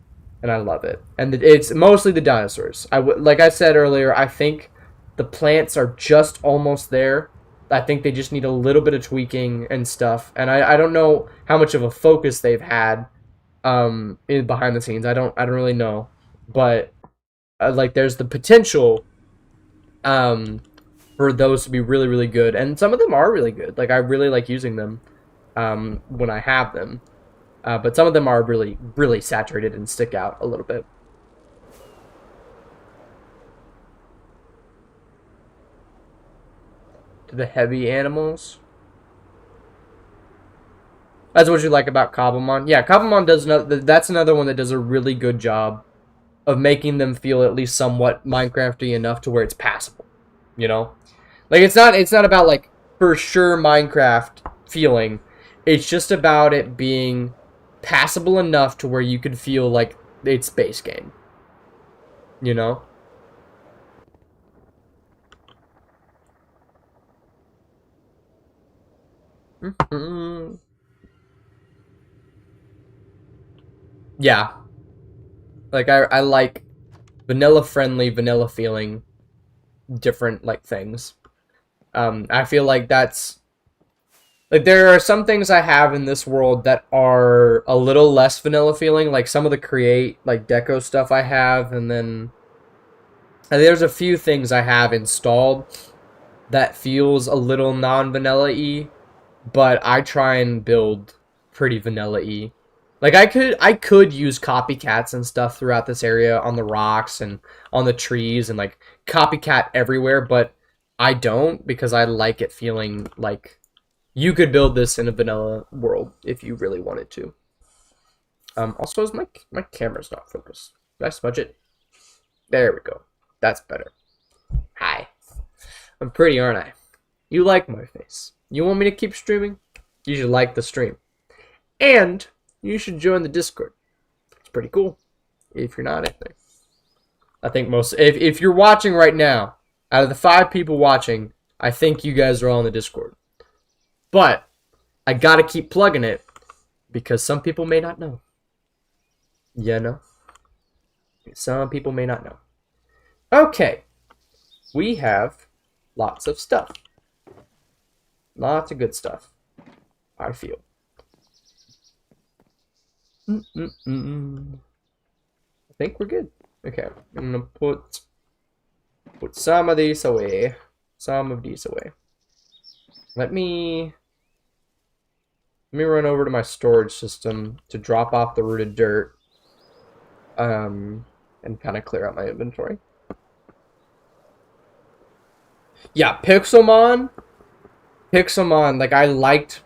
and I love it. And it's mostly the dinosaurs. Like I said earlier, I think the plants are just almost there. I think they just need a little bit of tweaking and stuff. And I don't know how much of a focus they've had behind the scenes. I don't really know, but like there's the potential for those to be really really good, and some of them are really good. Like I really like using them when I have them, but some of them are really really saturated and stick out a little bit. To the heavy animals. That's what you like about Cobblemon. Yeah, Cobblemon does that's another one that does a really good job of making them feel at least somewhat Minecrafty enough to where it's passable. You know, like it's not about like for sure Minecraft feeling. It's just about it being passable enough to where you could feel like it's base game. You know. Yeah, like I like vanilla friendly, vanilla feeling different like things. I feel like that's like there are some things I have in this world that are a little less vanilla feeling, like some of the create like deco stuff I have, and there's a few things I have installed that feels a little non-vanilla-y, but I try and build pretty vanilla-y. Like I could use copycats and stuff throughout this area on the rocks and on the trees and like copycat everywhere, but I don't because I like it feeling like you could build this in a vanilla world if you really wanted to. Also, is my camera's not focused. Did I smudge it? There we go. That's better. Hi. I'm pretty, aren't I? You like my face. You want me to keep streaming? You should like the stream. And you should join the Discord. It's pretty cool. If you're not, I think most if you're watching right now, out of the 5 people watching, I think you guys are all in the Discord. But I gotta keep plugging it because some people may not know. You know? Some people may not know. Okay. We have lots of stuff. Lots of good stuff, I feel. I think we're good. Okay, I'm gonna put some of these away. Some of these away. Let me run over to my storage system to drop off the rooted dirt. And kind of clear out my inventory. Yeah, Pixelmon, like I liked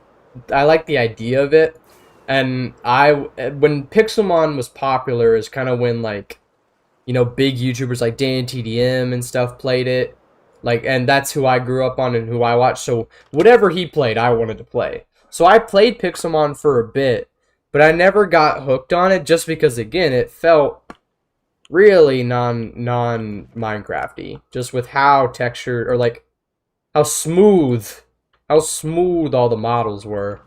the idea of it, and when Pixelmon was popular is kind of when like, you know, big YouTubers like Dan TDM and stuff played it, like, and that's who I grew up on and who I watched. So whatever he played, I wanted to play. So I played Pixelmon for a bit, but I never got hooked on it just because again it felt really non Minecrafty, just with how textured or like how smooth all the models were.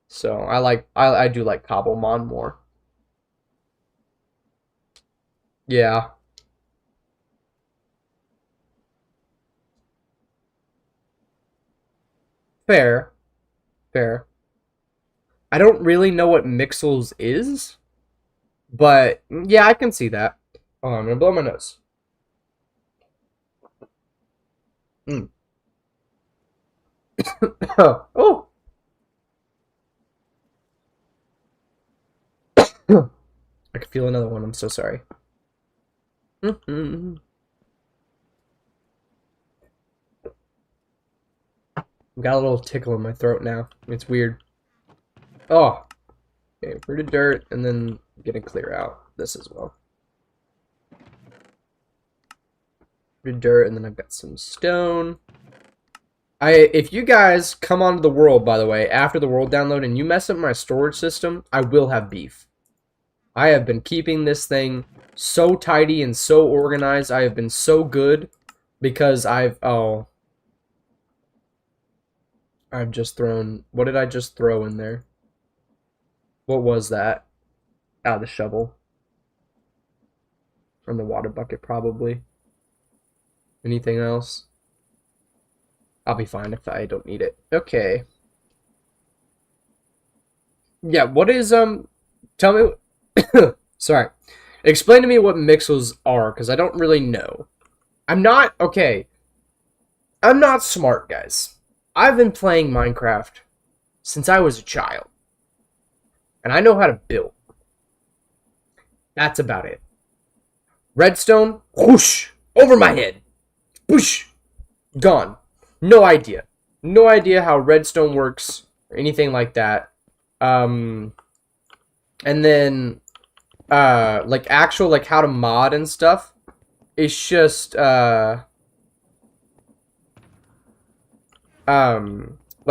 So I do like Cobblemon more. Yeah. Fair. Fair. I don't really know what Mixels is, but yeah, I can see that. Oh, I'm gonna blow my nose. Mm. Oh. I can feel another one. I'm so sorry. Got a little tickle in my throat now. It's weird. Oh, okay, rid of dirt, and then gonna clear out this as well. Rid of dirt, and then I've got some stone. If you guys come onto the world, by the way, after the world download, and you mess up my storage system, I will have beef. I have been keeping this thing so tidy and so organized. I have been so good because I've just thrown, what did I just throw in there? What was that? Ah, the shovel. From the water bucket, probably. Anything else? I'll be fine if I don't need it. Okay. Yeah, what is, tell me, sorry. Explain to me what mixels are, because I don't really know. I'm not, okay. I'm not smart, guys. I've been playing Minecraft since I was a child. And I know how to build. That's about it. Redstone, whoosh, over my head. Whoosh, gone. No idea. No idea how redstone works or anything like that. And then, like actual, like how to mod and stuff. It's just, like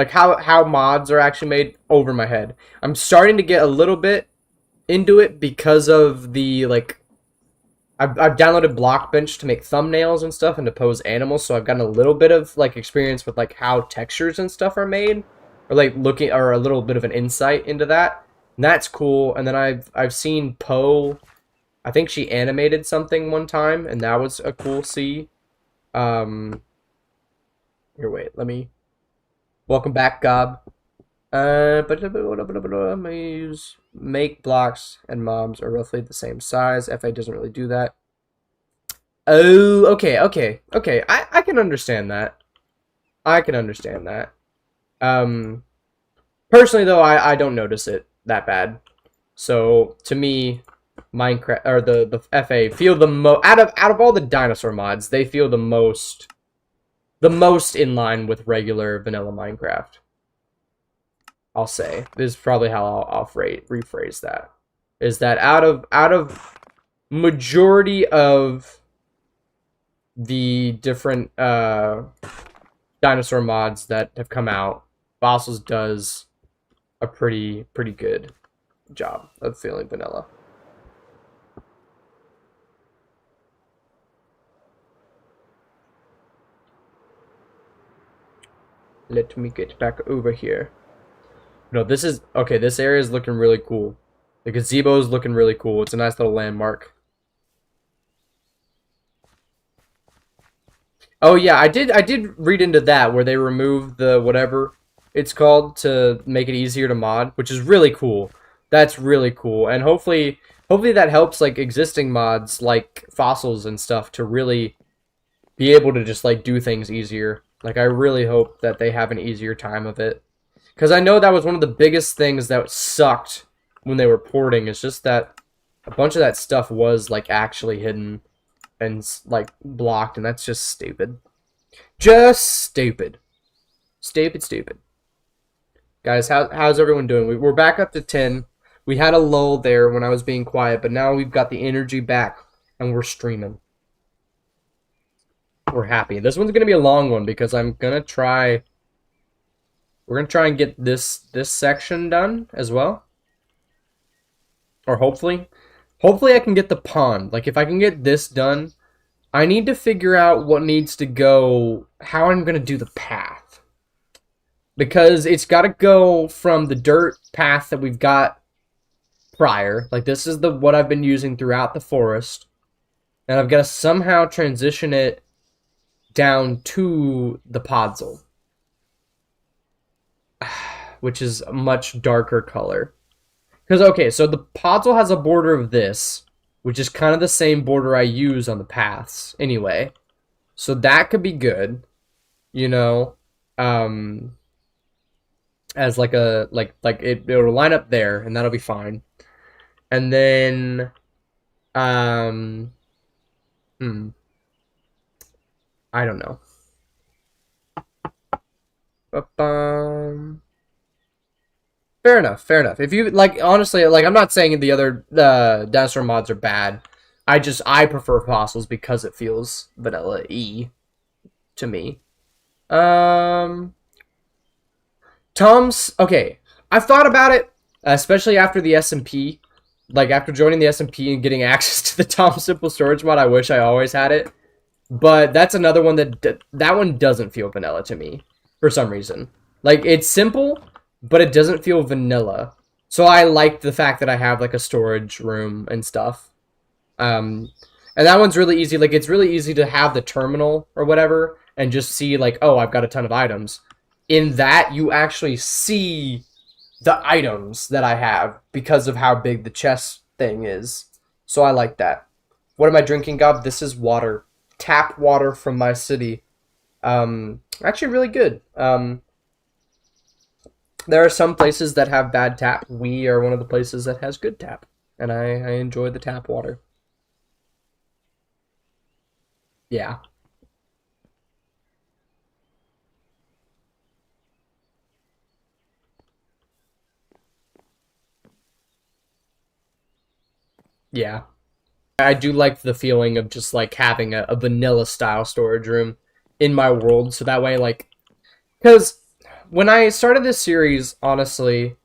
how mods are actually made over my head. I'm starting to get a little bit into it because of the, like, I've downloaded Blockbench to make thumbnails and stuff and to pose animals, so I've gotten a little bit of like experience with like how textures and stuff are made, or like looking, or a little bit of an insight into that. And that's cool. And then I've seen Poe, I think she animated something one time, and that was a cool see. Here, wait, let me. Welcome back, Gob. But use make blocks and mobs are roughly the same size. FA doesn't really do that. Oh, okay. I can understand that. I can understand that. Personally though, I don't notice it that bad. So to me, Minecraft or the FA feel the most out of all the dinosaur mods, they feel the most in line with regular vanilla Minecraft. I'll say this is probably how I'll rephrase that. Is that out of majority of the different dinosaur mods that have come out, Fossils does a pretty good job of feeling vanilla. Let me get back over here. No, this is okay. This area is looking really cool. The gazebo is looking really cool. It's a nice little landmark. Oh yeah, I did read into that where they removed the whatever it's called to make it easier to mod, which is really cool. That's really cool. And hopefully that helps like existing mods like fossils and stuff to really be able to just like do things easier. Like I really hope that they have an easier time of it. Because I know that was one of the biggest things that sucked when they were porting. It's just that a bunch of that stuff was like actually hidden and like blocked, and that's just stupid. Just stupid. Stupid. Guys, how's everyone doing? We're back up to 10. We had a lull there when I was being quiet, but now we've got the energy back, and we're streaming. We're happy. This one's gonna be a long one because I'm gonna try. We're gonna try and get this section done as well, or hopefully I can get the pond. Like if I can get this done, I need to figure out what needs to go. How I'm gonna do the path, because it's got to go from the dirt path that we've got prior. Like this is what I've been using throughout the forest, and I've got to somehow transition it down to the podzol, which is a much darker color. Because, okay, so the podzol has a border of this, which is kind of the same border I use on the paths anyway. So that could be good, you know, as like a, it'll line up there, and that'll be fine. And then, I don't know. Ba-bum. Fair enough, fair enough. If you like, honestly, like I'm not saying the other dinosaur mods are bad. I prefer fossils because it feels vanilla-y to me. Um, Tom's okay. I've thought about it, especially after the SMP. Like after joining the SMP and getting access to the Tom Simple Storage mod, I wish I always had it. But that's another one that one doesn't feel vanilla to me for some reason. Like it's simple, but it doesn't feel vanilla. So I like the fact that I have like a storage room and stuff. Um, and that one's really easy. Like it's really easy to have the terminal or whatever and just see like, oh, I've got a ton of items. In that, you actually see the items that I have because of how big the chest thing is. So I like that. What am I drinking, Gob? This is water. Tap water from my city. Actually really good. There are some places that have bad tap. We are one of the places that has good tap. And I enjoy the tap water. Yeah. Yeah. I do like the feeling of just like having a vanilla style storage room in my world. So that way, like, because when I started this series, honestly,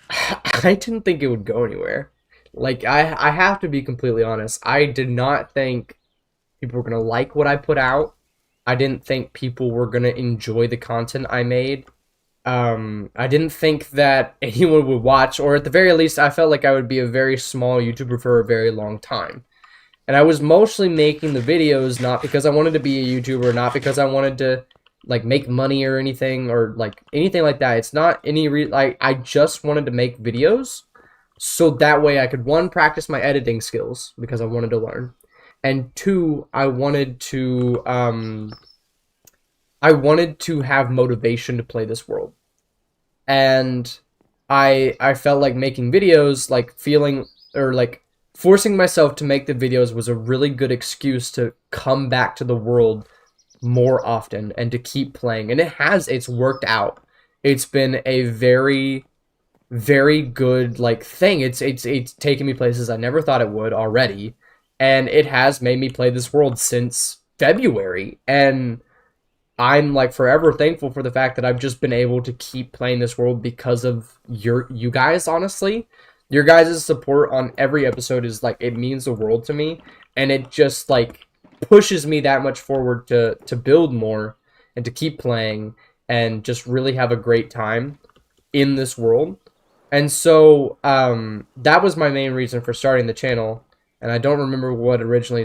I didn't think it would go anywhere. Like, I have to be completely honest. I did not think people were going to like what I put out. I didn't think people were going to enjoy the content I made. I didn't think that anyone would watch, or at the very least, I felt like I would be a very small YouTuber for a very long time. And I was mostly making the videos not because I wanted to be a YouTuber, not because I wanted to like make money or anything like that. It's not any I just wanted to make videos so that way I could one practice my editing skills because I wanted to learn. And two, I wanted to have motivation to play this world. And I felt like making videos, like feeling or like forcing myself to make the videos was a really good excuse to come back to the world more often and to keep playing. And it's worked out. It's been a very very good like thing. It's taken me places I never thought it would already. And it has made me play this world since February. And I'm like forever thankful for the fact that I've just been able to keep playing this world because of you guys, honestly. Your guys' support on every episode is like it means the world to me, and it just like pushes me that much forward to build more and to keep playing and just really have a great time in this world. And so that was my main reason for starting the channel, and I don't remember what originally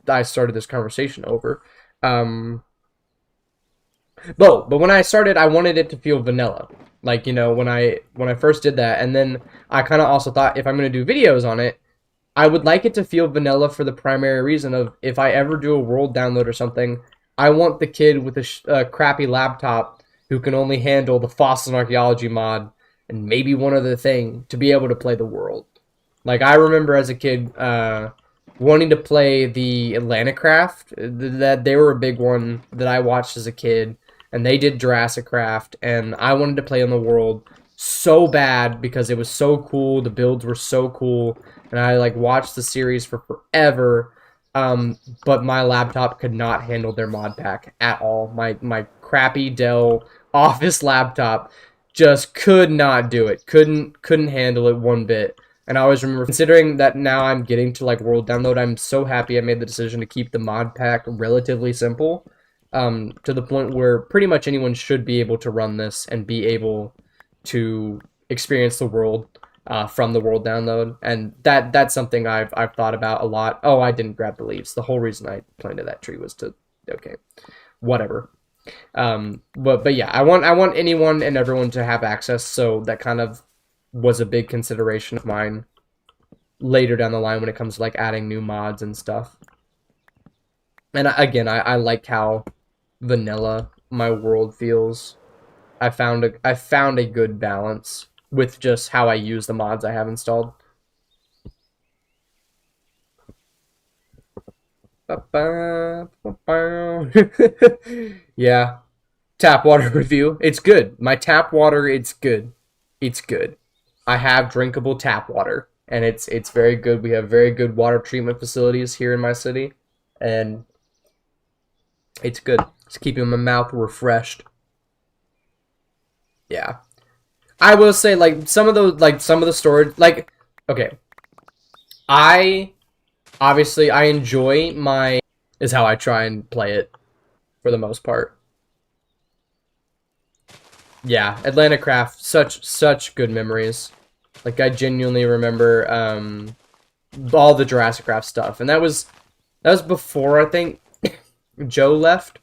I started this conversation over. Um, but when I started, I wanted it to feel vanilla. Like, you know, when I first did that, and then I kind of also thought if I'm going to do videos on it, I would like it to feel vanilla for the primary reason of if I ever do a world download or something, I want the kid with a crappy laptop who can only handle the fossil and archaeology mod and maybe one other thing to be able to play the world. Like I remember as a kid wanting to play the Atlantic Craft. That they were a big one that I watched as a kid, and they did Jurassic Craft, and I wanted to play on the world so bad because it was so cool. The builds were so cool, and I like watched the series for forever. But my laptop could not handle their mod pack at all. My crappy Dell Office laptop just could not do it. Couldn't handle it one bit. And I always remember, considering that now I'm getting to like world download, I'm so happy I made the decision to keep the mod pack relatively simple, to the point where pretty much anyone should be able to run this and be able to experience the world from the world download. And that's something I've thought about a lot. Oh, I didn't grab the leaves. The whole reason I planted that tree was to, okay, whatever. But yeah, I want anyone and everyone to have access. So that kind of was a big consideration of mine later down the line when it comes to like adding new mods and stuff. And again, I like how vanilla my world feels. I found a good balance with just how I use the mods I have installed. Yeah. tap water review. It's good. My tap water, it's good. It's good. I have drinkable tap water, and it's very good. We have very good water treatment facilities here in my city, and it's good. It's keeping my mouth refreshed. Yeah. I will say, like, some of the storage, like, okay. I, obviously, I enjoy my, is how I try and play it, for the most part. Yeah, Atlanta Craft, such good memories. Like, I genuinely remember, all the Jurassic Craft stuff, and that was before, I think, Joe left.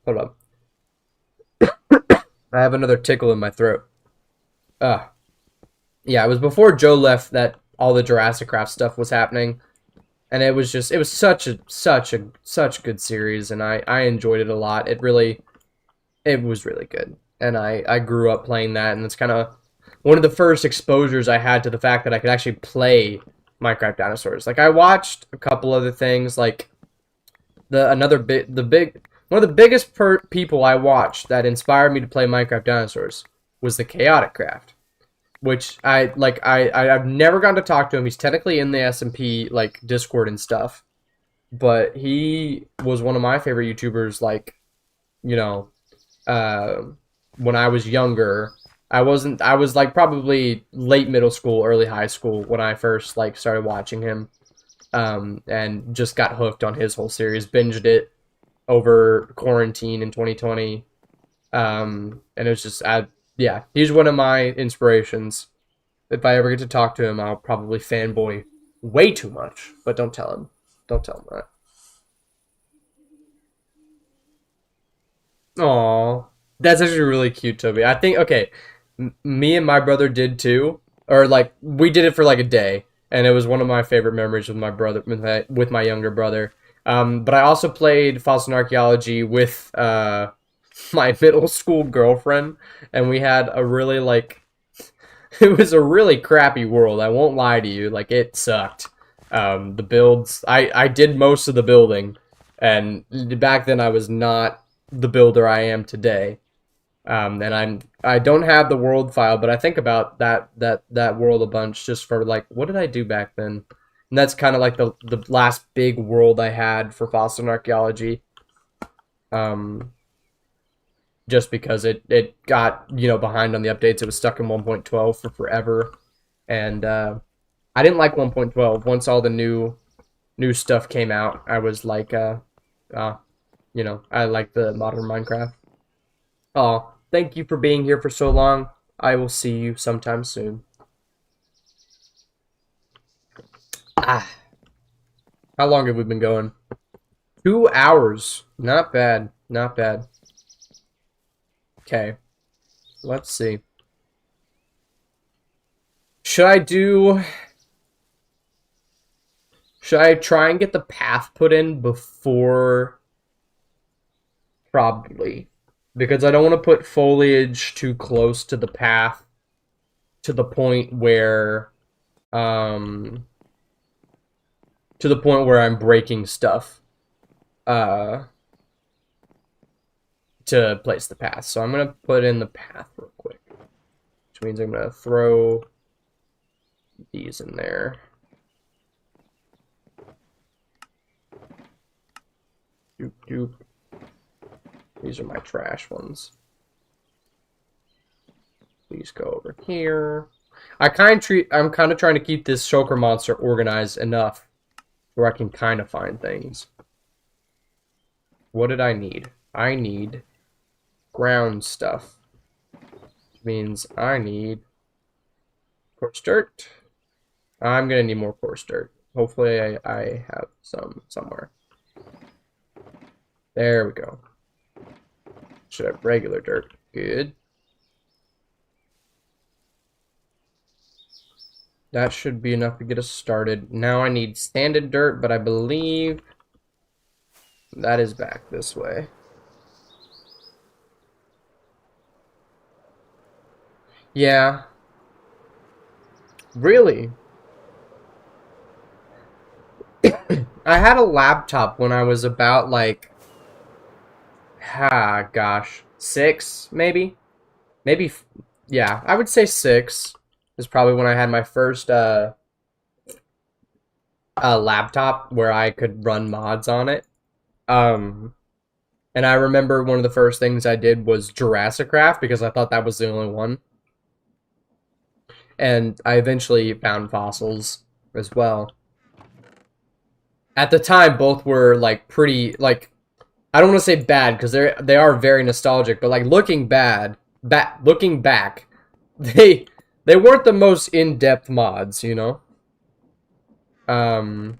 Hold up. I have another tickle in my throat. Ah. Yeah, it was before Joe left that all the Jurassic Craft stuff was happening, and it was such good series, and I enjoyed it a lot. It was really good, and I grew up playing that, and it's kind of one of the first exposures I had to the fact that I could actually play Minecraft Dinosaurs. Like, I watched a couple other things, like one of the biggest people I watched that inspired me to play Minecraft Dinosaurs was the Chaotic Craft, which I've never gotten to talk to him. He's technically in the SMP like Discord and stuff, but he was one of my favorite YouTubers. Like, you know, uh, when I was younger, I wasn't. I was like probably late middle school, early high school when I first like started watching him, and just got hooked on his whole series. Binged it over quarantine in 2020, and it was just yeah, he's one of my inspirations. If I ever get to talk to him, I'll probably fanboy way too much. But don't tell him. Don't tell him that. Aw, that's actually really cute, Toby. I think okay, me and my brother did too, or like we did it for like a day, and it was one of my favorite memories with my brother, with my younger brother. But I also played Fossil and Archaeology with my middle school girlfriend, and we had a really like it was a really crappy world. I won't lie to you. Like, it sucked. The builds, I did most of the building, and back then I was not the builder I am today. And I don't have the world file, but I think about that world a bunch just for like, what did I do back then? And that's kind of like the last big world I had for fossil and archaeology. Um, just because it got, behind on the updates. It was stuck in 1.12 for forever, and I didn't like 1.12. Once all the new stuff came out, I was like, uh, I like the modern Minecraft. Oh, thank you for being here for so long. I will see you sometime soon. Ah, how long have we been going? 2 hours. Not bad. Not bad. Okay. Let's see. Should I do... Should I try and get the path put in before... Probably. Because I don't want to put foliage too close to the path to the point where... I'm breaking stuff. To place the path. So I'm going to put in the path real quick. Which means I'm going to throw these in there. Doop, doop. These are my trash ones. Please go over here. I'm kind of trying to keep this shulker monster organized enough where I can kind of find things. What did I need? I need ground stuff. Which means I need coarse dirt. I'm gonna need more coarse dirt. Hopefully I have some somewhere. There we go. Should have regular dirt. Good. That should be enough to get us started. Now I need sanded dirt, but I believe that is back this way. Yeah. Really? I had a laptop when I was about like Gosh, 6 maybe, yeah, I would say 6 is probably when I had my first laptop where I could run mods on it. Um, and I remember one of the first things I did was Jurassic Craft because I thought that was the only one. And I eventually found fossils as well. At the time, both were like pretty like I don't want to say bad because they are very nostalgic, but like looking back, they they weren't the most in-depth mods, you know. Um,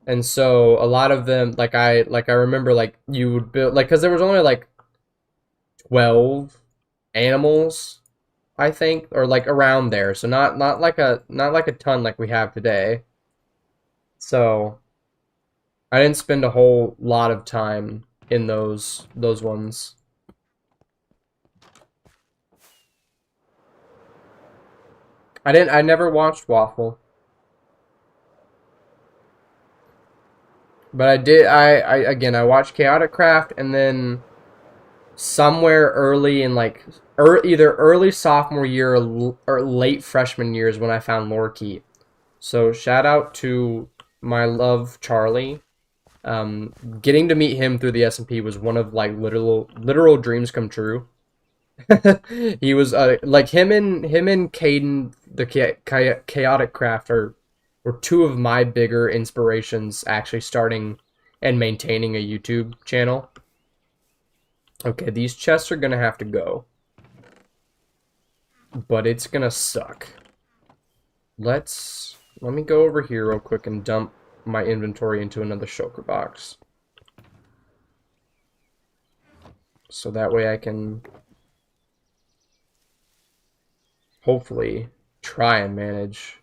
and so a lot of them, I remember like you would build like because there was only like 12 animals, I think, or like around there, so not like a ton like we have today. So I didn't spend a whole lot of time in those ones. I never watched Waffle. But I did I watched Chaotic Craft and then somewhere early in like either early sophomore year or late freshman years when I found Lorkey. So shout out to my love Charlie. Getting to meet him through the S&P was one of like literal dreams come true. He was like him and Caden the Chaotic Craft were two of my bigger inspirations actually starting and maintaining a YouTube channel. Okay, these chests are gonna have to go, but it's gonna suck. Let me go over here real quick and dump my inventory into another shulker box. So that way I can hopefully try and manage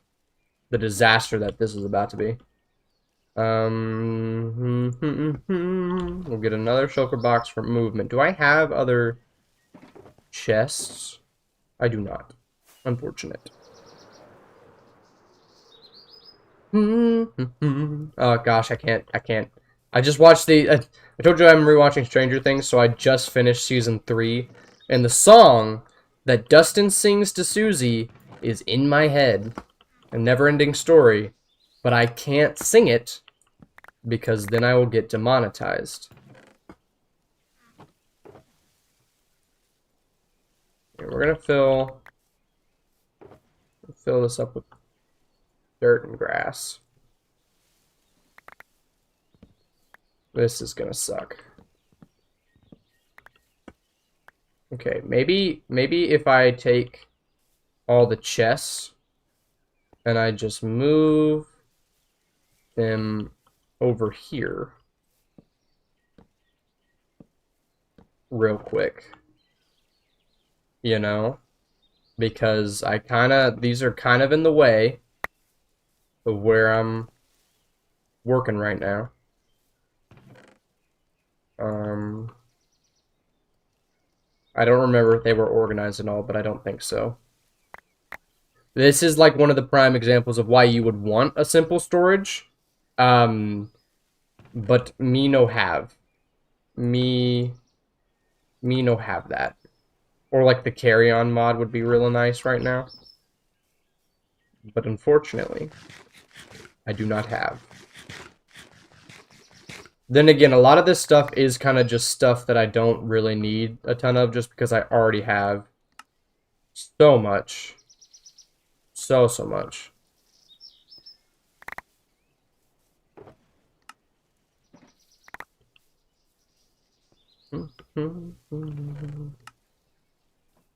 the disaster that this is about to be. We'll get another shulker box for movement. Do I have other chests? I do not. Unfortunate. Oh gosh, I can't. I just watched I told you I'm rewatching Stranger Things, so I just finished season 3, and the song that Dustin sings to Susie is in my head. A never-ending story, but I can't sing it because then I will get demonetized. And we're gonna fill this up with dirt and grass. This is gonna suck. Okay, maybe if I take all the chests and I just move them over here real quick, you know, because these are kind of in the way of where I'm working right now. I don't remember if they were organized and all, but I don't think so. This is like one of the prime examples of why you would want a simple storage. But me no have. Me no have that. Or like the carry-on mod would be really nice right now. But unfortunately, I do not have. Then again, a lot of this stuff is kind of just stuff that I don't really need a ton of just because I already have so much. So much.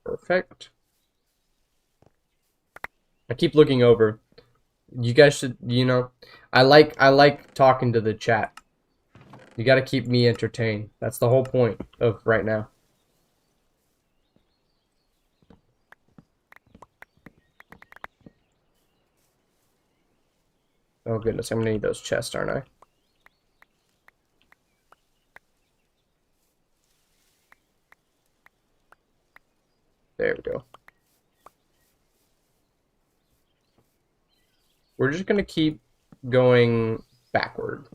Perfect. I keep looking over. You guys should, you know, I like talking to the chat. You got to keep me entertained. That's the whole point of right now. Oh goodness, I'm gonna need those chests, aren't I? There we go. We're just gonna keep going backward.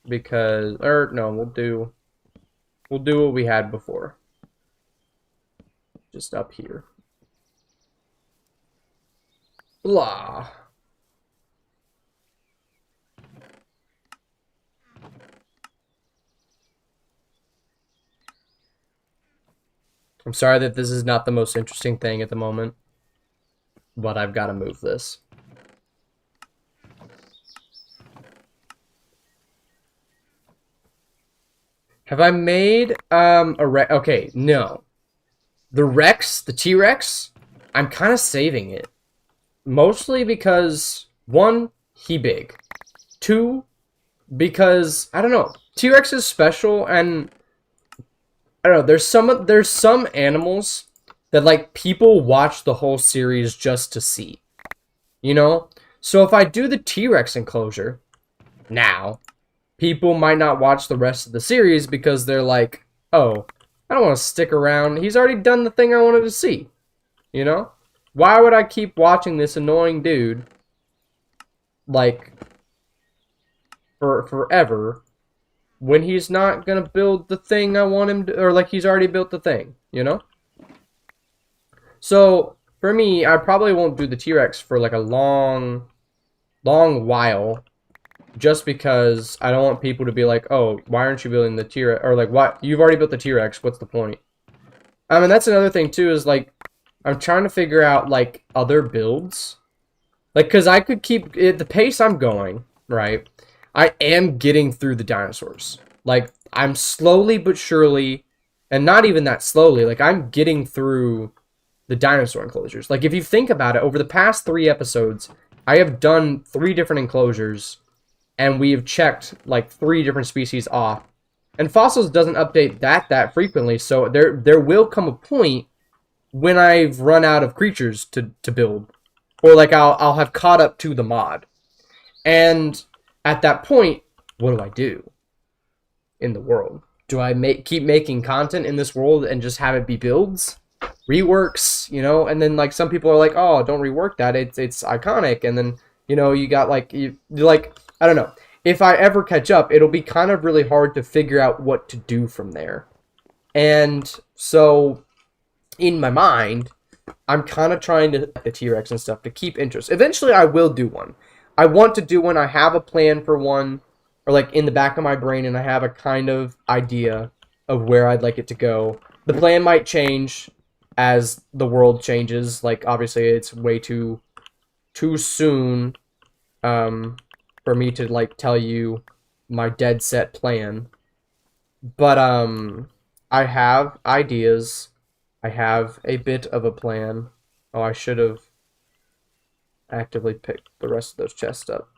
Because, or no, we'll do We'll do what we had before. Just up here. Blah. I'm sorry that this is not the most interesting thing at the moment, but I've got to move this. Have I made a Rex? Okay, no. The Rex, the T-Rex, I'm kind of saving it. Mostly because, one, he big. Two, because, I don't know, T-Rex is special, and I don't know, there's some animals that, like, people watch the whole series just to see. You know? So if I do the T-Rex enclosure now, people might not watch the rest of the series because they're like, oh, I don't want to stick around. He's already done the thing I wanted to see. You know? Why would I keep watching this annoying dude, like, for forever, when he's not gonna build the thing I want him to, or like he's already built the thing, you know? So, for me, I probably won't do the T-Rex for like a long while, just because I don't want people to be like, oh, why aren't you building the T-Rex? Or like, what? You've already built the T-Rex, what's the point? I mean, that's another thing too, is like, I'm trying to figure out like other builds. Like, because I could keep, at the pace I'm going, right, I am getting through the dinosaurs. Like, I'm slowly but surely, and not even that slowly, like, I'm getting through the dinosaur enclosures. Like, if you think about it, over the past 3 episodes, I have done 3 different enclosures, and we have checked, like, 3 different species off. And Fossils doesn't update that frequently, so there will come a point when I've run out of creatures to build. Or, like, I'll have caught up to the mod. And at that point, what do I do in the world? Do I keep making content in this world and just have it be builds? Reworks, you know? And then, like, some people are like, oh, don't rework that. It's iconic. And then, you know, you got, like, you're like, I don't know. If I ever catch up, it'll be kind of really hard to figure out what to do from there. And so, in my mind, I'm kind of trying to the T-Rex and stuff to keep interest. Eventually, I will do one. I want to do one. I have a plan for one, or like in the back of my brain, and I have a kind of idea of where I'd like it to go. The plan might change as the world changes. Like, obviously, it's way too soon for me to like tell you my dead set plan. But I have ideas. I have a bit of a plan. Oh, I should have actively picked the rest of those chests up.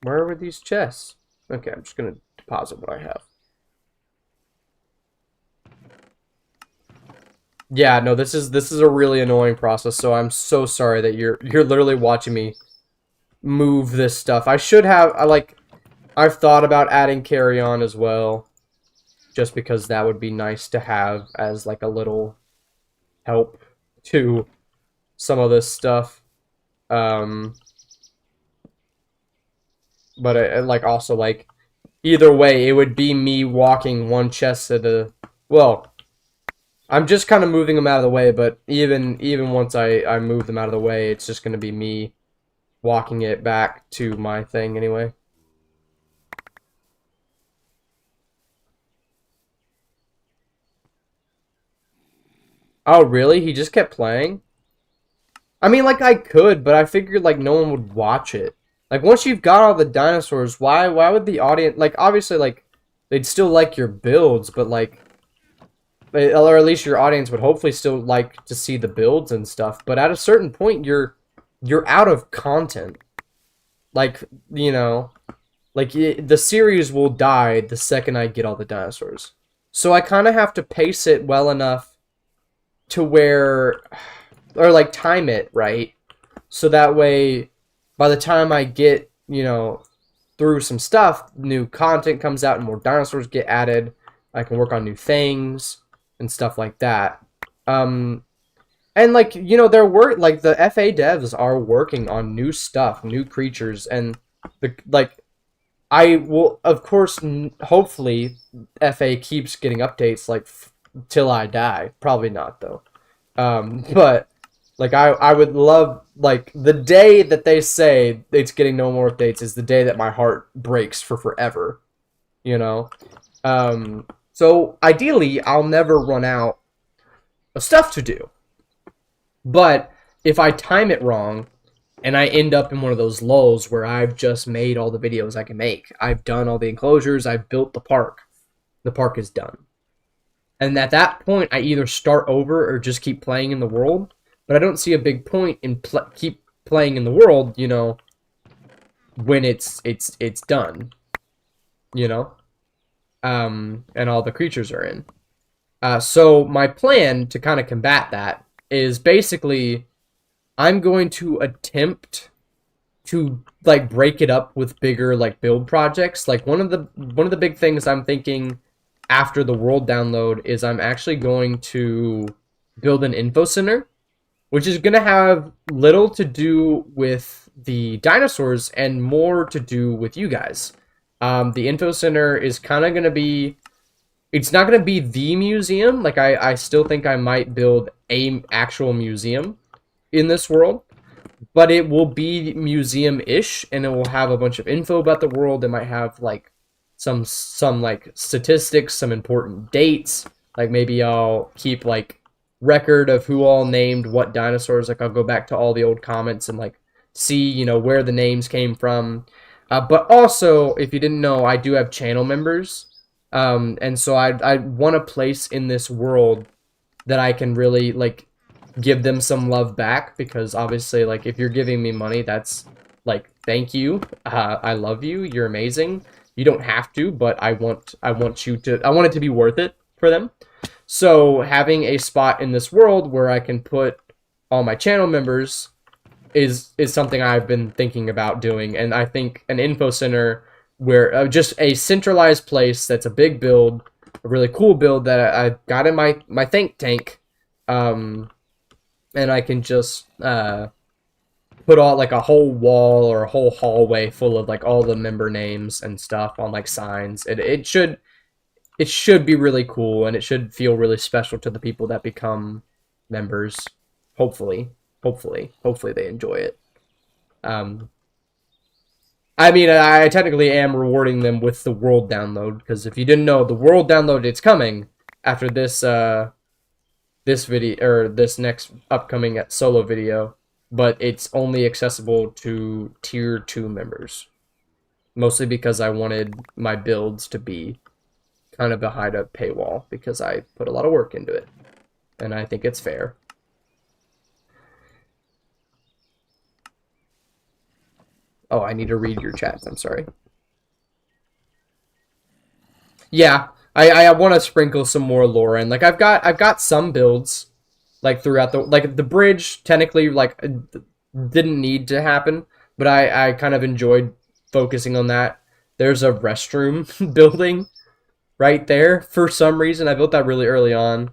Where were these chests? Okay, I'm just gonna deposit what I have. Yeah, no, this is a really annoying process, so I'm so sorry that you're literally watching me move this stuff. I should have, I've thought about adding carry on as well, just because that would be nice to have as like a little help to some of this stuff. But like also like either way, it would be me walking one chest at a, well, I'm just kind of moving them out of the way, but even once I move them out of the way, it's just going to be me walking it back to my thing anyway. Oh, really? He just kept playing? I mean, like, I could, but I figured, like, no one would watch it. Like, once you've got all the dinosaurs, why would the audience... Like, obviously, like, they'd still like your builds, but, like... Or at least your audience would hopefully still like to see the builds and stuff. But at a certain point, you're out of content. Like, you know... Like, the series will die the second I get all the dinosaurs. So I kind of have to pace it well enough to where... Or, like, time it, right? So that way, by the time I get, you know, through some stuff, new content comes out and more dinosaurs get added. I can work on new things and stuff like that. And like, you know, like the FA devs are working on new stuff, new creatures, and the like I will, of course, hopefully FA keeps getting updates like till I die. Probably not though. But like I would love, like, the day that they say it's getting no more updates is the day that my heart breaks for forever. You know. So ideally, I'll never run out of stuff to do. But if I time it wrong and I end up in one of those lulls where I've just made all the videos I can make, I've done all the enclosures, I've built the park is done. And at that point, I either start over or just keep playing in the world. But I don't see a big point in keep playing in the world, you know, when it's done, you know, and all the creatures are in. So my plan to kind of combat that is basically I'm going to attempt to like break it up with bigger like build projects. Like one of the big things I'm thinking after the world download is I'm actually going to build an info center, which is going to have little to do with the dinosaurs and more to do with you guys. The info center is kind of going to be, it's not going to be the museum. Like I still think I might build a actual museum in this world, but it will be museum-ish, and it will have a bunch of info about the world. It might have like some like statistics, some important dates. Like maybe I'll keep like record of who all named what dinosaurs. Like I'll go back to all the old comments and like see, you know, where the names came from. But also, if you didn't know, I do have channel members, and so I want a place in this world that I can really like give them some love back, because obviously, like, if you're giving me money, that's like, thank you, I love you, you're amazing. You don't have to, but I want it to be worth it for them. So having a spot in this world where I can put all my channel members is something I've been thinking about doing. And I think an info center where just a centralized place that's a big build, a really cool build that I got in my think tank, and I can just put all like a whole wall or a whole hallway full of like all the member names and stuff on like signs. It should be really cool, and it should feel really special to the people that become members. Hopefully, hopefully they enjoy it. Um, I mean, I technically am rewarding them with the world download, because if you didn't know, the world download, it's coming after this video, or this next upcoming solo video, but it's only accessible to tier 2 members, mostly because I wanted my builds to be kind of behind a paywall, because I put a lot of work into it, and I think it's fair. Oh, I need to read your chats, I'm sorry. Yeah, I want to sprinkle some more lore in. Like I've got some builds like throughout the bridge technically like didn't need to happen, but I kind of enjoyed focusing on that. There's a restroom building right there for some reason. I built that really early on.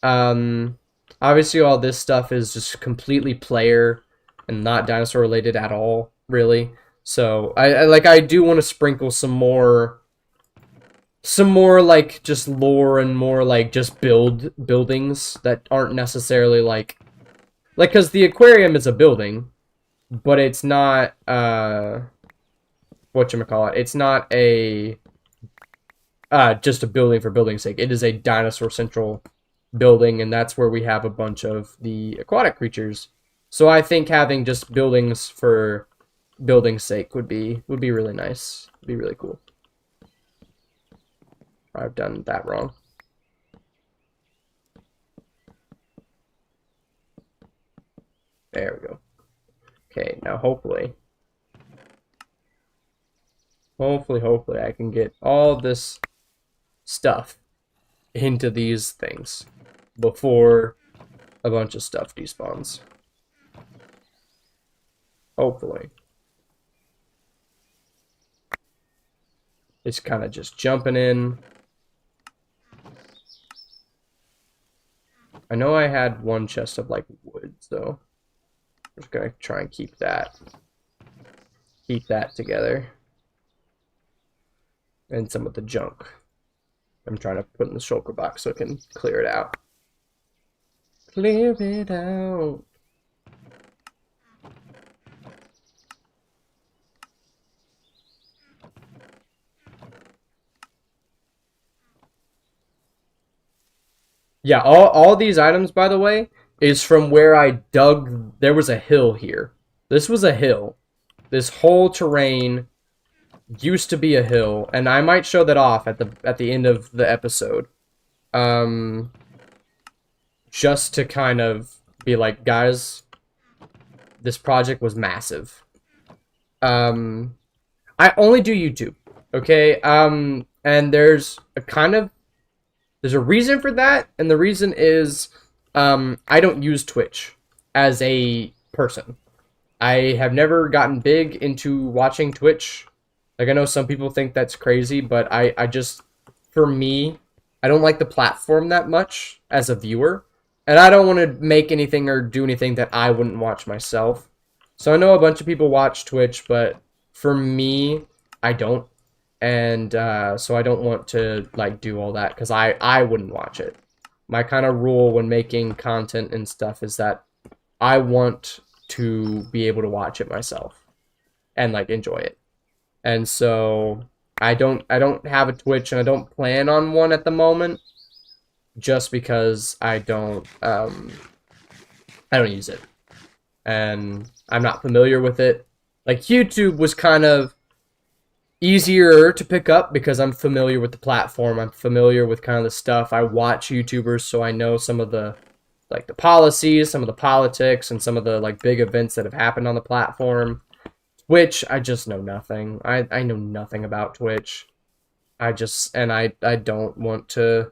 Um, Obviously all this stuff is just completely player and not dinosaur related at all, really. So I do want to sprinkle some more like just lore and more like just buildings that aren't necessarily like because the aquarium is a building, but it's not whatchamacallit, it's not a just a building for building's sake. It is a dinosaur central building, and that's where we have a bunch of the aquatic creatures. So I think having just buildings for building's sake would be really nice. Would be really cool. I've done that wrong. There we go. Okay, now hopefully I can get all this stuff into these things before a bunch of stuff despawns. Hopefully. It's kind of just jumping in. I know I had one chest of like wood, so I'm just gonna try and keep that together. And some of the junk I'm trying to put in the shulker box so I can clear it out. Clear it out. Yeah, all these items, by the way, is from where I dug. There was a hill here. This was a hill. This whole terrain used to be a hill, and I might show that off at the end of the episode. Just to kind of be like, guys, this project was massive. I only do YouTube, okay? And there's a reason for that, and the reason is, I don't use Twitch as a person. I have never gotten big into watching Twitch. Like, I know some people think that's crazy, but I just, for me, I don't like the platform that much as a viewer. And I don't want to make anything or do anything that I wouldn't watch myself. So I know a bunch of people watch Twitch, but for me, I don't. And so I don't want to like do all that because I wouldn't watch it. My kind of rule when making content and stuff is that I want to be able to watch it myself and like enjoy it. And so I don't have a Twitch, and I don't plan on one at the moment just because I don't use it. And I'm not familiar with it. Like, YouTube was kind of easier to pick up because I'm familiar with the platform. I'm familiar with kind of the stuff. I watch YouTubers, so I know some of the like the policies, some of the politics, and some of the like big events that have happened on the platform. Twitch, I just know nothing. I know nothing about Twitch. I don't want to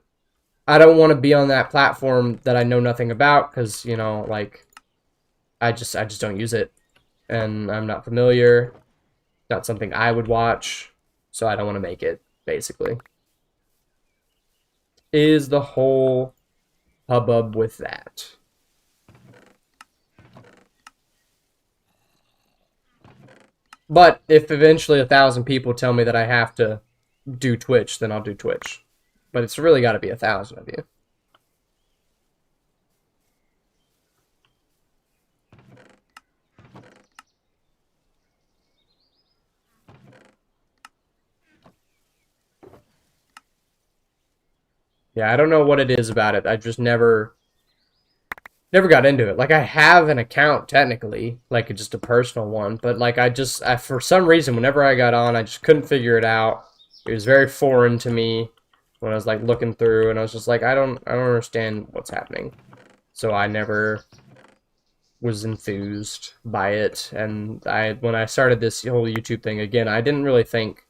be on that platform that I know nothing about because, you know, like I just don't use it, and I'm not familiar. Not something I would watch, so I don't want to make it, basically. Is the whole hubbub with that. But if eventually 1,000 people tell me that I have to do Twitch, then I'll do Twitch. But it's really got to be 1,000 of you. Yeah, I don't know what it is about it. I just never got into it. Like, I have an account technically, like just a personal one, but like for some reason whenever I got on, I just couldn't figure it out. It was very foreign to me when I was like looking through, and I was just like, I don't understand what's happening. So I never was enthused by it, and when I started this whole YouTube thing again, I didn't think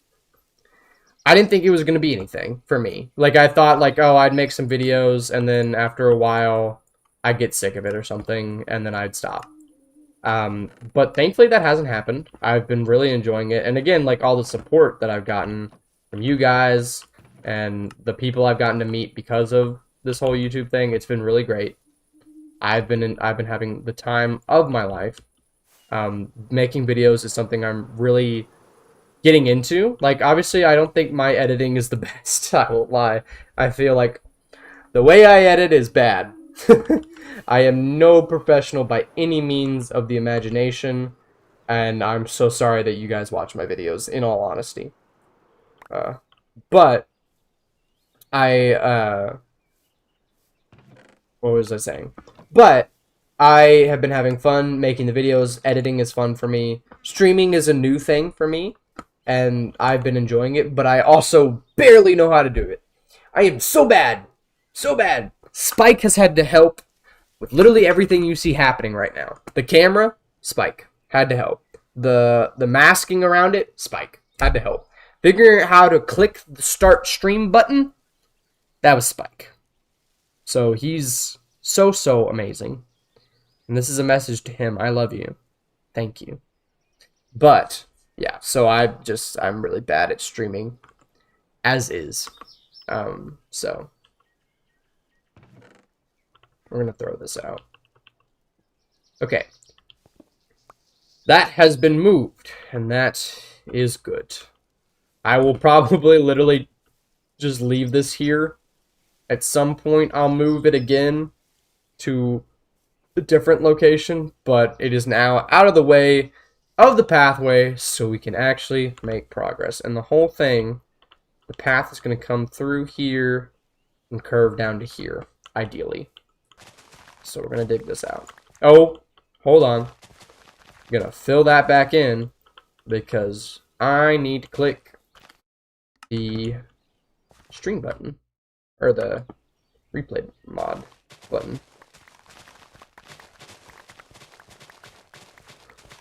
it was going to be anything for me. Like, I thought, like, oh, I'd make some videos, and then after a while, I'd get sick of it or something, and then I'd stop. But thankfully, that hasn't happened. I've been really enjoying it. And again, like, all the support that I've gotten from you guys and the people I've gotten to meet because of this whole YouTube thing, it's been really great. I've been having the time of my life. Making videos is something I'm really getting into. Like, obviously, I don't think my editing is the best. I won't lie. I feel like the way I edit is bad. I am no professional by any means of the imagination, and I'm so sorry that you guys watch my videos, in all honesty. But what was I saying? But I have been having fun making the videos. Editing is fun for me. Streaming is a new thing for me, and I've been enjoying it, but I also barely know how to do it. I am so bad. So bad. Spike has had to help with literally everything you see happening right now. The camera, Spike, had to help. The masking around it, Spike, had to help. Figuring out how to click the start stream button, that was Spike. So he's so amazing. And this is a message to him. I love you. Thank you. But yeah, so I'm really bad at streaming, as is. So We're going to throw this out. Okay. That has been moved, and that is good. I will probably literally just leave this here. At some point, I'll move it again to a different location, but it is now out of the way of the pathway, so we can actually make progress. And the whole thing, the path is going to come through here and curve down to here, ideally. So we're going to dig this out. Oh, hold on. I'm going to fill that back in because I need to click the string button, or the replay mod button.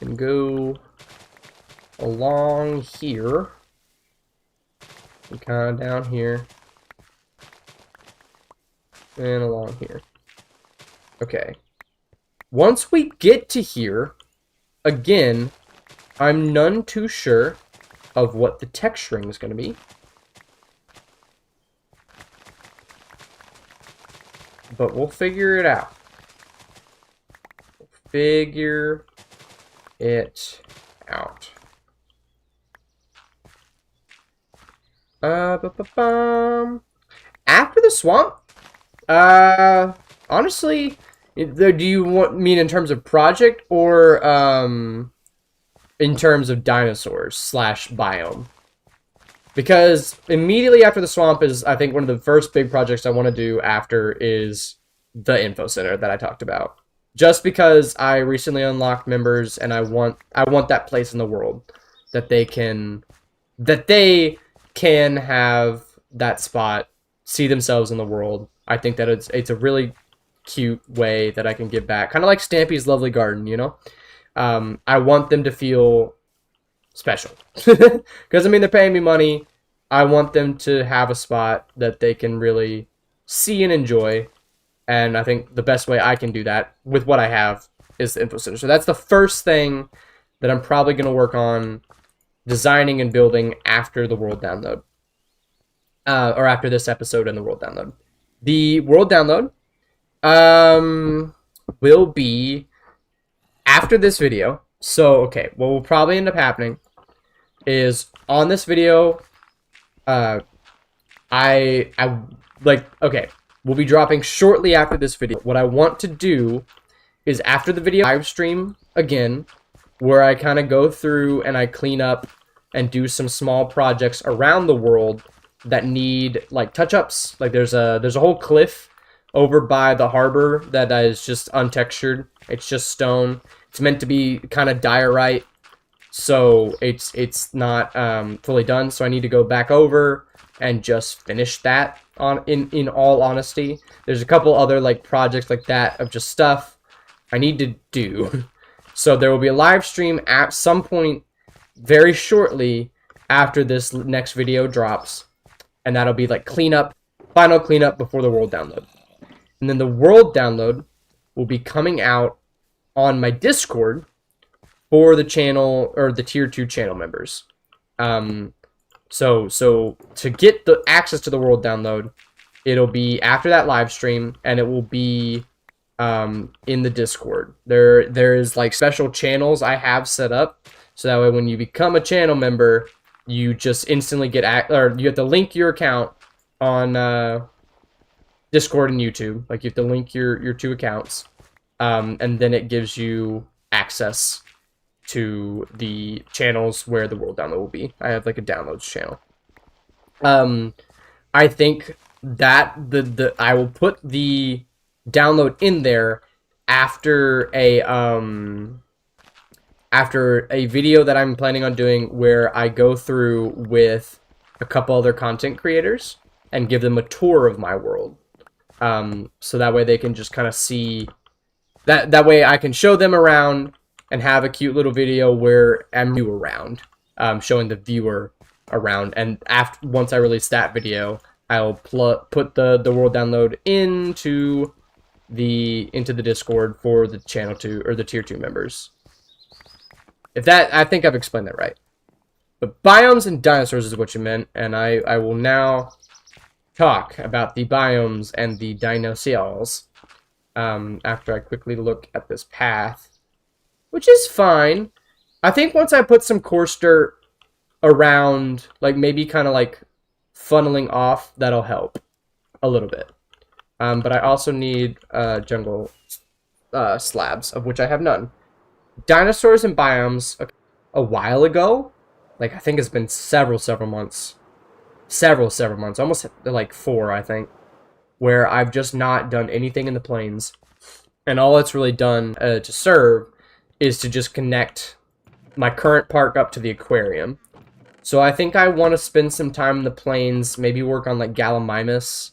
And go along here, and kind of down here, and along here. Okay. Once we get to here, again, I'm none too sure of what the texturing is going to be. But we'll figure it out. We'll figure it out. After the swamp, honestly, do you mean in terms of project or in terms of dinosaurs / biome? Because immediately after the swamp is, I think, one of the first big projects I want to do after is the info center that I talked about. Just because I recently unlocked members and I want that place in the world that they can have that spot, see themselves in the world. I think that it's a really cute way that I can give back, kind of like Stampy's Lovely Garden, you know. I want them to feel special because I mean they're paying me money. I want them to have a spot that they can really see and enjoy, and I think the best way I can do that with what I have is the info center. So that's the first thing that I'm probably going to work on designing and building after the world download, or after this episode and the world download. The world download will be after this video. So okay, what will probably end up happening is on this video, okay, we'll be dropping shortly after this video. What I want to do is after the video live stream again, where I kind of go through and I clean up and do some small projects around the world that need like touch-ups. Like there's a whole cliff over by the harbor that is just untextured. It's just stone. It's meant to be kind of diorite, so it's not fully done. So I need to go back over and just finish that. In all honesty, there's a couple other like projects like that of just stuff I need to do. So there will be a live stream at some point very shortly after this next video drops, and that'll be like final cleanup before the world download. And then the world download will be coming out on my Discord for the channel, or the tier 2 channel members. So to get the access to the world download, it'll be after that live stream, and it will be in the Discord. There is like special channels I have set up, so that way when you become a channel member, you just instantly get or you have to link your account on Discord and YouTube. Like you have to link your 2 accounts, and then it gives you access to the channels where the world download will be. I have like a downloads channel. I think that I will put the download in there after a video that I'm planning on doing where I go through with a couple other content creators and give them a tour of my world. So that way they can just kind of see that way I can show them around and have a cute little video where I'm you around, showing the viewer around. And once I release that video, I'll put the world download into the Discord for the channel 2 or the tier 2 members. I think I've explained that right. But biomes and dinosaurs is what you meant, and I will now talk about the biomes and the dinosaurs. after I quickly look at this path, which is fine. I think once I put some coarse dirt around, like maybe kind of like funneling off, that'll help a little bit. But I also need jungle slabs, of which I have none. Dinosaurs and biomes a while ago, like I think it's been several months, almost like 4, I think, where I've just not done anything in the plains, and all it's really done to serve is to just connect my current park up to the aquarium. So I think I want to spend some time in the plains, maybe work on like Gallimimus.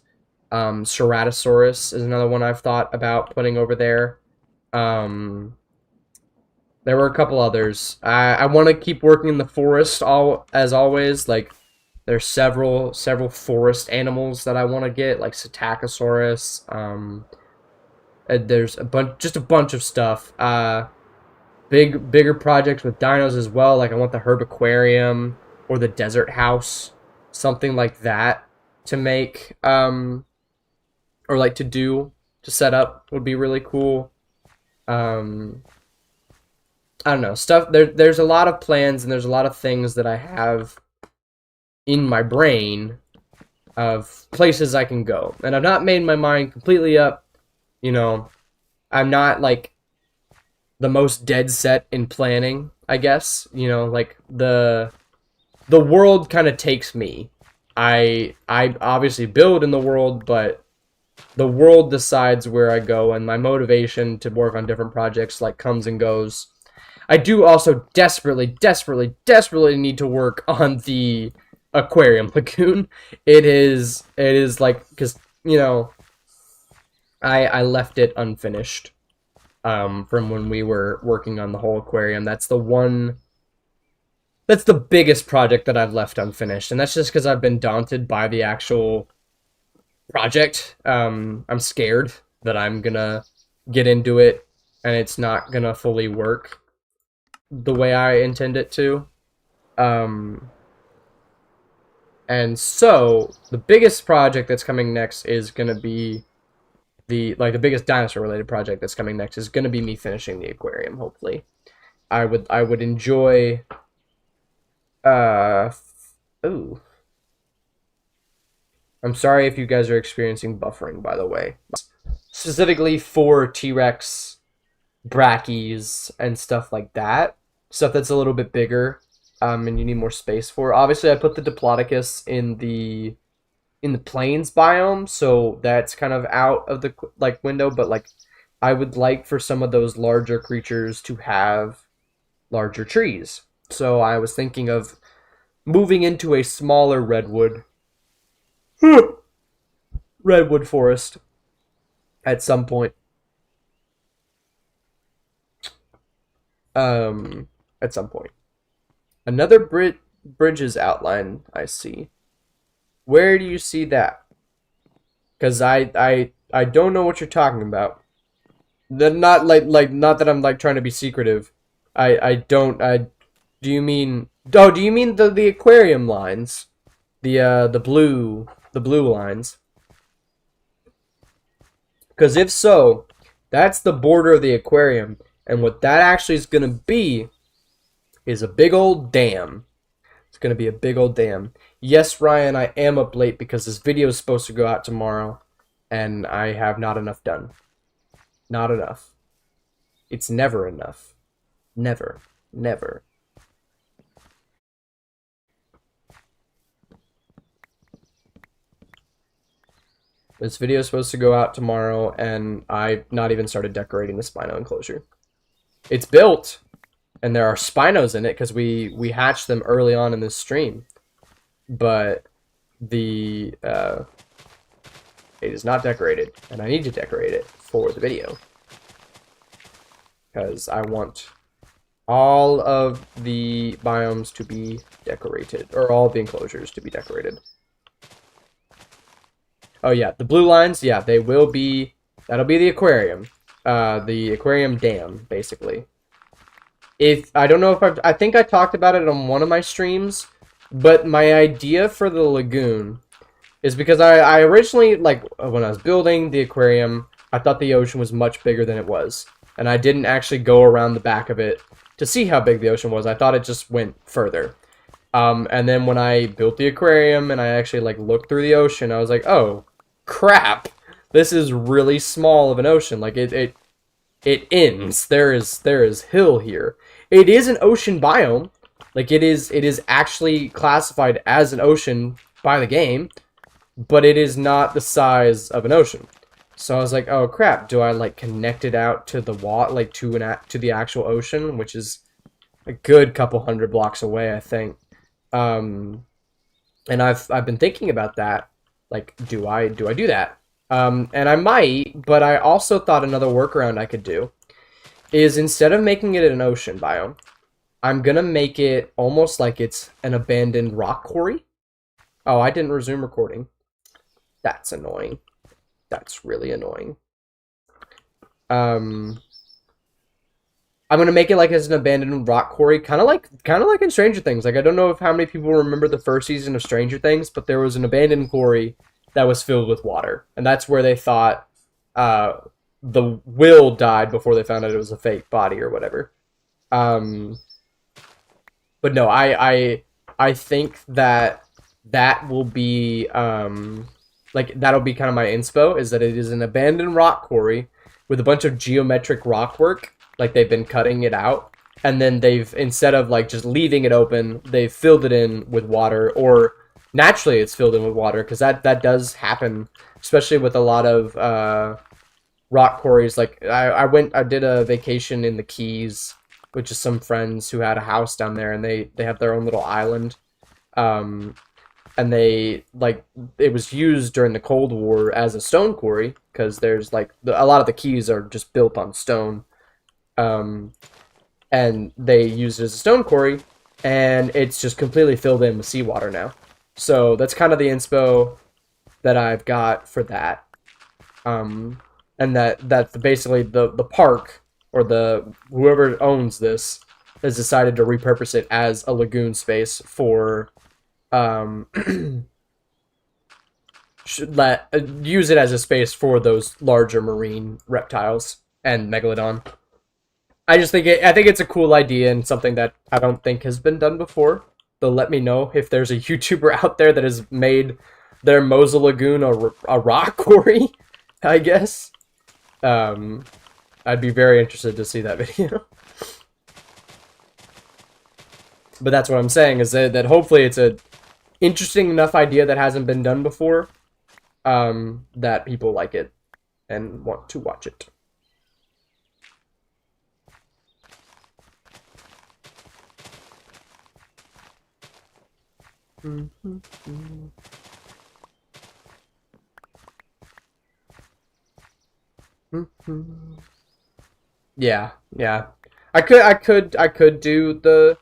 Ceratosaurus is another one I've thought about putting over there. There were a couple others. I want to keep working in the forest as always. Like, there's several forest animals that I want to get, like Psittacosaurus. There's a bunch of stuff. Bigger projects with dinos as well. Like I want the herb aquarium or the desert house, something like that to make. Or like to set up would be really cool. I don't know, there's a lot of plans and there's a lot of things that I have in my brain of places I can go. And I've not made my mind completely up, you know. I'm not like the most dead set in planning, I guess. You know, like the world kind of takes me. I obviously build in the world, but the world decides where I go, and my motivation to work on different projects like comes and goes. I do also desperately need to work on the aquarium lagoon. It is like, because, you know, I left it unfinished from when we were working on the whole aquarium. That's the biggest project that I've left unfinished, and that's just because I've been daunted by the actual project. I'm scared that I'm gonna get into it and it's not gonna fully work the way I intend it to. And so the biggest project that's coming next is gonna be the biggest dinosaur related project that's coming next is gonna be me finishing the aquarium. Hopefully, I would enjoy. Ooh. I'm sorry if you guys are experiencing buffering, by the way. Specifically for T-Rex, Brackies, and stuff like that. Stuff that's a little bit bigger, and you need more space for. Obviously, I put the Diplodocus in the plains biome, so that's kind of out of the window. But like, I would like for some of those larger creatures to have larger trees. So I was thinking of moving into a smaller redwood forest at some point. At some point. Another bridges outline I see. Where do you see that? Because I don't know what you're talking about. Not not that I'm like trying to be secretive. Do you mean the aquarium lines? The blue lines? Because if so, that's the border of the aquarium, and what that actually is going to be is a big old dam. It's going to be a big old dam. Yes, Ryan, I am up late because this video is supposed to go out tomorrow, and I have not enough done. Not enough. It's never enough. Never. Never. This video is supposed to go out tomorrow, and I've not even started decorating the Spino enclosure. It's built, and there are Spinos in it because we hatched them early on in this stream. But it is not decorated, and I need to decorate it for the video. Because I want all of the biomes to be decorated, or all of the enclosures to be decorated. Oh yeah, the blue lines, yeah, they will be, that'll be the aquarium. The aquarium dam, basically. I don't know if I think I talked about it on one of my streams, but my idea for the lagoon is because I originally, like, when I was building the aquarium, I thought the ocean was much bigger than it was. And I didn't actually go around the back of it to see how big the ocean was. I thought it just went further. And then when I built the aquarium and I actually like looked through the ocean, I was like, oh crap, this is really small of an ocean. Like it ends. There is hill here. It is an ocean biome. Like it is actually classified as an ocean by the game, but it is not the size of an ocean. So I was like, oh crap, do I like connect it out to the water, like to the actual ocean, which is a good couple 100 blocks away, I think. And I've been thinking about that. Like, do I do that? And I might, but I also thought another workaround I could do is instead of making it an ocean biome, I'm gonna make it almost like it's an abandoned rock quarry. Oh, I didn't resume recording. That's annoying. That's really annoying. I'm gonna make it like as an abandoned rock quarry, kind of like in Stranger Things. Like I don't know if how many people remember the first season of Stranger Things, but there was an abandoned quarry that was filled with water, and that's where they thought the Will died before they found out it was a fake body or whatever. But no, I think that will be like that'll be kind of my inspo, is that it is an abandoned rock quarry with a bunch of geometric rock work, like they've been cutting it out, and then they've, instead of like just leaving it open, they've filled it in with water, or naturally it's filled in with water, because that does happen, especially with a lot of rock quarries. Like I did a vacation in the Keys with just some friends who had a house down there, and they have their own little island. And they, like, it was used during the Cold War as a stone quarry, because there's like a lot of the Keys are just built on stone. And they used it as a stone quarry, and it's just completely filled in with seawater now. So that's kind of the inspo that I've got for that. And that's basically the park, or the whoever owns this has decided to repurpose it as a lagoon space for should use it as a space for those larger marine reptiles and megalodon. I think it's a cool idea and something that I don't think has been done before. So let me know if there's a YouTuber out there that has made their Mosul Lagoon a rock quarry, I guess. I'd be very interested to see that video. But that's what I'm saying, is that hopefully it's a interesting enough idea that hasn't been done before, that people like it and want to watch it. Yeah, yeah. I could do the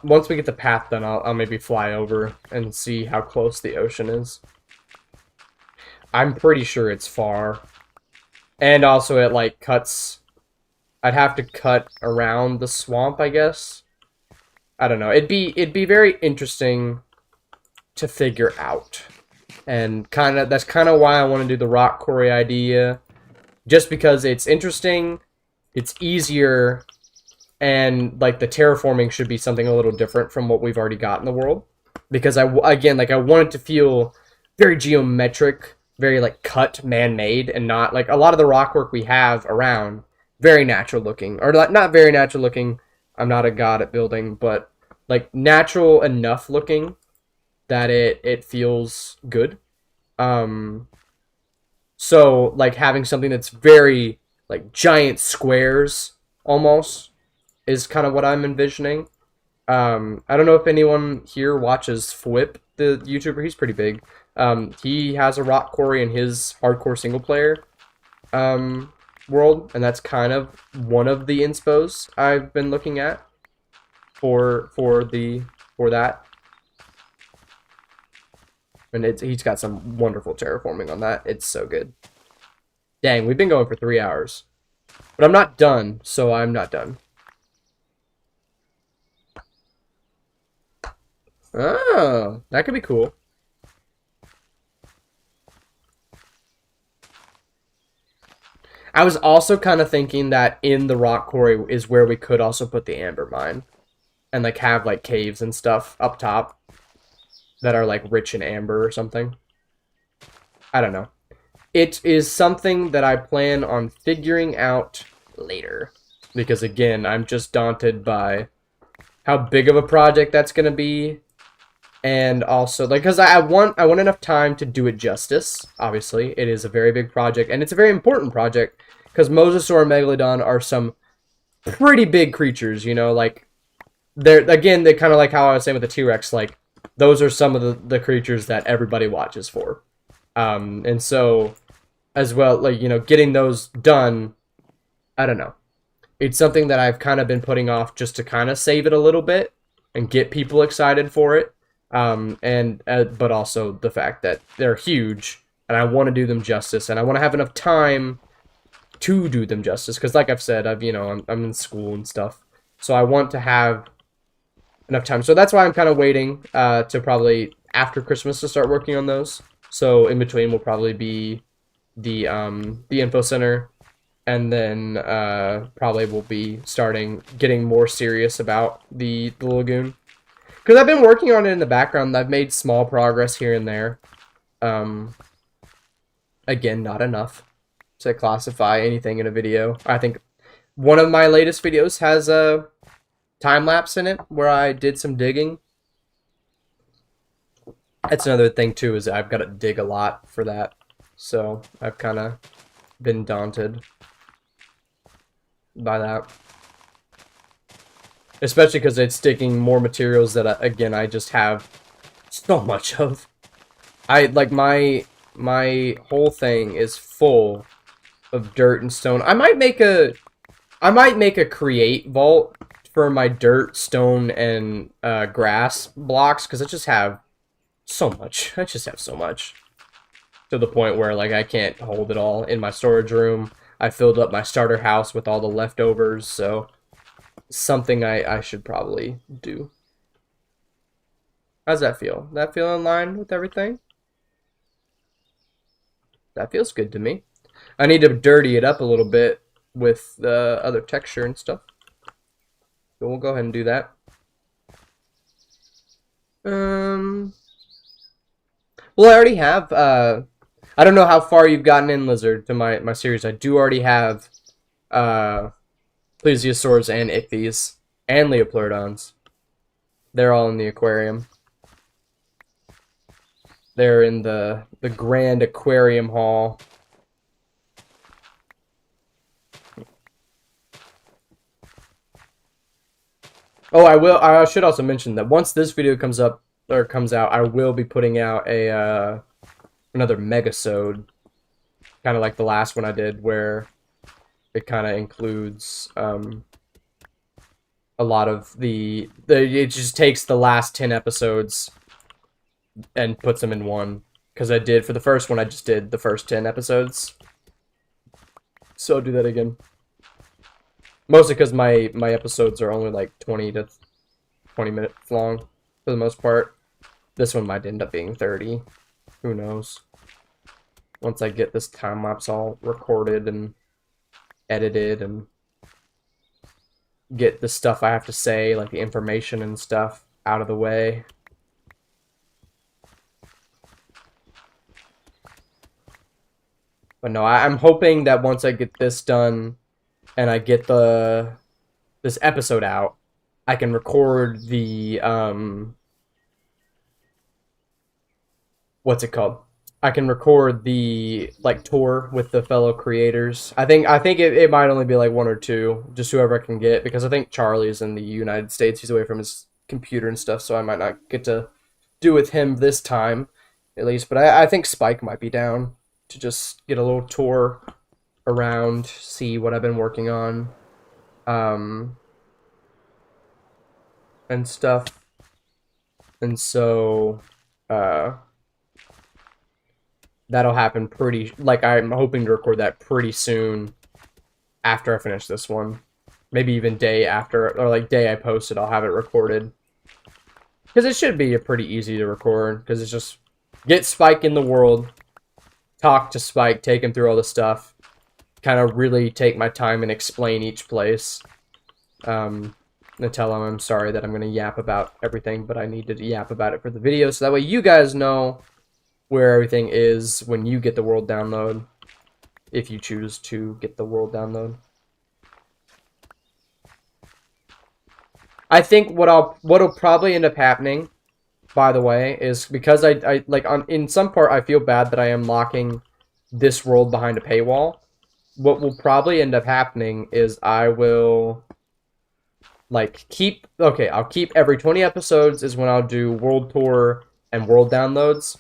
once we get the path done, I'll maybe fly over and see how close the ocean is. I'm pretty sure it's far. And also it like cuts, I'd have to cut around the swamp, I guess. I don't know. It'd be very interesting to figure out. And that's kind of why I want to do the rock quarry idea, just because it's interesting, it's easier, and like the terraforming should be something a little different from what we've already got in the world, because I want it to feel very geometric, very like cut, man-made, and not like a lot of the rock work we have around very natural looking, or like not very natural looking. I'm not a god at building, but like natural enough looking that it feels good. So like having something that's very like giant squares almost is kind of what I'm envisioning. I don't know if anyone here watches Fwhip, the YouTuber. He's pretty big. He has a rock quarry in his hardcore single player world, and that's kind of one of the inspos I've been looking at for that. And he's got some wonderful terraforming on that. It's so good. Dang, we've been going for 3 hours. But I'm not done, so I'm not done. Oh, that could be cool. I was also kind of thinking that in the rock quarry is where we could also put the amber mine. And, like, have, like, caves and stuff up top that are, like, rich in amber or something. I don't know. It is something that I plan on figuring out later. Because, again, I'm just daunted by how big of a project that's going to be. And also, like, because I want enough time to do it justice. Obviously, it is a very big project. And it's a very important project. Because Mosasaur and Megalodon are some pretty big creatures, you know, like... They're kind of like how I was saying with the T-Rex, like, those are some of the creatures that everybody watches for. And so, as well, like, you know, getting those done, I don't know. It's something that I've kind of been putting off just to kind of save it a little bit and get people excited for it. But also the fact that they're huge, and I want to do them justice, and I want to have enough time to do them justice. Because, like I've said, I'm in school and stuff, so I want to have enough time. So that's why I'm kind of waiting to probably after Christmas to start working on those. So in between will probably be the info center, and then probably we'll be getting more serious about the lagoon. Because I've been working on it in the background. I've made small progress here and there. Again, not enough to classify anything in a video. I think one of my latest videos has a time-lapse in it where I did some digging. That's another thing too, is I've got to dig a lot for that. So I've kind of been daunted by that. Especially because it's digging more materials that, again, I just have so much of. My whole thing is full of dirt and stone. I might make a create vault for my dirt, stone, and grass blocks, because I just have so much. I just have so much. To the point where, like, I can't hold it all in my storage room. I filled up my starter house with all the leftovers, so something I should probably do. How's that feel? Does that feel in line with everything? That feels good to me. I need to dirty it up a little bit with the other texture and stuff. So we'll go ahead and do that. Well, I already have, I don't know how far you've gotten in, Lizard, to my series. I do already have, Plesiosaurs and Ichthyes and Leopleurodons. They're all in the aquarium. They're in the grand aquarium hall. Oh, I should also mention that once this video comes out, I will be putting out a another megasode, kind of like the last one I did, where it kind of includes a lot of it just takes the last 10 episodes and puts them in one. Because I did, for the first one, I just did the first 10 episodes. So I'll do that again. Mostly because my episodes are only like 20 to 20 minutes long, for the most part. This one might end up being 30. Who knows? Once I get this time-lapse all recorded and edited and get the stuff I have to say, like the information and stuff, out of the way. But no, I'm hoping that once I get this done and I get this episode out, I can record the what's it called? I can record the like tour with the fellow creators. I think it might only be like one or two, just whoever I can get, because I think Charlie's in the United States. He's away from his computer and stuff, so I might not get to do with him this time, at least. But I think Spike might be down to just get a little tour around, see what I've been working on, and stuff. And so, that'll happen I'm hoping to record that pretty soon after I finish this one. Maybe even day after, or like day I post it, I'll have it recorded. Because it should be pretty easy to record, because it's just get Spike in the world, talk to Spike, take him through all the stuff, kind of really take my time and explain each place. And tell them I'm sorry that I'm going to yap about everything, but I need to yap about it for the video, so that way you guys know where everything is when you get the world download, if you choose to get the world download. I think what'll probably end up happening, by the way, is because I like in some part I feel bad that I am locking this world behind a paywall. What will probably end up happening is I will like I'll keep every 20 episodes is when I'll do world tour and world downloads.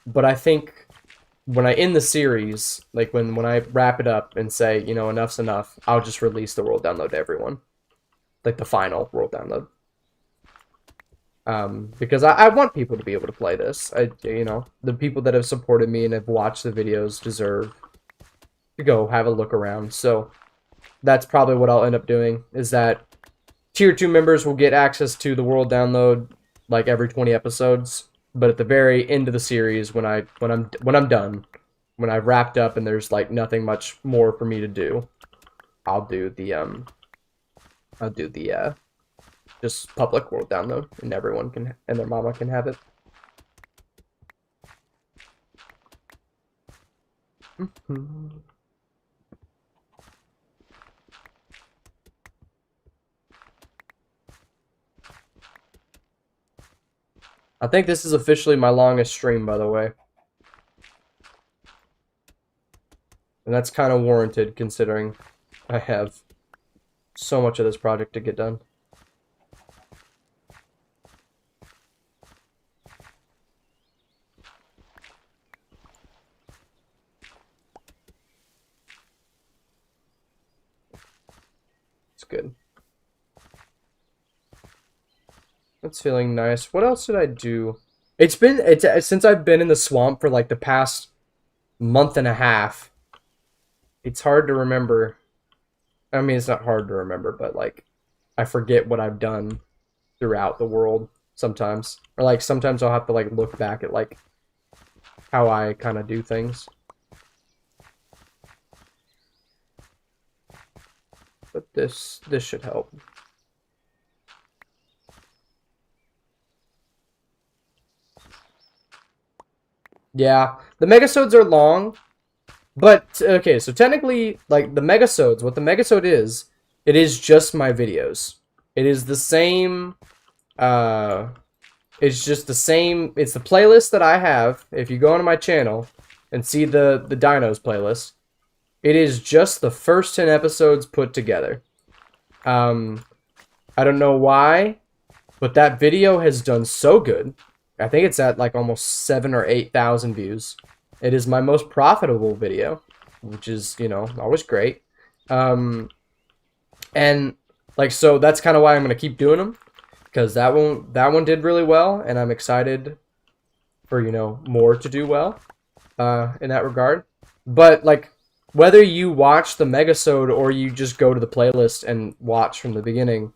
But I think when I end the series, like when I wrap it up and say, you know, enough's enough, I'll just release the world download to everyone. Like the final world download. Because I want people to be able to play this. You know, the people that have supported me and have watched the videos deserve to go have a look around. So that's probably what I'll end up doing, is that Tier 2 members will get access to the world download like every 20 episodes, but at the very end of the series, when I'm done, when I've wrapped up and there's like nothing much more for me to do, I'll do the just public world download, and everyone can, and their mama can have it. I think this is officially my longest stream, by the way. And that's kind of warranted, considering I have so much of this project to get done. It's good. That's feeling nice. What else did I do? It's since I've been in the swamp for like the past month and a half. It's hard to remember. I mean, it's not hard to remember, but like I forget what I've done throughout the world sometimes. Or like sometimes I'll have to like look back at like how I kind of do things. But this should help. Yeah, the megasodes are long, but okay, so technically, like the megasodes, what the megasode is, it is just my videos. It is the same, it's just the same, it's the playlist that I have. If you go onto my channel and see the Dinos playlist, it is just the first 10 episodes put together. I don't know why, but that video has done so good. I think it's at like almost 7,000 or 8,000 views. It is my most profitable video, which is, you know, always great. And like, so that's kind of why I'm going to keep doing them, because that one did really well, and I'm excited for, you know, more to do well in that regard. But like, whether you watch the megasode or you just go to the playlist and watch from the beginning,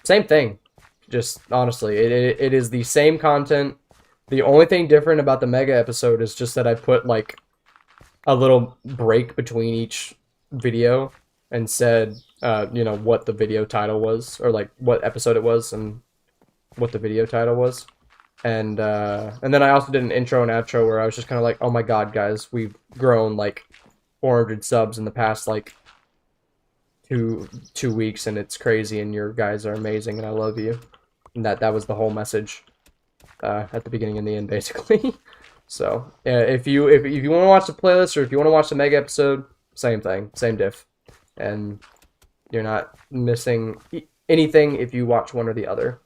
same thing. Just honestly, it is the same content. The only thing different about the mega episode is just that I put like a little break between each video and said, you know, what the video title was, or like what episode it was and what the video title was. And then I also did an intro and outro where I was just kind of like, oh my god, guys, we've grown like 400 subs in the past like two weeks, and it's crazy, and your guys are amazing, and I love you. And that was the whole message at the beginning and the end, basically. So if you want to watch the playlist, or if you want to watch the mega episode, same thing, same diff, and you're not missing anything if you watch one or the other.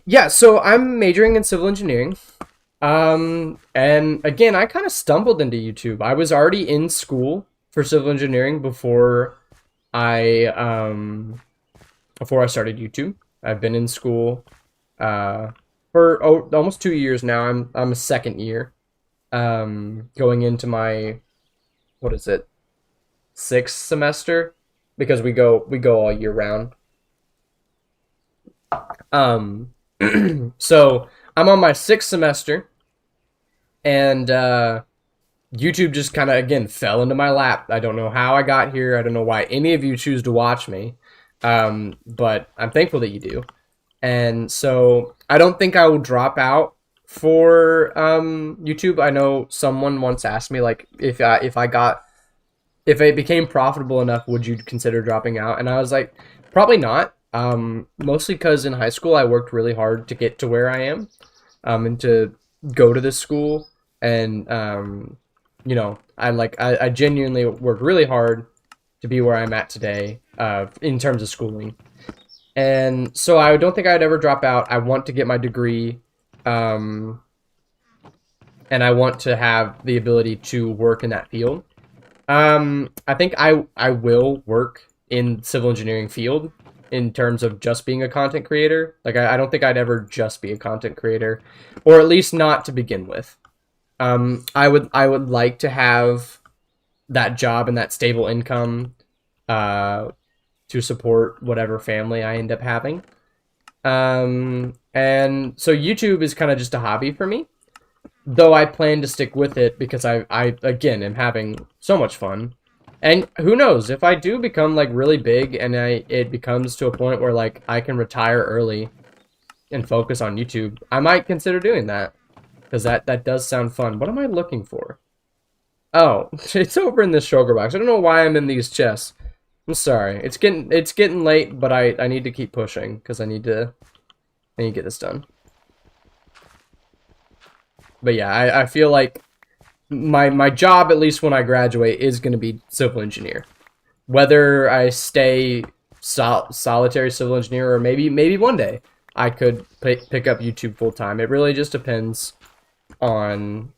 Yeah, so I'm majoring in civil engineering. And again, I kind of stumbled into YouTube. I was already in school for civil engineering before I started YouTube. I've been in school for almost 2 years now. I'm a second year, going into my, what is it, 6th semester, because we go all year round. So I'm on my 6th semester, and YouTube just kind of again fell into my lap. I don't know how I got here. I don't know why any of you choose to watch me, but I'm thankful that you do. And so I don't think I will drop out for YouTube. I know someone once asked me like if it became profitable enough, would you consider dropping out? And I was like, probably not. Mostly because in high school I worked really hard to get to where I am, and to go to this school, and I genuinely worked really hard to be where I'm at today, in terms of schooling. And so I don't think I'd ever drop out. I want to get my degree, um, and I want to have the ability to work in that field. I think I will work in civil engineering field in terms of just being a content creator. Like I don't think I'd ever just be a content creator, or at least not to begin with. I would like to have that job and that stable income, uh, to support whatever family I end up having. And so YouTube is kind of just a hobby for me, though I plan to stick with it because I again am having so much fun. And who knows, if I do become like really big and it becomes to a point where like I can retire early and focus on YouTube, I might consider doing that because that does sound fun. What am I looking for? Oh, it's over in this shulker box. I don't know why I'm in these chests. I'm sorry. It's getting late, but I need to keep pushing because I need to get this done. But yeah, I feel like my job, at least when I graduate, is going to be civil engineer. Whether I stay solitary civil engineer, or maybe one day I could pick up YouTube full time. It really just depends on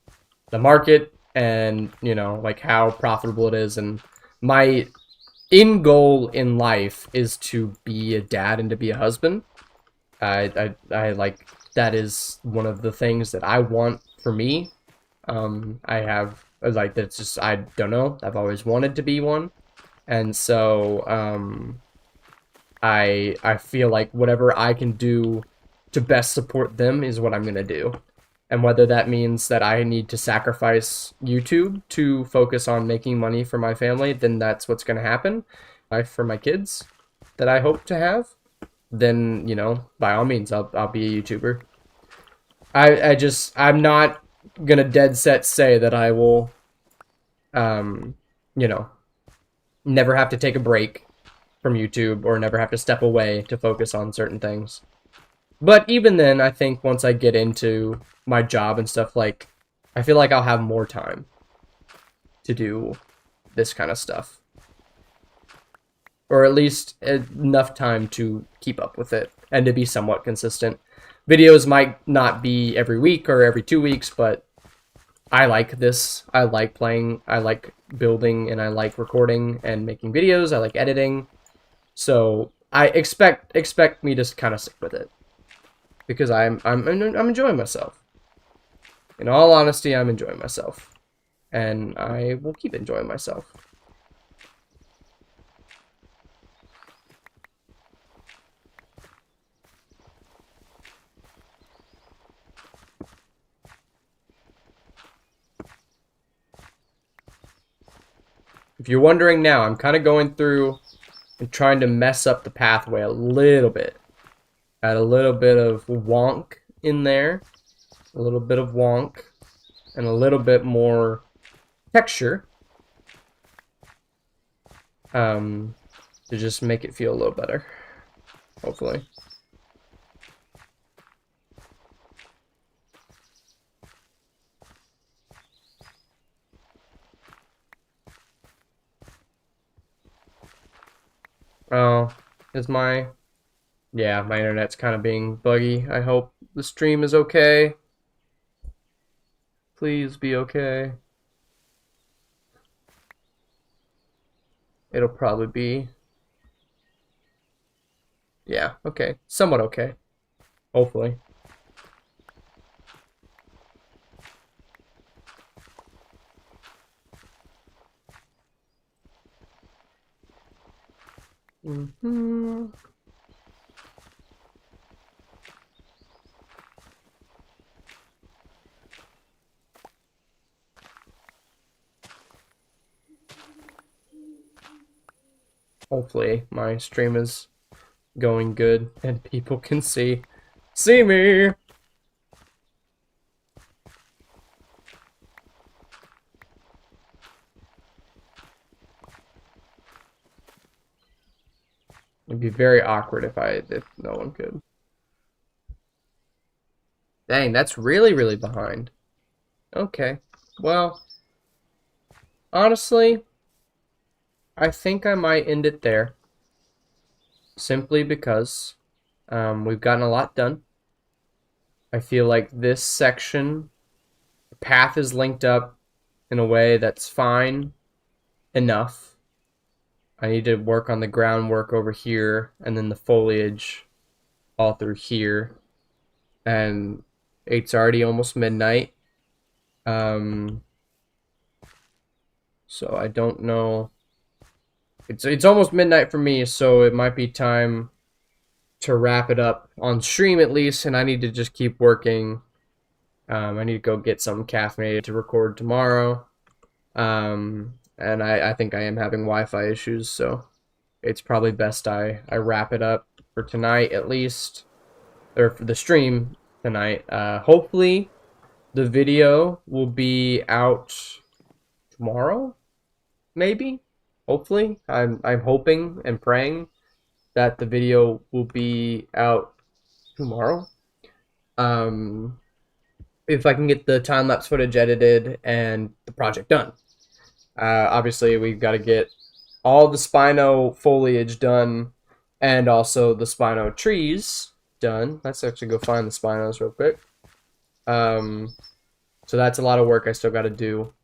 the market, and like how profitable it is. And my end goal in life is to be a dad and to be a husband. I like, that is one of the things that I want for me. I have like, that's just, I don't know, I've always wanted to be one. And so I feel like whatever I can do to best support them is what I'm gonna do. And whether that means that I need to sacrifice YouTube to focus on making money for my family, then that's what's gonna happen. Life for my kids that I hope to have, then by all means I'll be a YouTuber. I'm not gonna dead set say that I will, um you know never have to take a break from YouTube or never have to step away to focus on certain things. But even then, I think once I get into my job and stuff, like, I feel like I'll have more time to do this kind of stuff, or at least enough time to keep up with it and to be somewhat consistent. Videos might not be every week or every 2 weeks, but I like this. I like playing, I like building, and I like recording and making videos. I like editing. So I expect me to kind of stick with it because I'm enjoying myself. In all honesty, I'm enjoying myself, and I will keep enjoying myself. If you're wondering now, I'm kind of going through and trying to mess up the pathway a little bit. Add a little bit of wonk in there, a little bit of wonk, and a little bit more texture, to just make it feel a little better, hopefully. Oh, is my... Yeah, my internet's kind of being buggy. I hope the stream is okay. Please be okay. It'll probably be... Yeah, okay. Somewhat okay. Hopefully. Hopefully my stream is going good and people can see me. It'd be very awkward if no one could. Dang, that's really behind. Okay. Well, honestly, I think I might end it there. Simply because we've gotten a lot done. I feel like this section, the path is linked up in a way that's fine enough. I need to work on the groundwork over here and then the foliage all through here. And it's already almost midnight. So I don't know. It's almost midnight for me, so it might be time to wrap it up on stream at least, and I need to just keep working. I need to go get some caffeinated to record tomorrow. And I think I am having Wi-Fi issues, so it's probably best I wrap it up for tonight at least, or for the stream tonight. Hopefully the video will be out tomorrow, maybe. Hopefully, I'm hoping and praying that the video will be out tomorrow. If I can get the time-lapse footage edited and the project done. Obviously, we've got to get all the Spino foliage done and also the Spino trees done. Let's actually go find the Spinos real quick. So that's a lot of work I still got to do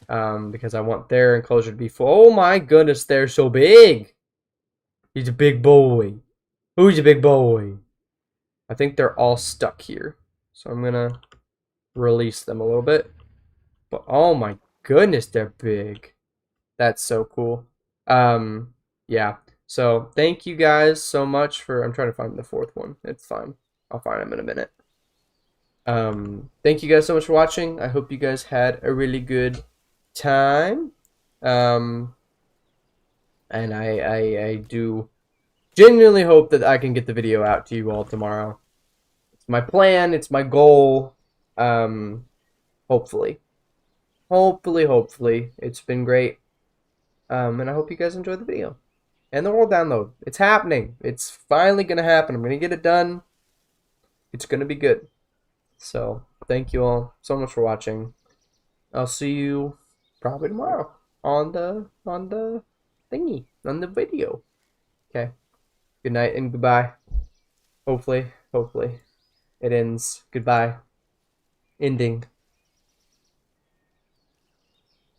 because I want their enclosure to be full. Oh my goodness, they're so big. He's a big boy. Who's a big boy? I think they're all stuck here. So I'm going to release them a little bit. But oh my goodness, they're big. That's so cool. Yeah. So thank you guys so much for... I'm trying to find the fourth one. It's fine. I'll find them in a minute. Thank you guys so much for watching. I hope you guys had a really good time. And I do genuinely hope that I can get the video out to you all tomorrow. It's my plan. It's my goal. Hopefully. Hopefully. It's been great. And I hope you guys enjoyed the video. And the world download. It's happening. It's finally going to happen. I'm going to get it done. It's going to be good. So, thank you all so much for watching. I'll see you probably tomorrow on the thingy, on the video. Okay. Good night and goodbye. Hopefully it ends. Goodbye. Ending.